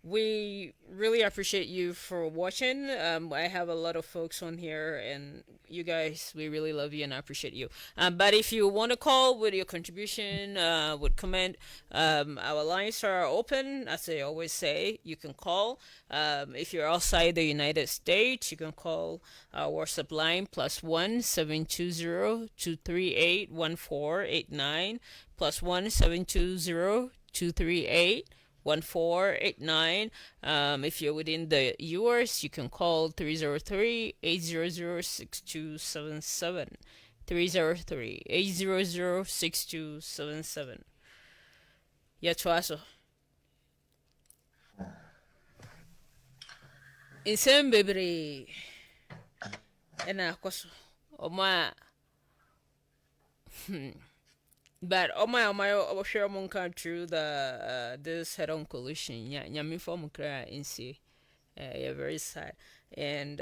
we really appreciate you for watching. I have a lot of folks on here, and you guys, we really love you and I appreciate you. But if you want to call with your contribution, with comment, our lines are open. As I always say, you can call. If you're outside the United States, you can call our WhatsApp line +1 720 238 1489 +1 720 238 1489. If you're within the US, you can call 303-800-6277. 303-800-6277. Yɛtoa nsɛm bebree ɛna akɔ so ɔmo but my share monka through the this head-on collision. Yeah, nyami form kra insi. Yeah, very sad. And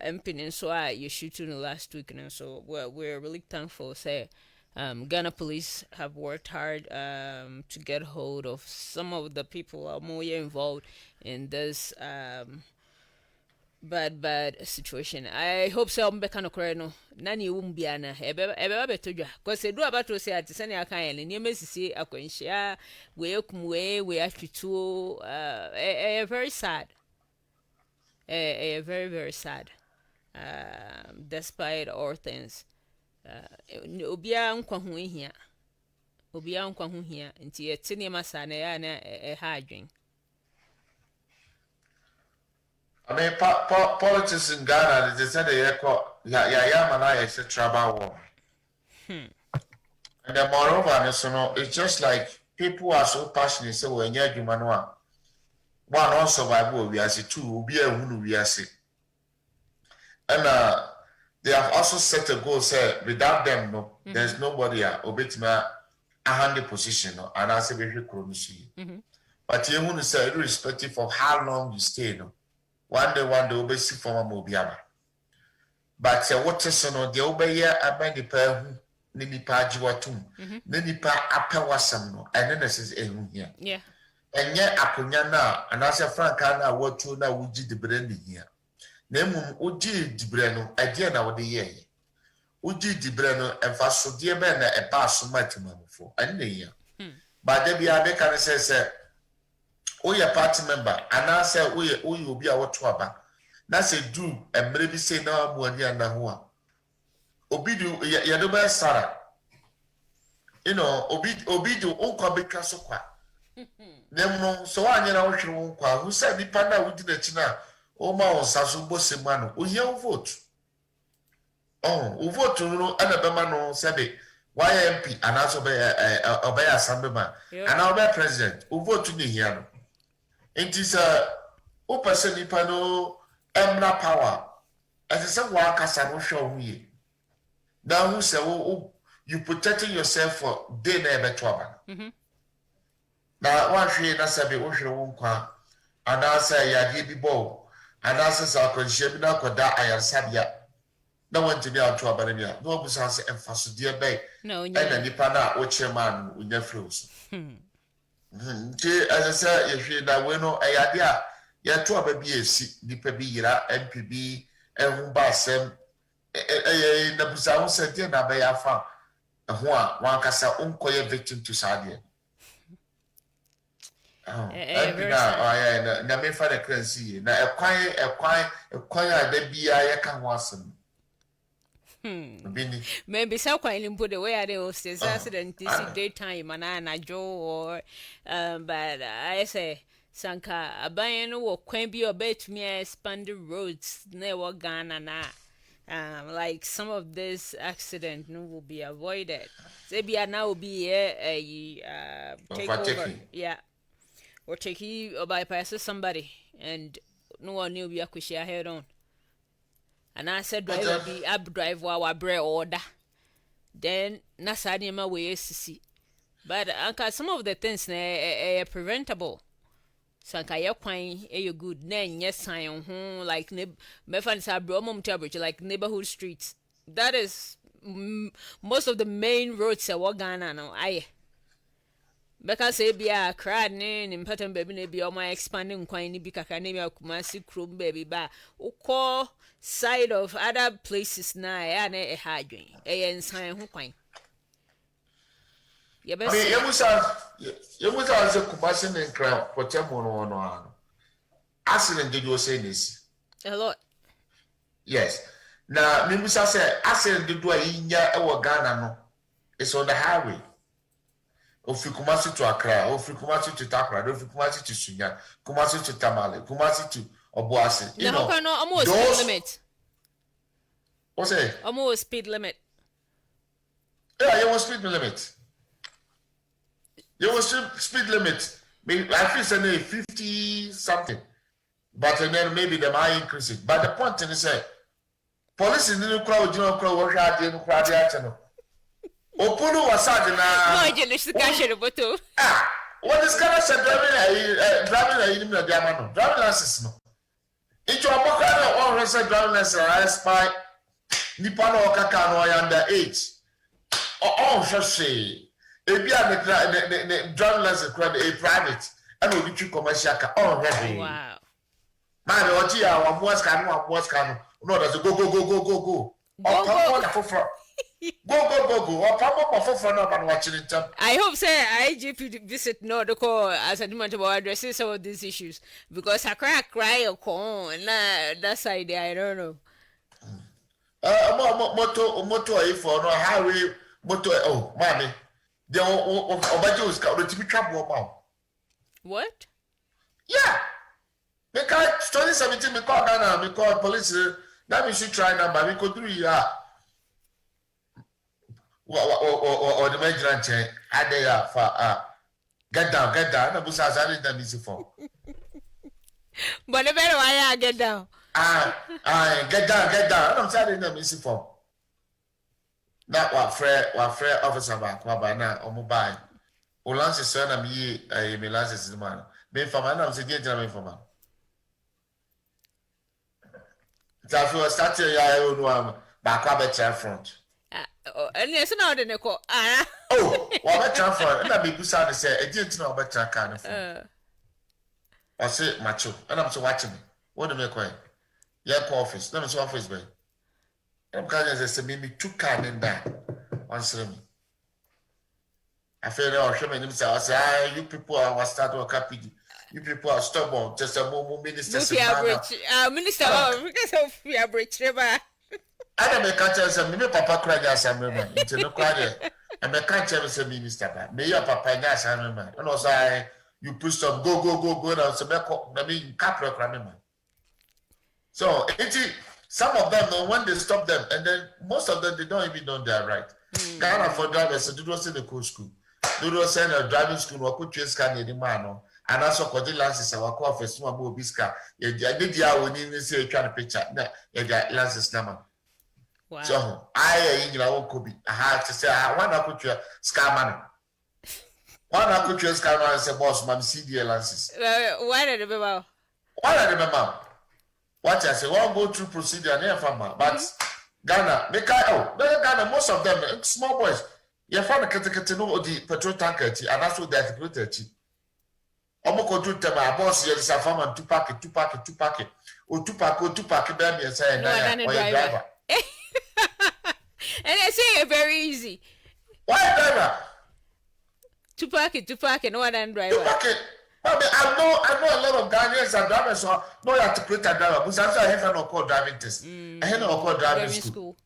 empinning so you shooting last week, and so we're really thankful. Say, Ghana police have worked hard to get hold of some of the people are more involved in this bad situation. I hope so. I'm back on no. Nani umbiana. Ebe betodwa. Cause do about to say at sani akan ni mesisi akwanhia we kumwe we atwitu very sad. Very very sad. Despite all things. Obia nkwa ho hia. Obia nkwa ho hia. Nti etini masa na ya na ha adwen. I mean, politics in Ghana, they said they it's a trouble war. And then moreover, it's just like people are so passionate. So when you're human, one on survival, we are two, be a who we are sick. And they have also set a goal, say, without them, no, there's nobody obey me a handy position, no, and I say, very close. But you want to say, irrespective of how long you stay, no. One day, obey from a mobiaba. But what is no, the obey a bany per Ninipa Jiwatum, Ninipa Apawasam, no, and then this is a here. Yeah. And yet, Apunyana, and as a Francana, what to now would the brandy here. Name Uji di Breno, a dear now the year. Uji di Breno, and fast so dear man, a pass so much for, and the year. But there be a can say, Oya party member, and I say, we will be our twaba. That's a do, and maybe say no more near Nahua. Obidu, Yadoba Sarah. You know, Obidu, Uncle Bicassoqua. Them so I know who said the panda with the China, Oma or Sasubo Semano, who hear vote. Oh, who vote to know Alabama no Sabe, YMP, and also obey a Sambema, and our president, who vote to the here. It is a person pano emra power. As I said, work as I will show me. Now, who say, you protecting yourself for day never trouble. Now, one tree, I said, ocean and I say, ya give ball, and I say, I can ship now, could die, I am Sabia. No one to be out to a barrier. No one answer and fast, dear bay. No, and then the pana, watch your man with your fruits. As I said, if you that we know a idea, you to a baby, DPB, MPB, and who by some the Busan said, dear, now by a farm. One casa uncoy victim to Sadia. Oh, and I may find a currency. Now, a quiet, there be I can was some. Maybe so quite put away at the hostess accident this daytime and I Joe or but I say Sanka a bayan or quamby or bet me expand the roads never Ghana na like some of this accident will be avoided. Maybe I now be a takeover. Yeah. Or take you or bypass somebody and no one knew we could share head on. And I said, driver be up drive while bread order. Then Nasadima way see. But uncle, some of the things are preventable. Sanka ya kwine you good then yes sign home like mefans have bromum temperature like neighborhood streets. That is most of the main roads are Ghana now. Because ebia crowd ne important baby ne bi omo expanding kwan ni bi kakra ne mi Kumasi Chrome baby ba ukọ side of other places na ya na e ha adwen e nsan ho kwan ye be say yemusa say Kumasi ne nkra potemo no ano accident did you say this a lot. yes na memusa say accident did do yinya e wo Ghana no it's on the highway. Ofi Kumasi to Accra, Ofi Kumasi to Takra, Ofi Kumasi to Sunya, Kumasi to Tamale, Kumasi to Obuasi. You know, almost speed limit. What's it? Almost speed limit. Yeah, you want speed limit. You want speed limit. I feel say 50 something, but then maybe they might increase it. But the point is say, police in the crowd, you know, crowd, what are they doing? Crowd, Opunu wasadi na. No, je ne suis caché le bateau. What is kind of driving a diamond? Driving license no. It's your book on reset driving license. I spy Nipano Kaka no under age. Oh, just say. If you are the driving license credit a private, and will be commercial car. Oh, wow. Man, what you are one was can. No, that's a go. Go. I hope say IGP visit no the call as a demand about addressing some of these issues because I cry or call that side I don't know. Moto for no highway moto mommy. The Obajo's got to be trouble. What? Yeah. Because 2017 we call Ghana, we call police. That we should try number. We could do or the major chain, had they for get down, and was as I didn't easy for. But the better I get down. Get down, I'm sorry, no easy for. Not what Fred officer back, by now, or mobile. Olance is son of me, a Milan's the man. Made for man, I was a gentleman for man. That was started your own one, back up at your front. And yes, no, the call. Oh, what better for? And I be beside say, I didn't know better kind of. I say, macho, and I'm so watching me. What do you make? Yeah, office. Let me see office, babe. I'm kind of say, maybe 2 cars in there. Answer me. I feel like I'm say, I say, you people are start to copy. You people are stubborn. Just a moment, minister. Minister, because of your bridge, I don't make a chance of me, Papa cried as a man. It's no cry. And I can't tell us a minister. May your papa gas and man. And also, you push some go down. So, I mean, Capra Cramer. So, some of them, when they stop them, and then most of them, they don't even know they're right. Ghana for drivers, do not send a coach school. Do not send a driving school or put your scan in the man. And also, Cody Lances, our office, one more bisca. I did ya when you say a kind of picture. You got Lances number. Wow. So I could be. I had to say, I want to put your scammer. Why not put your scammer and say, boss, man, CD lances? Why did it remember? What I say, one go through procedure near farmer, but Ghana, Ghana, most of them, small boys, you find a category the petrol tanker, and that's what they're great. Omoko do them, my boss, yes, a farmer, 2 pack, or 2 pack, baby, and say, driver. And I say it very easy. Why driver? 2 pack, no one driver. 2 pack. I know a lot of Ghanaians and drivers so no you have to create a driver. But I have no call driving test. I have no call driving school.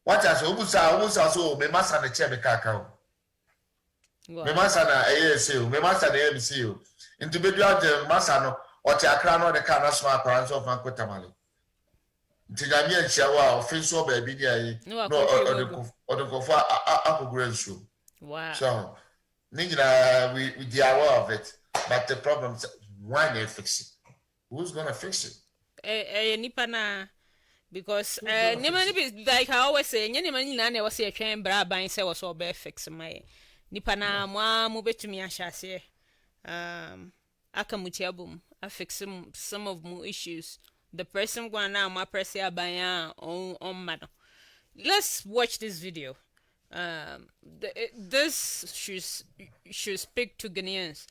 What I say, Ubusa so me master na chair me kaka. Me master na ASU, me master na MCU. Individual the master no or te akra no the car na so akra so fan kotamale. Ntinyamia nchiawa ofenso ba bi dia yi no odekofo akogura nsu. Wow. So we are aware of it, but the problem is why they fix it? Who's gonna fix it? Nipa na because like I always say, nyani na was say twen bra ban say was all be fix my nipa na mo betumi ahase akamutiabum affix some of more issues. The person going now, my person abaya on mano. Let's watch this video. This should speak to Ghanaians.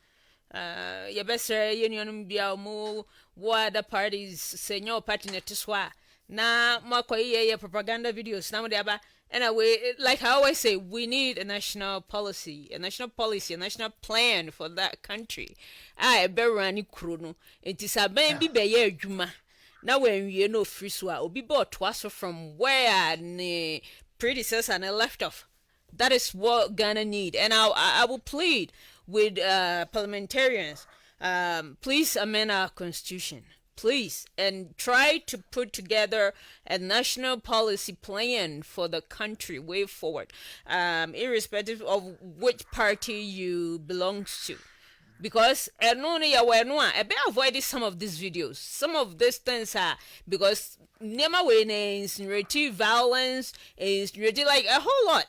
Yɛbɛsrɛ yɛn nuanom bia ɔmo wɔ other parties sɛ nyɛ wɔ party na ɛte so a na moakɔyɛ yɛ propaganda videos na mode aba anyway, like I always say, we need a national policy, a national plan for that country. Ɛbɛwura kuro no nti sɛ abɛn bi bɛyɛ adwuma na wɔnwie no ofiri so a obi bɔ ɔtoa so from where ne predecessor ne left off. That is what Ghana need, and I will plead with parliamentarians, please amend our constitution, please, and try to put together a national policy plan for the country way forward, irrespective of which party you belong to. Because avoid some of these videos. Some of these things are because nema way insinuating violence, insinuating like a whole lot.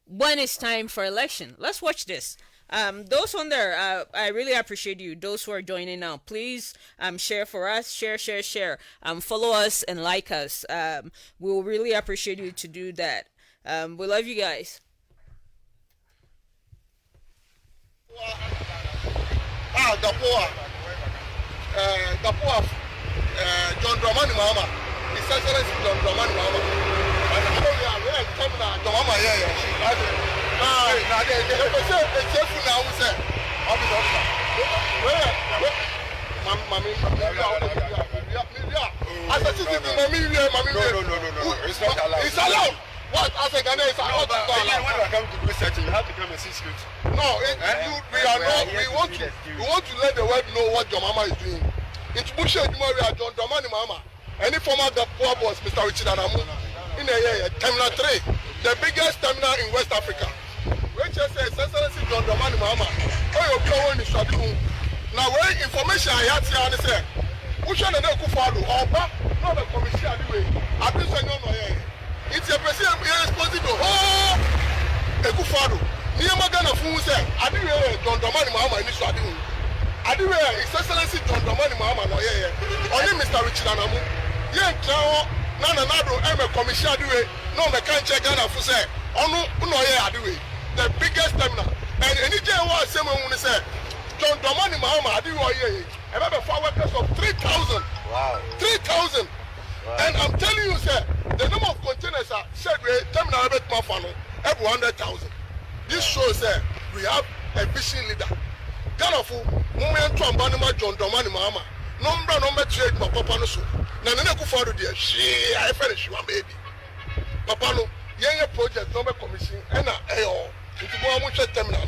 When it's time for election, let's watch this. Those on there, I really appreciate you. Those who are joining now, please share for us, share. Follow us and like us. We will really appreciate you to do that. We love you guys. John Dramani Mahama. His Excellency John Dramani Mahama. It's allowed. What as a Ghanaian is allowed to go. When we come to research, you have to come and see script. No, we are not. We want to let the world know what John Mahama is doing. It's bullshit. John Dramani Mahama. Any former poor boss, Mr. Richard Anamu, in Terminal 3, the biggest terminal in West Africa. Which says Excellency John Dramani Mahama. Oh, you're going to study. Now, where information I had here, I said, we should not go for not the commission anyway. I've been saying, no, it's a president responsible. Oh, a good father. Near Magana Fu said, I didn't John Dramani Mahama in this study. I didn't His Excellency John Dramani Mahama, no, only Mr. Richard Anamu. Yeah, Nana Nado, I'm a commission anyway. No, I can't check Ghana Fu say, oh, no, anyway. The biggest terminal. And any day was someone who said, John Dramani Mahama, I didn't I have a workers of 3,000. Wow. 3,000. Wow. And I'm telling you, sir, the number of containers are said terminal every 100,000. This shows that we have a vision leader. Ghana Fu, moment to Ambanima John Dramani Mahama. Number 3, my papa no so. Nana Kufaru dear, I finish one baby. Papa no, young project number commission, and into Moamusha terminal.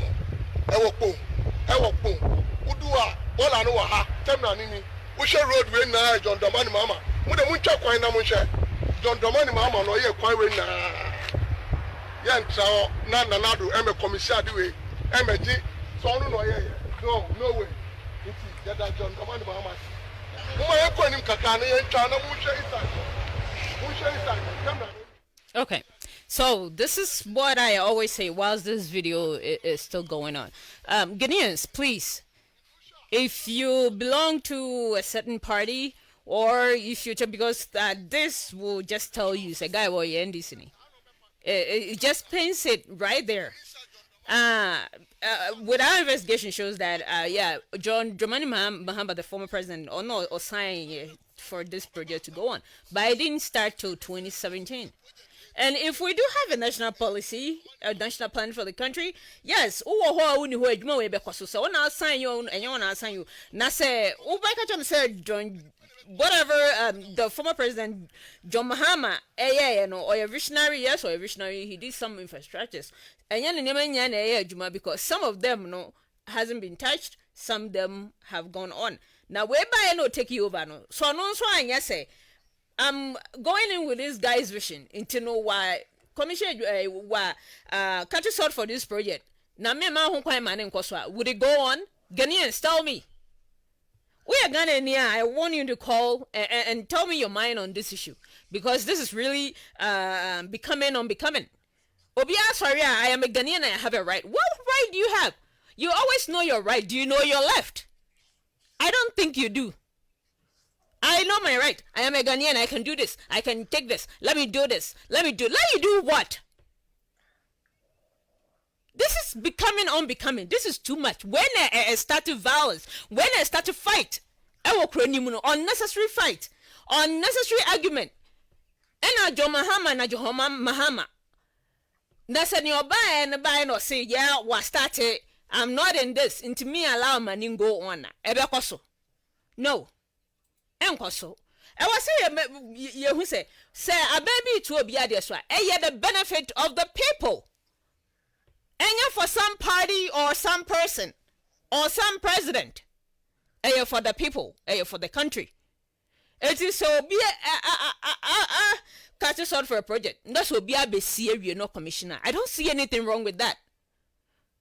I walk boom. Udua, all I know, terminal Nini. Usha road when John Dramani Mahama. When the Muncha Quine Namusha, John Dramani Mahama, no, you're quite when Yan Chow, Nana Nadu, Emma Commissaire, Emma G. So no, no way. It's that John Dramani Mahama. Okay, so this is what I always say whilst this video is still going on. Ghanaians, please, if you belong to a certain party or if you because this will just tell you, say, guy, what you end this in. It just paints it right there. With our investigation shows that John Dramani Mahama, the former president, or signed for this project to go on, but it didn't start till 2017. And if we do have a national policy, a national plan for the country, yes, whatever the former president John Mahama, or a visionary, yes, or a visionary, he did some infrastructures. And because some of them hasn't been touched, some of them have gone on. Now whereby no take you over no. So no so I say I'm going in with this guy's vision into know why commission country sought for this project. Now me ma ho kwan man nkoswa. Would it go on? Ghanaians, tell me. We are Ghanaian. I want you to call and tell me your mind on this issue because this is really becoming unbecoming. Obia, sorry, I am a Ghanaian and I have a right. What right do you have? You always know your right. Do you know your left? I don't think you do. I know my right. I am a Ghanaian. I can do this. I can take this. Let me do this. Let you do what? This is becoming unbecoming. This is too much. When I start to violence, when I start to fight, unnecessary fight, unnecessary argument. And John Mahama na Johoma Mahama. That's a new buy and buy no say, yeah, what started. I'm not in this. Into me allow my go on. Ebekoso. No. Enkoso. I was saying, you who say a baby to be a dear, the benefit of the people. And for some party or some person or some president. For the people, for the country. It is so be catch us out for a project. That's what be a BCA, no commissioner. I don't see anything wrong with that.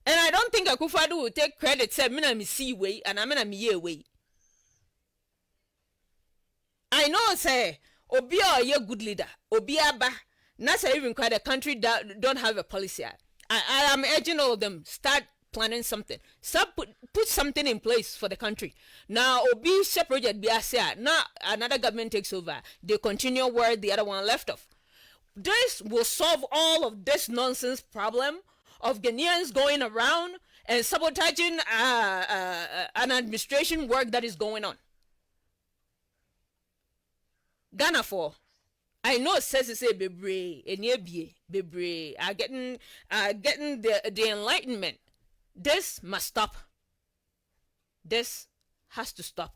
And I don't think Akufo-Addo will take credit, say, I'm see way and I'm in a year way. I know, say, Obia, you're a good leader. Obia, ba, not even quite a country that don't have a policy. I am urging all of them, start planning something. Start put something in place for the country. Now, Obi project be now another government takes over. They continue where the other one left off. This will solve all of this nonsense problem of Ghanaians going around and sabotaging an administration work that is going on. Ghana for, I know says say bebre are getting the enlightenment. This must stop. This has to stop.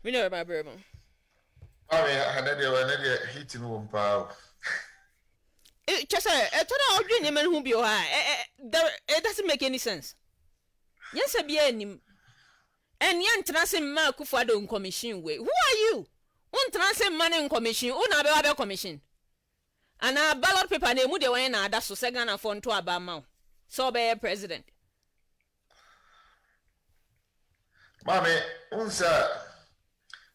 We know about Burma. I mean, I had hitting one power. It just it doesn't make any sense. Yes, I be any. And yan transem ma Akufo-Addo commission way. Who are you? Un transem money in commission. Un abe commission. And a ballot paper ne mu de wan na ada so se Ghana for nto aba ma. So be president. Mame, unsa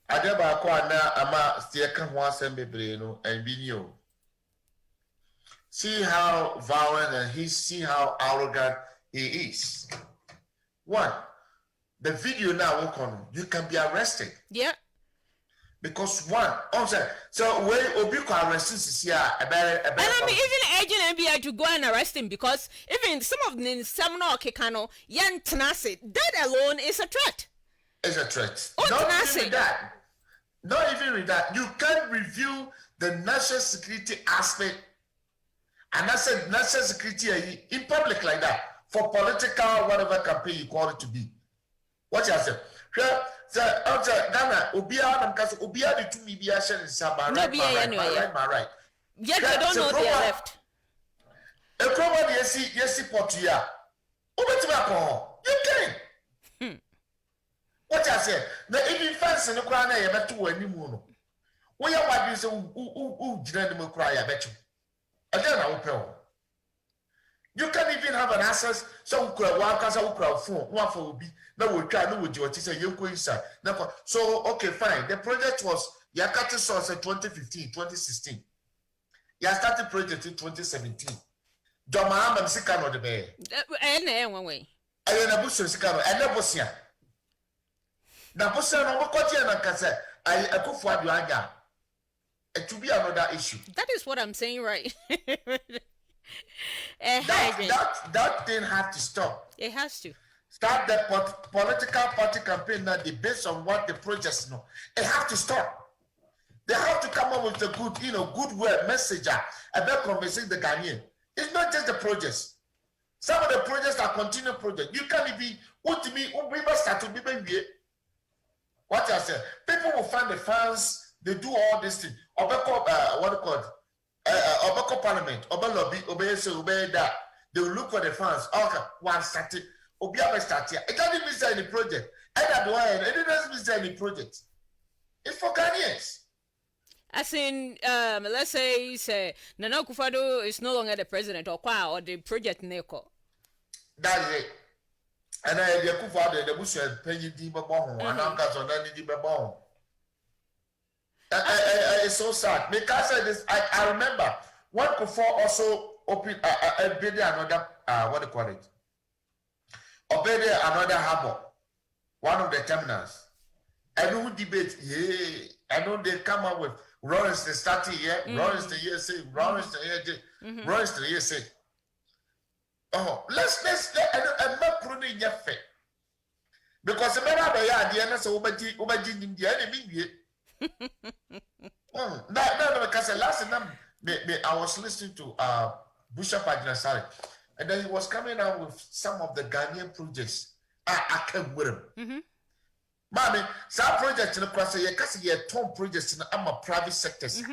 adeba ko ana ama tie ka ho asem bebre no and bi ni o. See how violent and see how arrogant he is. One, the video now work on, you can be arrested. Yeah. Because one, so when Obi ko arrest here, and I'm even urging FBI to go and arrest him because even some of the seminar Kekano, Yan Tanase, that alone is a threat. It's a threat. Oh, Not Tanase. even with that. Not even with that. You can't review the national security aspect. And I said national security in public like that for political whatever campaign you call it to be. What you say? Ghana, Obia, and Casa Obia, the 2 media and Saba, right. Yet they don't know they are left. A problem, yes, Portia. You can. What I said, the even fans in the crown, I met to any moon. We are what you say, who didn't cry, I bet you. Again, I will tell. You can't even have an access. Some crowd, one crowd phone, one for be. No, we try. No, we do what you say. You go inside. So, okay, fine. The project was Yakati source in 2015, 2016. You started project in 2017. John Mahama Sikano the Bay. One way. I am a bush Sikano, and the Bosia. Now, Bosia, no, Kotia, and Kasa, I could for you. It to be another issue. That is what I'm saying, right? That thing has to stop. It has to. Start the political party campaign that they based on what the projects know. It has to stop. They have to come up with a good word message about convincing the Ghanaian. It's not just the projects. Some of the projects are continuing projects. You can't even what I said. People will find the funds. They do all this thing. Obeko, what do you call it? Obeko Parliament, Obe Lobby, Obey that. They will look for the funds. Okay, one started. Obiaba start here. It doesn't miss any project. It doesn't miss any project. It's for Ghanaians. As in, let's say Nana Akufo-Addo is no longer the president or the project Neko. That's it. And the Akufo-Addo, the Bush pay you deep above, and I'm got on any deep above. It's so sad because I remember one Akufo also opened a bid another what do you call it? Obey another harbor, one of the terminals. I know who debate. I know they come up with Lawrence the starting here, Lawrence the year say, Lawrence the year, Lawrence the year say. Oh, let's let a macaroni in your face. Because the man of the idea, so Obaji in the enemy. No, because the last time I was listening to Bishop Agnasari, and then he was coming out with some of the Ghanaian projects. I came with him. Mommy, some projects in the process, you can see a ton projects in the private sectors.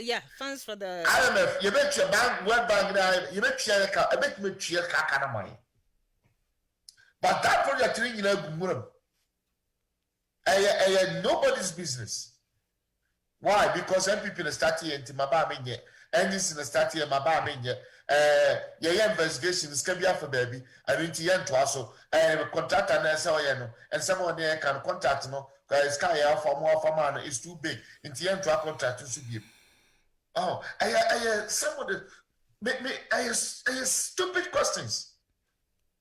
Yeah, funds for the IMF, you bet your bank, World Bank, you bet your car, I bet me cheer car money. But that project, you know, nobody's business. Why? Because some people start here in Mabaminya, and this in the start here, Mabaminya. Your investigation is coming for baby. I mean, to also contact and someone there can contact no because sky for more for man is too big. In the end, to contact to give. Oh, I some of the I stupid questions.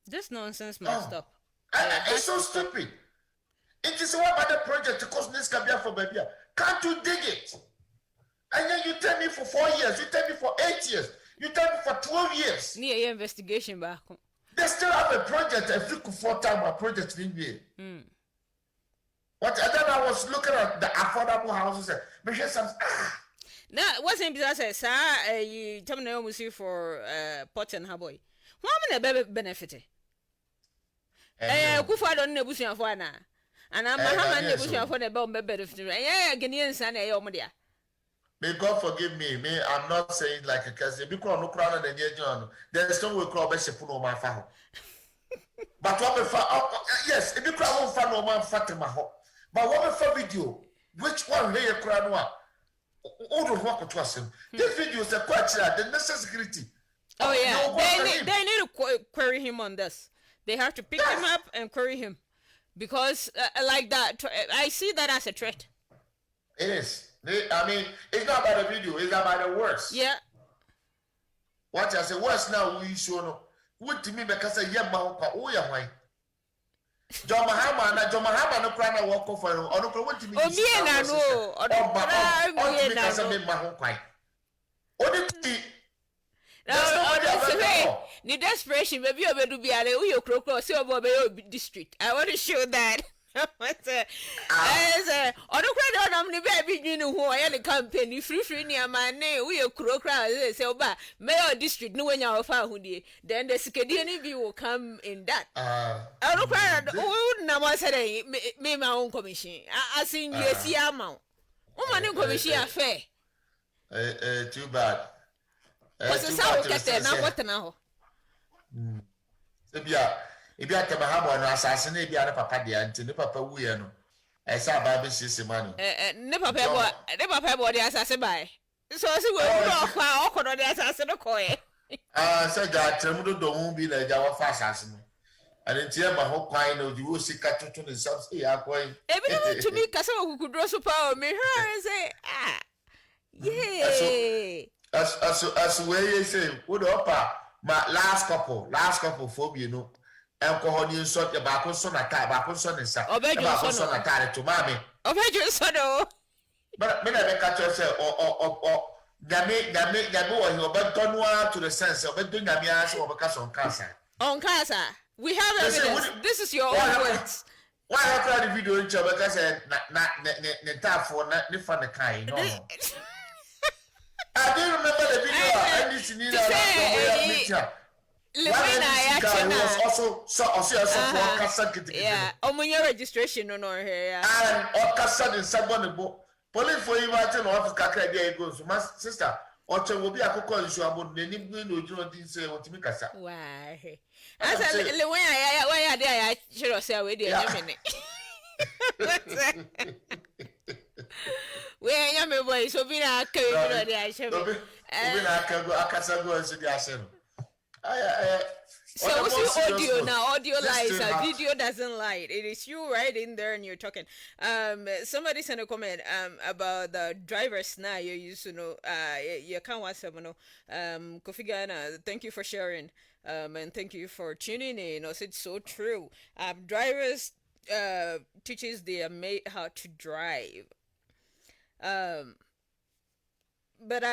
This nonsense must stop. It's so stupid. It is what about the project to cost this can be for baby. Can't you dig it? And then you tell me for 4 years, you tell me for 8 years. You tell me for 12 years. Near your investigation back. They still have a project, a 4-time project in here. What and then I was looking at the affordable houses. Now, what's in business? Sir, you tell me almost for Pot and Haboy. What am I benefit? Kufa don't know Bushia for Anna. And I'm a Bushia for the bomb benefit. Yeah, Ghanaian son, a yomodia. May God forgive me. I'm not saying like a cousin. Because no crown and the John. There's no way crowd best put on my family. But what if yes, if you crowd won't find no man Fatima. But what if video? Which one here crown one? All the work to us. This video is a question, the necessity. Oh yeah. They need to query him on this. They have to pick him up and query him. Because like that I see that as a threat. It is. I mean, it's not about the video, it's about the words. Yeah. What I say, words now we show no. What to me because I am my why. John Mahama no cry na walk for no. Ono what to me. Oh me na no. Oh because I make my home cry. The desperation, maybe you do be a little crocodile, see about district. I want to show that. On the credit on the baby, you know who I am the company, free near my name, we are crocodile, say, Oba, mayor district, no one our family. Then the Scadian view will come in that. I don't cry, oh, Nama said, me my own commission. I seen you see amount. Woman in commission affair. Too bad. What's the sound get there now? What now? If you have to have one assassinate the other papa, the auntie, the papa, we know. I saw Baby Sissy money. Never pay body assassin by. So I see we're all caught on the assassin of Coy. Said that Tremudo don't be like our fast assassin. I didn't hear my whole kind of you will see Catuton and subsidy. I'm going to me, Cassava who could draw so power me her and say, yeah. As way you say, would upper my last couple phobia, you know. Alcohol you sort the back son attack back on son and son attack to mammy. Of your son, but when I catch yourself or Gamu or but don't want to the sense of doing a mias or because on Casa. On Casa, we have evidence. This is your own words. Why have I the video in job because not for not fun the kind? I don't remember the video. I need to need a picture. Yeah, on your registration on her hair. And all castle in someone book. Police for you, Martin, or Kaka, there goes. My sister, or will be a cook on you about the name window, you didn't say what to make us. Why? I said, why are there? I should have said with you a minute. Where am I, boy? So be a carry. I should be a castle go and see the asset. So what's your audio now? Audio lies, video doesn't lie. It is you right in there and you're talking. Somebody sent a comment about the drivers now you used to know. You can't watch them, no. Kofi Ghana, thank you for sharing. And thank you for tuning in. Also, it's so true. Drivers teaches their mate how to drive. But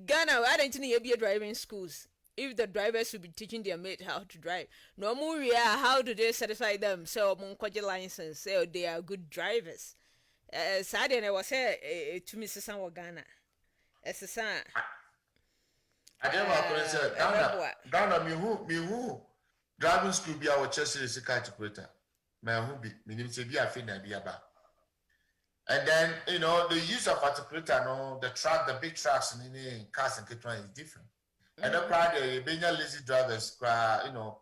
Ghana, I don't think you be driving schools. If the drivers should be teaching their mate how to drive, no more, how do they satisfy them? So, Monkoji license, so they are good drivers. Sadly, I was here to Mrs. San Ghana. As a son. I never could say, Ghana, me who driving school be our chest is a catch operator. My who be, meaning to be a fin and be about. And then, you know, the use of articulator, no, the big trucks in any cars and Kitron is different. And the crowd, being lazy drivers, you know,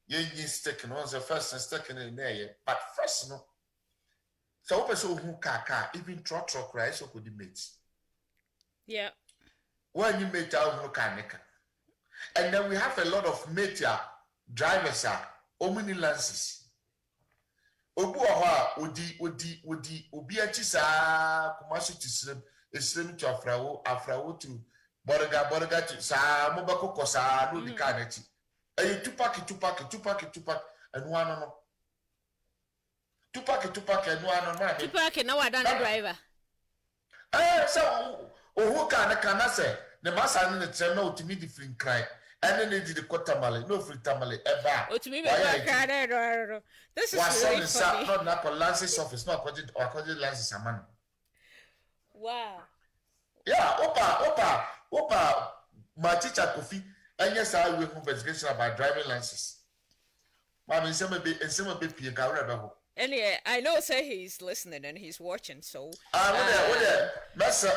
you stick in the first and stuck in there, but first, no. So, person who car, even truck, right? So could the mates. Yeah. When you make out no car, and then we have a lot of media drivers, omni lances. Obu aha odi obi achi saa kumashi tisrem to afrawo to borga to saa mobako kosa no di kanati ayi tupak and one no tupak and one man tupak na wadan driver so ohu kana say the masa ne trem na otimi different cry. And then they did the tamale, no free tamale, eba. Oh, to me, this is really funny. Not for Lance's office, not according to Lance's man. Wow. Yeah, Opa, my teacher Kofi, and yes, I will investigation about driving licenses. Mammy, some be Piaga. Anyway, I know say he's listening and he's watching, so Massa,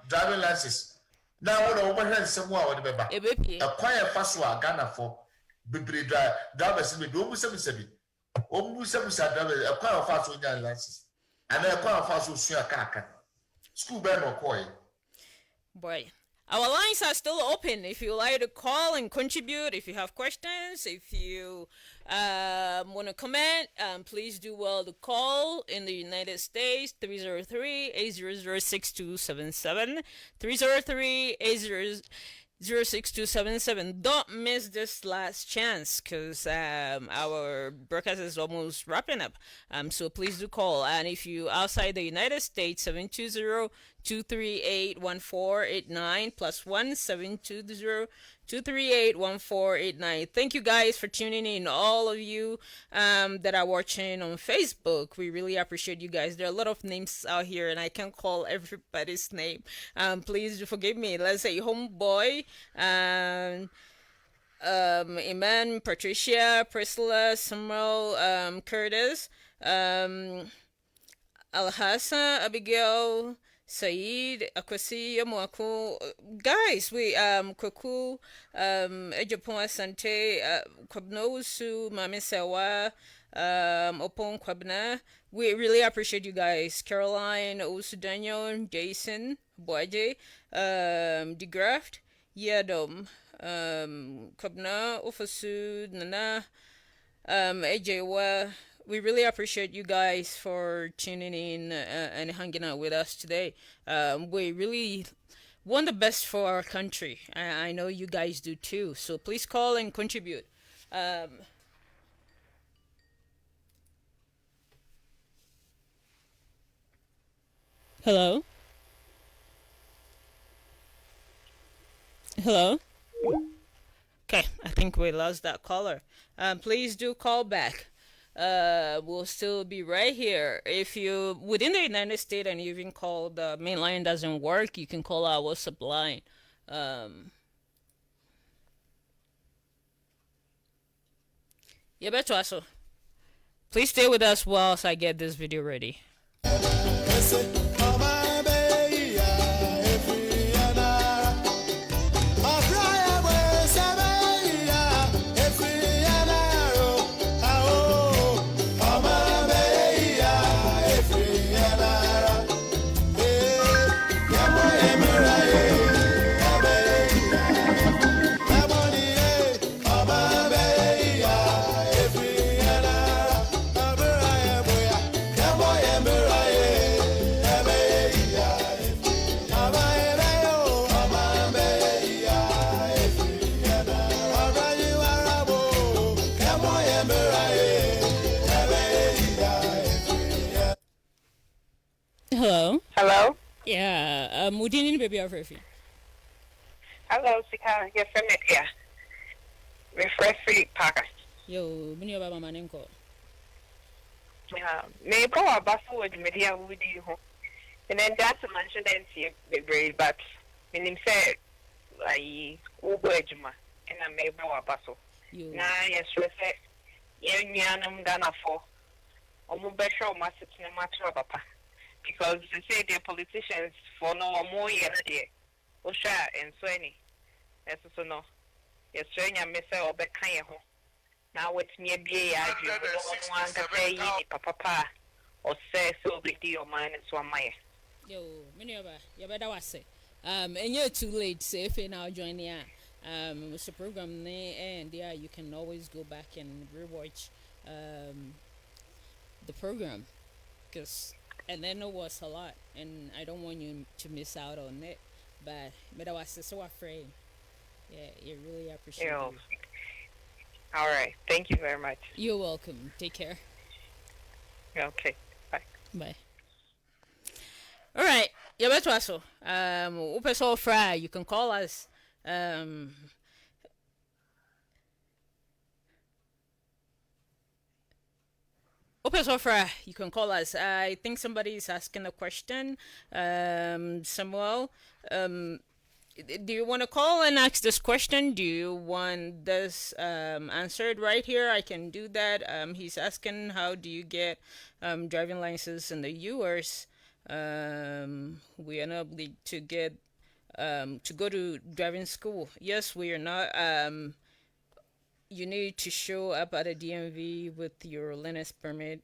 driving license. Now, what over here, somewhere, whatever. A quiet Faswa, Ghana for Bibri drivers in the Domu a quiet fast with your license. And a quiet fast with your car. School band or coy. Boy. Our lines are still open if you like to call and contribute. If you have questions, if you want to comment, please do well to call in the United States, 303-800-6277, 303-800-6277. Don't miss this last chance because our broadcast is almost wrapping up. So please do call. And if you outside the United States, 720-238-1489 +1 720-238-1489. Thank you guys for tuning in. All of you that are watching on Facebook, we really appreciate you guys. There are a lot of names out here, and I can't call everybody's name. Please forgive me. Let's say Homeboy, Iman, Patricia, Priscilla, Samuel, Curtis, Alhassan, Abigail, Saeed, Akwasi, Yamuaku, guys, we, Kwaku, Ejapon Asante, Kwabnosu, Mami Sewa, Opon Kwabna. We really appreciate you guys. Caroline, Osudanyo, Jason, Boaje, DeGraft, Yadom, Kwabna, Ofasu, Nana, Ejewa. We really appreciate you guys for tuning in and hanging out with us today. We really want the best for our country. I know you guys do too. So please call and contribute. Hello? Hello? Okay, I think we lost that caller. Please do call back. We'll still be right here. If you within the United States and you even call the main line doesn't work, you can call our WhatsApp line. Please stay with us whilst I get this video ready. Win baby of refi. Hello, Sika. Yes, I'm here. Refreshing Parker. Yo, mini oba mama nenko. Maybe our bus would media would you home. And then that's a mention and see the brave, but when him said, I Ubejuma, and I may go a bustle. Nah, yes, we say, Yanam Ghana for Omubesho must sit in a matter of papa. Because they say they're politicians for no more year. Osha and Swenny. Yes, so no. Yes, Swenny, I miss her or Beckaya home. Now it's me a BA, I do not want to say papa or say so big deal mine and so am I. Yo, many of you better was say. And you're too late, say if you now join the it's the program there, and yeah, you can always go back and rewatch the program because and then it was a lot, and I don't want you to miss out on it. But I was so afraid. Yeah, you really appreciate it. All right, thank you very much. You're welcome. Take care. Okay, bye. Bye. All right, yeah, better also. Upeso Fry, you can call us. Upeso Fry, you can call us. I think somebody is asking a question. Samuel, do you want to call and ask this question? Do you want this answered right here? I can do that. He's asking how do you get driving license in the US? We are not able to get to go to driving school. Yes, we are not. You need to show up at a DMV with your learner's permit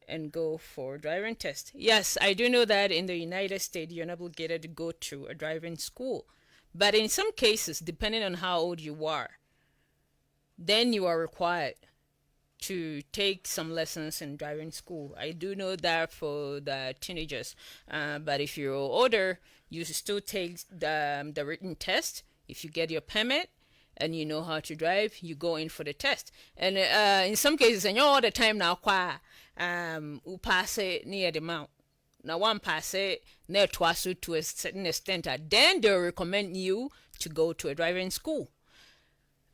and go for driving test. Yes, I do know that in the United States you're not obligated to go to a driving school. But in some cases, depending on how old you are, then you are required to take some lessons in driving school. I do know that for the teenagers. But if you're older, you still take the written test. If you get your permit and you know how to drive, you go in for the test. And in some cases, and you're all the time now, you pass it near the mount. Now one pass it near twice to a certain extent, then they'll recommend you to go to a driving school.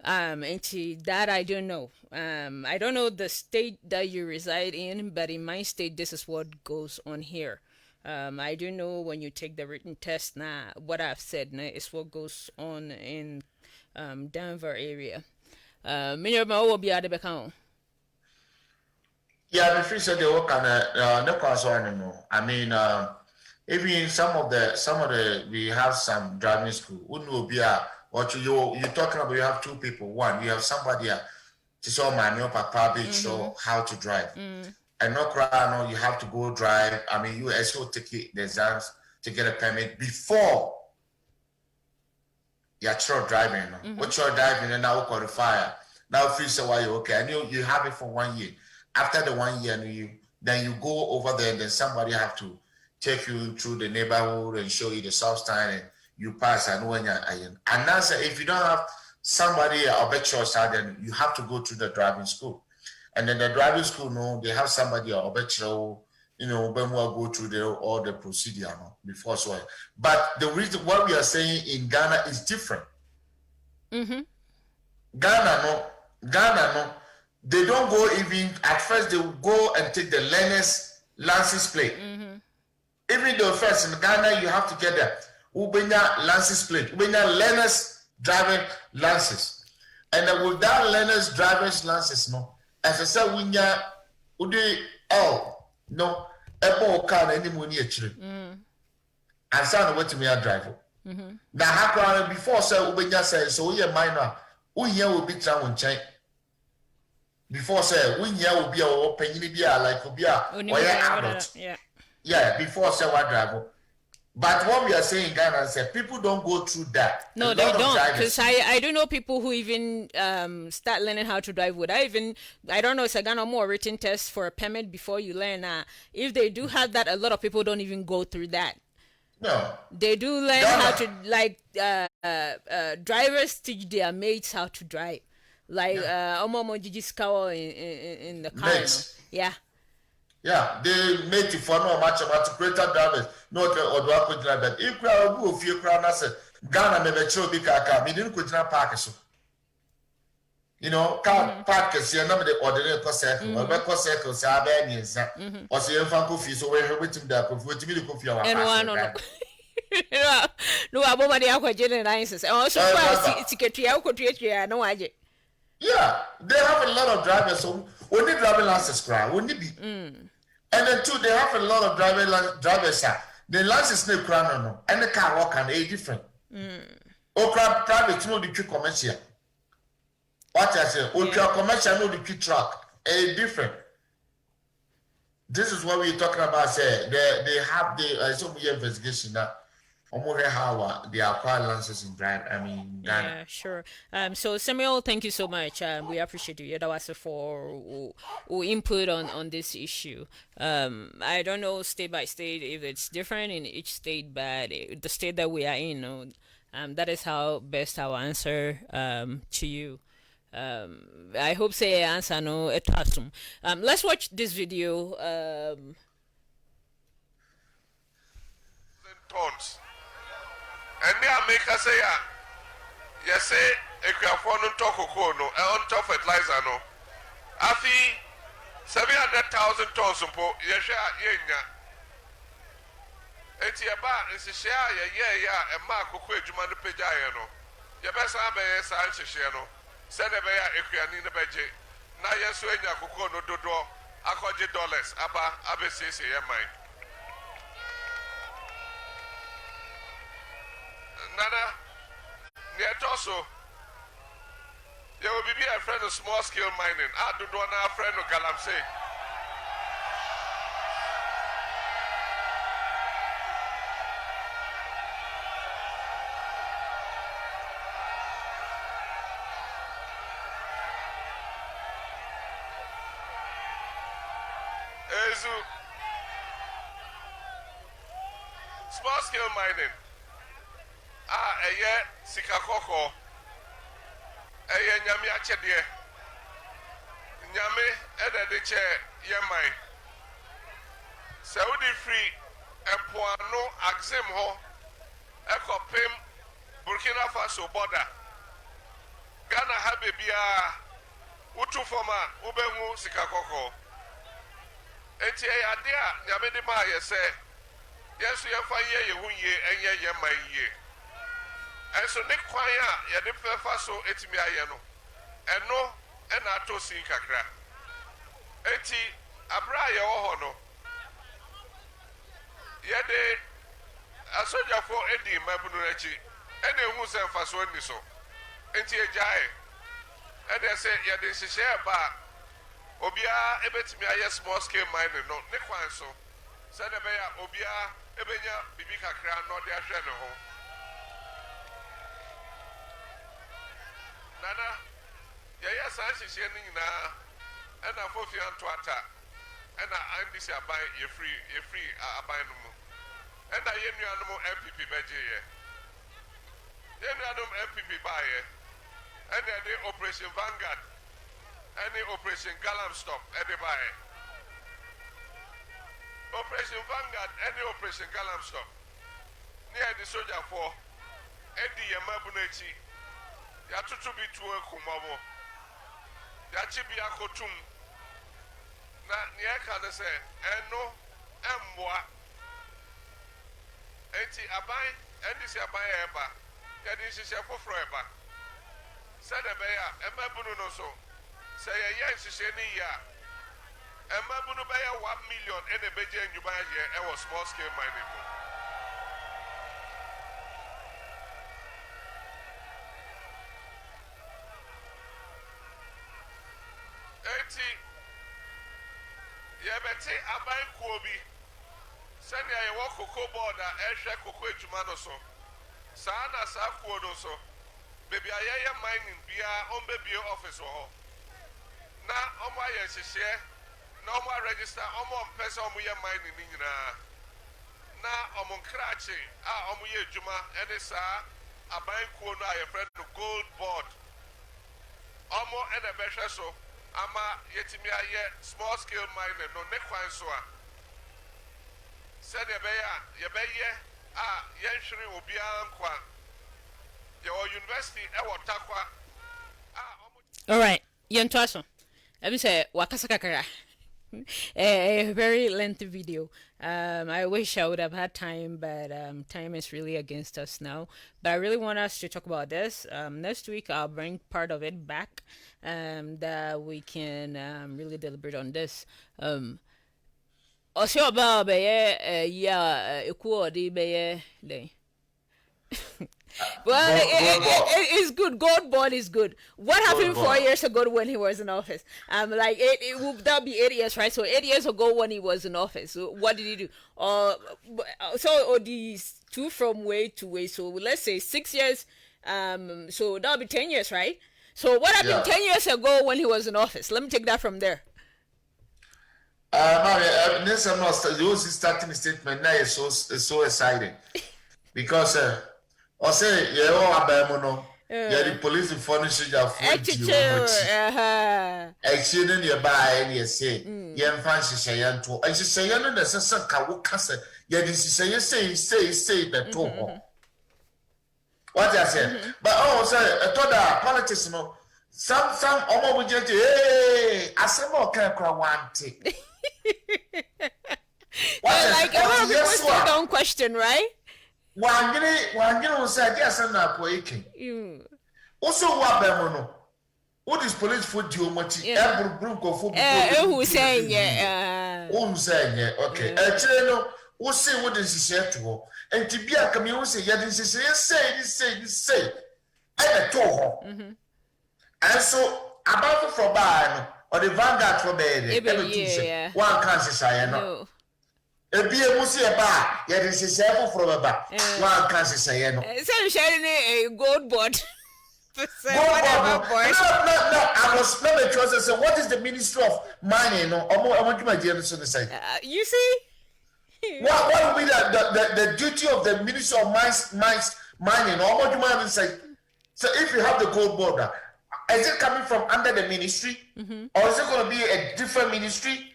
And that I don't know. I don't know the state that you reside in, but in my state, this is what goes on here. I do know when you take the written test now, what I've said now is what goes on in Denver area. Yeah, if you said they work on no concern no. I mean, even some of the we have some driving school. Wouldn't will be what you're talking about? You have two people. One, you have somebody to show my new papa beach show how to drive. And no cry, no, you have to go drive. I mean, you also take the exams to get a permit before you're driving. What you're driving and now qualify. Now if you say why you're okay, and you have it for 1 year. After the 1 year, then you go over there, and then somebody have to take you through the neighborhood and show you the stop sign, and you pass. And when and now if you don't have somebody or bet your side, then you have to go to the driving school. And then the driving school, no, they have somebody or bet you know, when we go through all the procedure before so. But the reason what we are saying in Ghana is different. Ghana, no. They don't go even, at first they will go and take the learner's license plate. Even though first in Ghana, you have to get the Ubenya license plate, Ubenya learner's driving license. And then with that learner's driver's license, no, as I said, Ude no, Ebo car any money actually. And so what to me a driver. Now, how before say Ubenya says, so we are minor, we will be traveling chain. Before say we will be our opinion like will be adult. Yeah, before say what driver. But what we are saying in Ghana is that people don't go through that. No, they don't. Because I do know people who even start learning how to drive without I don't know, it's a Ghana more written test for a permit before you learn. If they do have that, a lot of people don't even go through that. No. They do learn how to, like, drivers teach their mates how to drive. Like, Omomo Gigiskawa in the car. Yeah. Yeah, they make it for no match about greater drivers. No, or do I put that? If you are a few crowns, Ghana never show big car, we didn't put in a park. You know, car park is your number the ordinary circle, or record circles are banners, or see if Uncle Fee, so we're waiting there for to be the coffee. And one no, I'm already out with generalizes. Also, ticket, I could treat you, no idea. Yeah, they have a lot of drivers, so only driving license cry, wouldn't it be? And then two, they have a lot of drivers. The license no crown no, and the car walk and a different. Okra private no the commercial. What I say, Okra commercial no the truck, a different. This is what we're talking about. Say they have the some investigation that. How they acquire licenses in drive. I mean, Ghana. Yeah, sure. So Samuel, thank you so much. We appreciate you. That was for input on this issue. I don't know state by state if it's different in each state, but the state that we are in, that is how best I'll answer to you. I hope say answer no etasum. Let's watch this video. Tons. And they make us say, yes, say, if you have one on top of cocoa, no, on top of fertilizer, no. Afi 700,000 tons of po, yes, yeah. It's your bar, it's a share, yeah, and Mark Coquet, Juman the Pejayano. Your best amber, Sanchano. Send a bear if you are in the budget. Now, yes, when you cocoa no do, I call you dollars, Abba says, yeah, mine. Nana, near Tosso, there will be a friend of small scale mining. I do not have a friend of Galamsey. Small scale mining. Eye sikakoko eye nyame achede nyame edede che yemai saudi free empoano axem ho ekopem Burkina Faso border Ghana habe bia utu forma ubehu sikakoko enti eye ade a nyame de ma ye se yesu ye fa ye hunye enye yemai ye. And so the choir, ya the so etimi ayeno. And no, and ato sin kakra. Eti abra ya ohono. Ya de asoja for edi mabunu echi. Ene hu se faso ni so. Enti ejae. And they say ya de share ba. Obia ebetimi aye small scale mining no. Ne kwan so. Said be ya obia ebenya bibi kakra no de ahwe ne ho. Nana, yes, I see any now, and I for you to attack, and I this buy you free, buy no more. And I hear you animal MPP budget. Then I MPP buy and then the Operation Vanguard, and the Operation Galam Stop, and they buy Operation Vanguard, and the Operation Galam Stop. Near the soldier for Eddie Yamabunechi. Ya tutu bi tuwe kumamo ya chibi ya kotum na niye kane se eno emwa enti abai endi si abai eba ya di shishe fofro eba sede be ya emebunu no so se ye shishe ni ya emebunu be ya 1 million ene beje nyuba ye ewo small scale mining. Yebeti aban kuobi sani aye wo cocoa board a ehwe cocoa ejuma no so saa na saa kuo no so bebi aye mining bia on be office ho na omo aye hihye na omo register omo mpesa omo ye mining ni nyina na omo nkrache a omo ye ejuma ene saa aban kuo no aye friend no gold board omo ene behwe so ama yetimi aye small scale mining no ne kwan so a said ye be yenhwere obi ankwa your university e watakwa all right yentoaso abi say wakasa kakara a very lengthy video. I wish I would have had time, but time is really against us now. But I really want us to talk about this. Next week, I'll bring part of it back that we can really deliberate on this. Also about well, it's good. Gold bond is good. What happened 4 years ago when he was in office? Like it would that be 8 years, right? So 8 years ago when he was in office, so what did he do? So these two from way to way. So let's say 6 years. So that'll be 10 years, right? So what happened 10 years ago when he was in office? Let me take that from there. Nelson Master, you starting statement now is so exciting because. I say, yeah, Abamono, yeah, the police and furniture are for you. Exchange nearby, and you say, young fancy say, and to I say, I know there's a son, Kawukasa, yeah, this is say, that to what I said. But say, I thought that politics, no, some, almost would just, hey, I said, more can't cry one thing. Like, a lot of people still don't question, right? Wangere say dia san na ko eke. Also wa ba mo no. What is police for di omati? Ebru ko fo. Who say yeah. Who say yeah. Okay. Kire no, wo say what is share to ho. Enti bia ka me wo say ya din say. I be to ho. And so about for bar no or the vanguard for be there. One can say no. Ebi emusi eba ye dey say from eba one can say no say sharing a gold board no I was not the choice say what is the ministry of mining no omo djuma je so say you see what will be the duty of the ministry of mines mining omo djuma say so if you have the gold board is it coming from under the ministry or is it going to be a different ministry?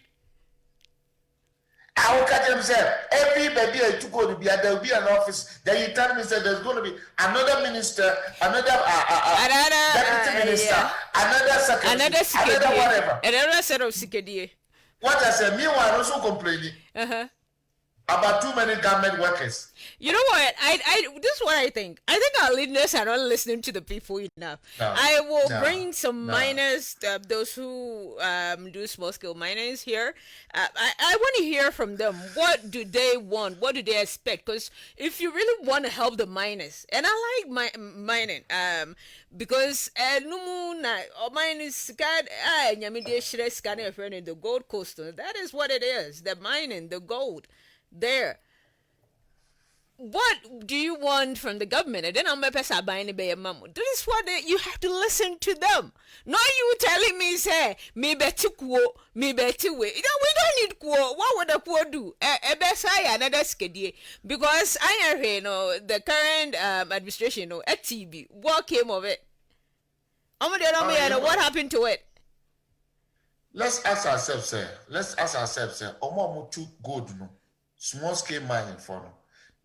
I will catch him say every baby I took on there will be an office. Then you tell me that there's going to be another minister, another deputy minister, another secretary, another whatever. Another set of secretary. What I said, meanwhile also complaining about too many government workers. You know what? I this is what I think. I think our leaders are not listening to the people enough. I will bring some miners, those who do small scale miners here. I want to hear from them. What do they want? What do they expect? Because if you really want to help the miners, and I like mining, because miners the Gold Coast. That is what it is. The mining, the gold. There. What do you want from the government? And then I'm buying a mamu. This is what you have to listen to them. Not you telling me say me better quo, me better way. We don't need quo. What would a quo do? Another schedule because I know the current administration at TB. What came of it? What happened to it? Let's ask ourselves, sir. Omo took gold, no. Small scale mining for them.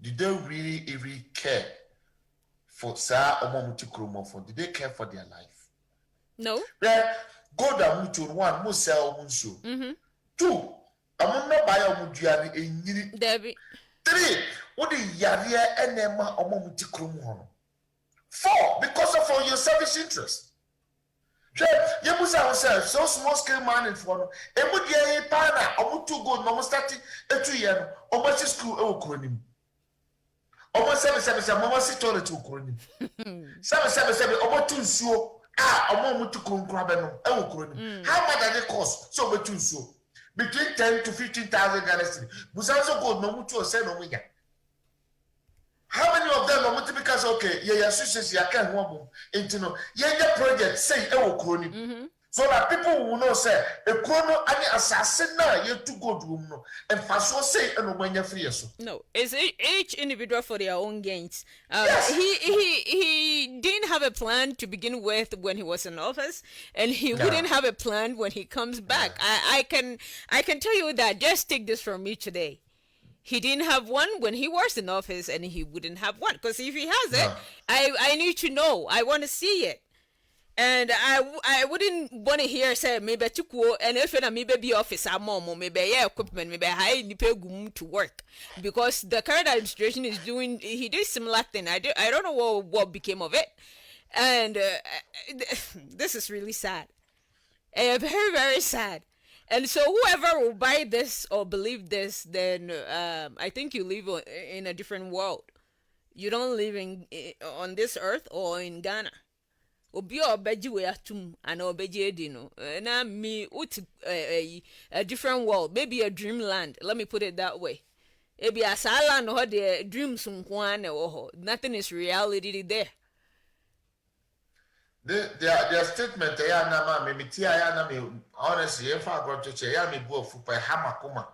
Did they really care for Sa Omomuti for? Did they care for their life? No. Yeah, gold and mutu one, must sell munsho. 2, I'm not buy a mudiani in Debbie. 3, what the Yaria and Emma Omomuti Krumo. 4, because of all your service interest. You must have said so small scale mining for them. And would ye pana or to go no starting a 2 year or much school okonim. Almost 7 Mama Sitor to Kronim. 7 over 2 so a moment to Krabano, Okronim. How much does it cost? So between so between 10 to 15,000 Ghana. But also go no mutual send on. How many of them are multiplicas? Okay, yeah, sisters, you can't wobble into no. Yeah, project say Okronim. So that people will know say a chrono and assassin now you to go room no and fast say and when you're free so. No, it's each individual for their own gains. Yes. He didn't have have a plan to begin with when he was in office, and he wouldn't have a plan when he comes back. I can tell you that. Just take this from me today. He didn't have one when he was in office, and he wouldn't have one. Because if he has it, I need to know. I want to see it. And I wouldn't want to hear say maybe to go and if na maybe be office mom maybe equipment maybe high gum to work, because the current administration is doing, he did similar thing. I don't know what became of it, and this is really sad, very very sad. And so whoever will buy this or believe this, then I think you live in a different world. You don't live on this earth or in Ghana. Obi obeji we atum and obeji edi no na me uti a different world, maybe a dreamland, let me put it that way. Ebi asala no the dreams nko na wo ho, nothing is reality there. Their statement ya na ma me ti ya na me honestly if I go to che ya me bu ofu pa hamakuma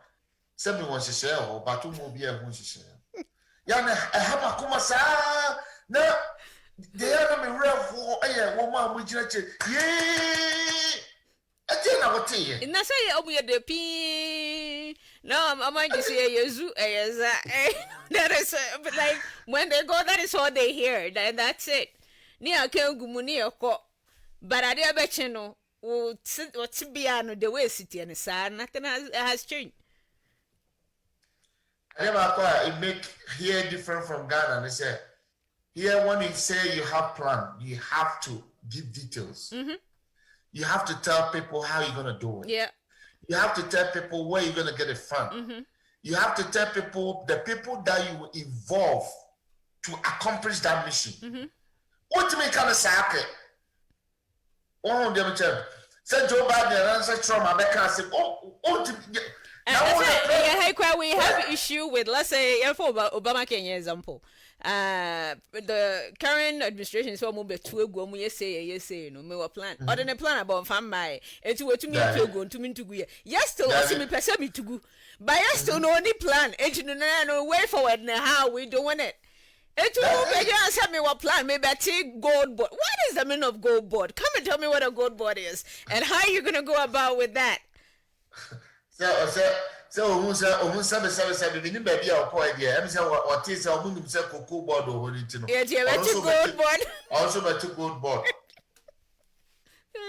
se me won hihye ho batu mu bi e hu hihye ya na hamakuma sa na they are me refu aye wo ma mu gina che ye ati na wote ye na say obu ye de pi no I'm going to say yezu that is like when they go, that is all they hear, that's it. Ni akengumu ni eko but ade abeche no o tibia no the way city and sa nothing has changed. I never it make here different from Ghana. They say here, when you say you have plan, you have to give details. You have to tell people how you're going to do it. Yeah. You have to tell people where you're going to get it from. You have to tell people, the people that you will involve to accomplish that mission. What do you mean kind of say? Oh, them say Joe Biden and say Trump, I can't say, we have issue with, let's say, for Obama Kenya example. The current administration is almost be two go mu say no me plan or the plan about fam my enti wetu me go to me to go yes still also me person me to go but yes still no any plan enti no way forward now how we doing it. Enti no be you answer me what plan maybe take gold board. What is the meaning of gold board? Come and tell me what a gold board is and how you going to go about with that. So who said we need baby or point here. I'm saying what is our moon say cocoa board or holding. Yeah, gold board. Also better gold board.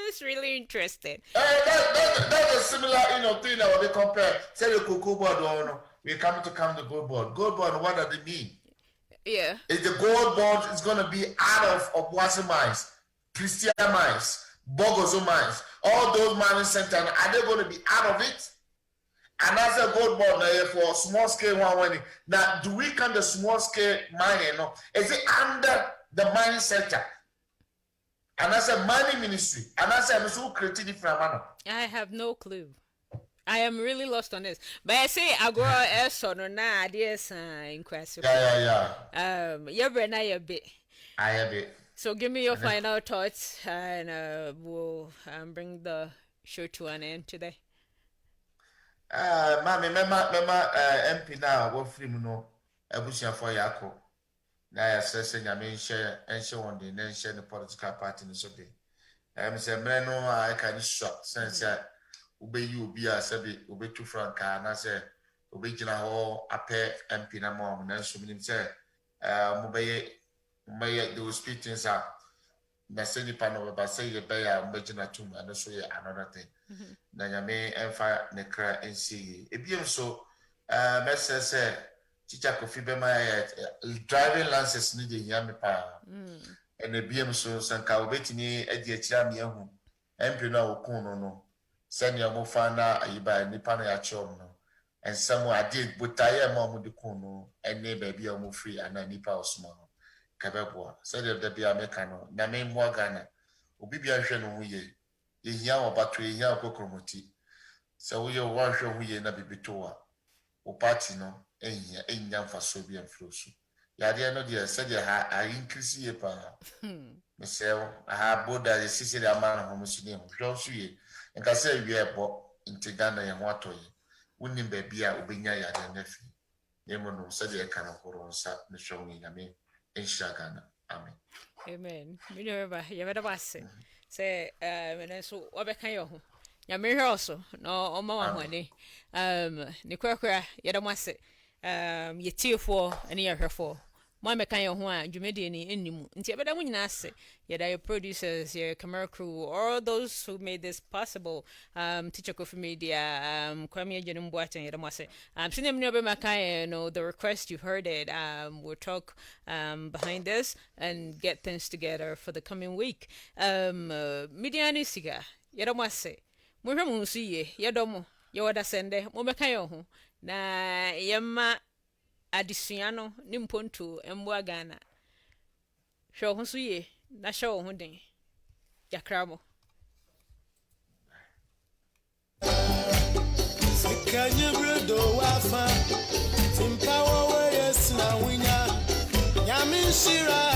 It's really interesting. That's a similar thing that we compare. Say the cocoa board or no, we come to the gold board. Gold board, what do they mean? Yeah. If the gold board is gonna be out of Obuasi mines, Christian mines, Bogozo mines, all those mining centers, are they gonna be out of it? And as a gold board now for small scale one. Now, do we count the small scale mining? No, is it under the mining sector? And as a mining ministry, and as a so creative different manner. I have no clue. I am really lost on this. But I say Agora Elson or na ideas inquest. Yeah. You're a bit. I have it. So give me your final thoughts, and we'll bring the show to an end today. Mama, MP now, what film no, Ebusia for Yako. Now, I say, I share and show on the nation, the political party, and so day. I'm saying, no, I can shock since obey you be a sabi, obey to Frank, and I say, obey General, a pair MP na mom, and so many say, Mobay, they will speak things out. Message panel about say you pay a major tomb and so another thing. Nanyame and fire necra and see. If you so, Messer say, Chicha Kofi Bema driving lances needing Yamipa and the BM so Sanka Betini at the Chamiahu, Emperor Kono no, Sanya Mofana, Iba Nipana Chom no, and somewhere I did but I am Mamu de Kono and neighbor be a free and a Nipa or small. Kabebo said if there be a mecano, Name Morgana, Ubibia Shannon, ye young or battery, young cocomoti. So we are one show we na bibitoa, or patino, and young for Sobian flosu. Yadia no dear said I increase ye pa. Myself, I have both that is Sicily a man of homocynium, John Suye, and can say we are bought in Tigana and Watoy. Wouldn't be a Ubinya and nephew. Nemono said a can of horror sat the showing, I mean. In Shagana. Amen. Amen. Me never you better was say and so obeka yo ho. Ya me hwe also no oma wa hwane. Ni kwakwa yedamase yetiefo ene yehwefo. Mo meka yo ho a dwumede ni ennimu. Nti ebeda mu nyina ase yeda your producers, your camera crew, all those who made this possible. Teacher Kofi Media, Kwame Jenumbuate yedamase. Sinem no be maka no the request you've heard it. We'll talk behind this and get things together for the coming week. Media ni siga yedamase. Mo hwe mu nsu ye yedomo ye wada sende mo meka yo ho na yema adisuano ni mpontu emboa Ghana hwe ho so ye na hwe ho den yakramo Sikanye bredo wafa Timpawo we yes na winya Nyame shira